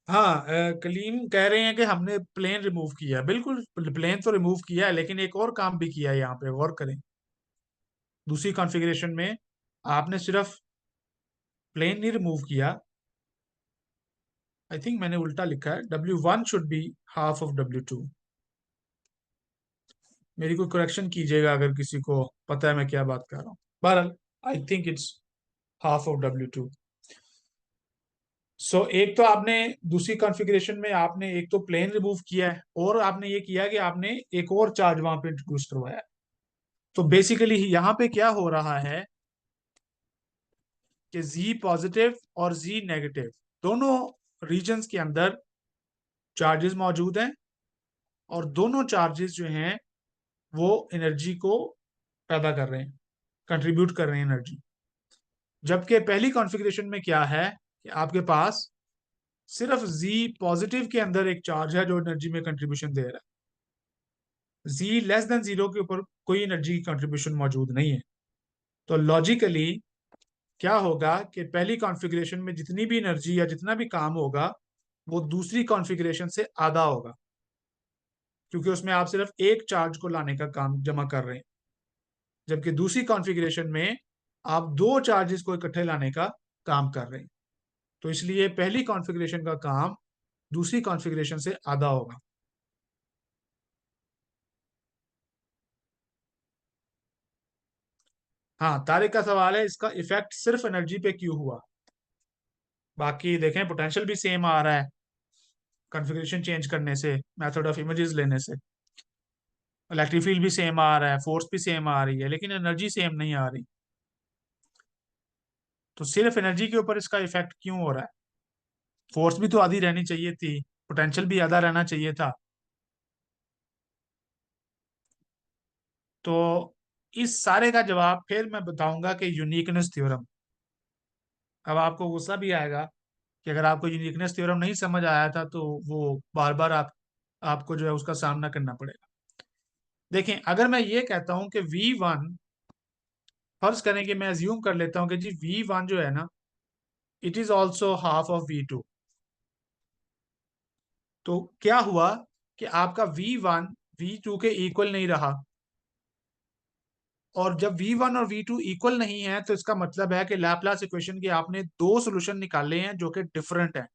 हाँ, कलीम कह रहे हैं कि हमने प्लेन रिमूव किया है। बिल्कुल, प्लेन तो रिमूव किया है, लेकिन एक और काम भी किया है यहाँ पे, गौर करें। दूसरी कॉन्फ़िगरेशन में आपने सिर्फ प्लेन नहीं रिमूव किया, आई थिंक मैंने उल्टा लिखा है, W1 should be half of W2। मेरी कोई करेक्शन कीजिएगा अगर किसी को पता है मैं क्या बात कर रहा हूँ। बहरहाल I think it's half of W2। सो एक तो आपने दूसरी कॉन्फ़िगरेशन में आपने एक तो प्लेन रिमूव किया है, और आपने ये किया कि आपने एक और चार्ज वहां पे इंट्रोड्यूस करवाया है। तो बेसिकली यहाँ पे क्या हो रहा है कि Z पॉजिटिव और Z नेगेटिव दोनों रीजन्स के अंदर चार्जेस मौजूद हैं, और दोनों चार्जेस जो हैं वो एनर्जी को पैदा कर रहे हैं, कंट्रीब्यूट कर रहे हैं एनर्जी। जबकि पहली कॉन्फ़िगरेशन में क्या है कि आपके पास सिर्फ Z पॉजिटिव के अंदर एक चार्ज है जो एनर्जी में कंट्रीब्यूशन दे रहा है, Z लेस देन 0 के ऊपर कोई एनर्जी की कंट्रीब्यूशन मौजूद नहीं है। तो लॉजिकली क्या होगा कि पहली कॉन्फ़िगरेशन में जितनी भी एनर्जी या जितना भी काम होगा वो दूसरी कॉन्फ़िगरेशन से आधा होगा, क्योंकि उसमें आप सिर्फ एक चार्ज को लाने का काम जमा कर रहे हैं, जबकि दूसरी कॉन्फ़िगरेशन में आप दो चार्जेस को इकट्ठे लाने का काम कर रहे हैं। तो इसलिए पहली कॉन्फ़िगरेशन का काम दूसरी कॉन्फ़िगरेशन से आधा होगा। हाँ, तारिक का सवाल है इसका इफेक्ट सिर्फ एनर्जी पे क्यों हुआ। बाकी देखें, पोटेंशियल भी सेम आ रहा है कॉन्फ़िगरेशन चेंज करने से, मेथड ऑफ इमेजेस लेने से। इलेक्ट्रिक फील्ड भी सेम आ रहा है, फोर्स भी सेम आ रही है, लेकिन एनर्जी सेम नहीं आ रही। तो सिर्फ एनर्जी के ऊपर इसका इफेक्ट क्यों हो रहा है? फोर्स भी तो आधी रहनी चाहिए थी, पोटेंशियल भी आधा रहना चाहिए था। तो इस सारे का जवाब फिर मैं बताऊंगा कि यूनिकनेस थ्योरम। अब आपको गुस्सा भी आएगा कि अगर आपको यूनिकनेस थ्योरम नहीं समझ आया था तो वो बार बार आपको जो है उसका सामना करना पड़ेगा। देखें, अगर मैं ये कहता हूं कि V1, फर्ज करें कि मैं अज्यूम कर लेता हूं कि जी V1 जो है ना, it is also half of V2। तो क्या हुआ कि आपका V1 V2 के इक्वल नहीं रहा, और जब V1 और V2 इक्वल नहीं है तो इसका मतलब है कि लैपलास इक्वेशन के आपने दो सोल्यूशन निकाले हैं जो कि डिफरेंट है।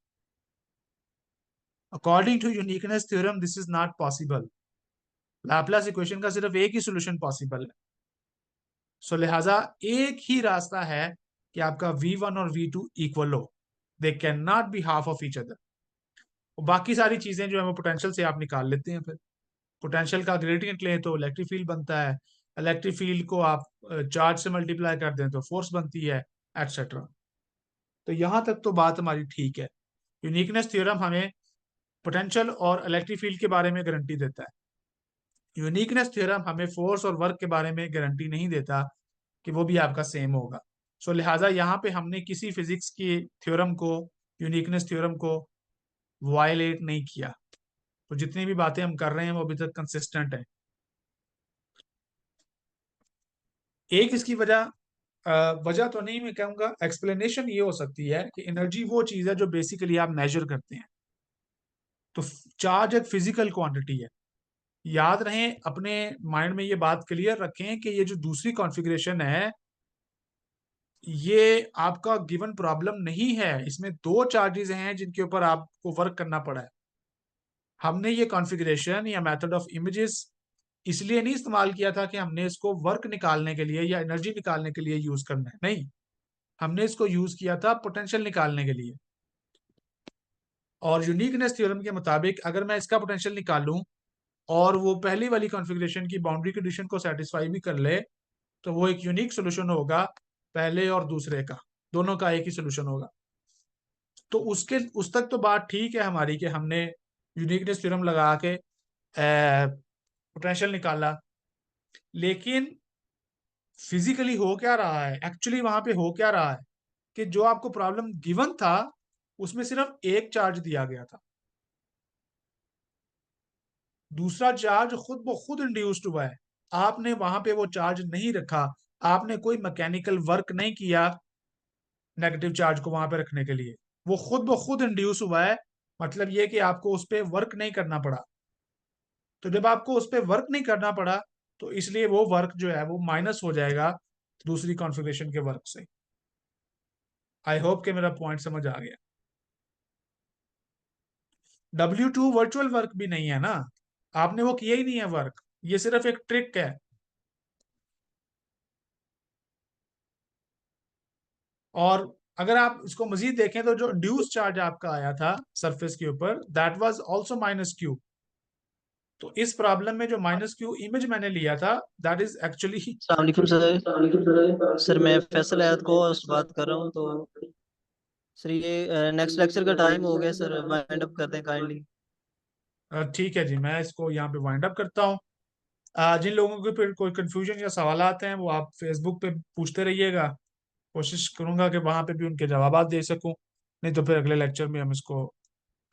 According to uniqueness theorem this is not possible. Laplace equation का सिर्फ एक ही सोल्यूशन पॉसिबल है। सो लिहाजा एक ही रास्ता है कि आपका V1 और V2 इक्वल हो, they can not be half of each other. बाकी सारी चीजें जो है वो पोटेंशियल से आप निकाल लेते हैं। फिर पोटेंशियल का ग्रेडियंट लें तो इलेक्ट्रिक फील्ड बनता है, इलेक्ट्रिक फील्ड को आप चार्ज से मल्टीप्लाई कर दें तो फोर्स बनती है, एटसेट्रा। तो यहां तक तो बात हमारी ठीक है। यूनिकनेस थ्योरम हमें पोटेंशियल और इलेक्ट्रिक फील्ड के बारे में गारंटी देता है। यूनिकनेस थ्योरम हमें फोर्स और वर्क के बारे में गारंटी नहीं देता कि वो भी आपका सेम होगा। सो लिहाजा यहाँ पे हमने किसी फिजिक्स की थ्योरम को, यूनिकनेस थ्योरम को वायलेट नहीं किया। तो जितनी भी बातें हम कर रहे हैं वो अभी तक कंसिस्टेंट है। एक इसकी वजह वजह तो नहीं, मैं कहूँगा एक्सप्लेनेशन ये हो सकती है कि एनर्जी वो चीज़ है जो बेसिकली आप मेजर करते हैं। तो चार्ज एक फिजिकल क्वांटिटी है। याद रहें, अपने माइंड में ये बात क्लियर रखें कि ये जो दूसरी कॉन्फ़िगरेशन है, ये आपका गिवन प्रॉब्लम नहीं है। इसमें दो चार्जेस हैं जिनके ऊपर आपको वर्क करना पड़ा है। हमने ये कॉन्फ़िगरेशन या मेथड ऑफ इमेजेस इसलिए नहीं इस्तेमाल किया था कि हमने इसको वर्क निकालने के लिए या एनर्जी निकालने के लिए यूज करना है, नहीं। हमने इसको यूज किया था पोटेंशियल निकालने के लिए। और यूनिकनेस थ्योरम के मुताबिक अगर मैं इसका पोटेंशियल निकालूं और वो पहली वाली कॉन्फ़िगरेशन की बाउंड्री कंडीशन को सेटिस्फाई भी कर ले, तो वो एक यूनिक सोल्यूशन होगा पहले और दूसरे का, दोनों का एक ही सोल्यूशन होगा। तो उसके उस तक तो बात ठीक है हमारी कि हमने यूनिकनेस थ्योरम लगा के पोटेंशियल निकाला, लेकिन फिजिकली हो क्या रहा है, एक्चुअली वहां पे हो क्या रहा है कि जो आपको प्रॉब्लम गिवन था उसमें सिर्फ एक चार्ज दिया गया था, दूसरा चार्ज खुद ब खुद इंड्यूस्ड हुआ है। आपने वहां पे वो चार्ज नहीं रखा, आपने कोई मैकेनिकल वर्क नहीं किया नेगेटिव चार्ज को वहां पे रखने के लिए, वो खुद ब खुद इंड्यूस हुआ है। मतलब ये कि आपको उस पर वर्क नहीं करना पड़ा। तो जब आपको उस पर वर्क नहीं करना पड़ा, तो इसलिए वो वर्क जो है वो माइनस हो जाएगा दूसरी कॉन्फ़िगरेशन के वर्क से। आई होप कि मेरा पॉइंट समझ आ गया। W2 वर्चुअल वर्क भी नहीं है ना, आपने वो किया ही नहीं है वर्क, ये सिर्फ एक ट्रिक है। और अगर आप इसको मजीद देखें तो जो इंड्यूस चार्ज आपका आया था सरफेस के ऊपर, दैट वाज आल्सो -Q। तो इस प्रॉब्लम में जो -Q इमेज मैंने लिया था, दैट इज एक्चुअली अस्सलाम वालेकुम सर। सर मैं फैसल हैद को बात कर रहा हूँ। तो सर ये नेक्स्ट लेक्चर का टाइम हो गया सर, वाइंड अप कर दें काइंडली। ठीक है जी, मैं इसको यहाँ पे वाइंड अप करता हूँ। जिन लोगों के फिर कोई कंफ्यूजन या सवाल आते हैं वो आप फेसबुक पे पूछते रहिएगा, कोशिश करूंगा कि वहां पे भी उनके जवाब दे सकूं, नहीं तो फिर अगले लेक्चर में हम इसको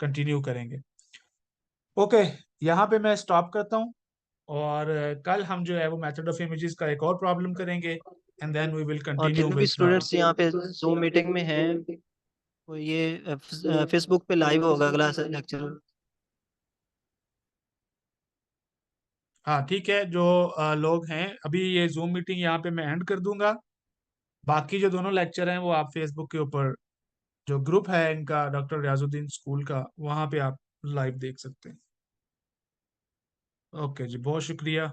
कंटिन्यू करेंगे। ओके, यहाँ पे मैं स्टॉप करता हूँ। और कल हम जो है वो मेथड ऑफ इमेजेस का एक और प्रॉब्लम करेंगे, एंड देन वी विल और कंटिन्यू जितने भी विद स्टूडेंट्स यहाँ पे जूम मीटिंग में हैं, वो ये फेसबुक पे लाइव होगा अगला लेक्चर। हाँ ठीक है, जो लोग हैं अभी, ये जूम मीटिंग यहाँ पे मैं एंड कर दूंगा। बाकी जो दोनों लेक्चर हैं वो आप फेसबुक के ऊपर जो ग्रुप है इनका, डॉक्टर रियाजुद्दीन स्कूल का, वहाँ पे आप लाइव देख सकते हैं। ओके जी, बहुत शुक्रिया।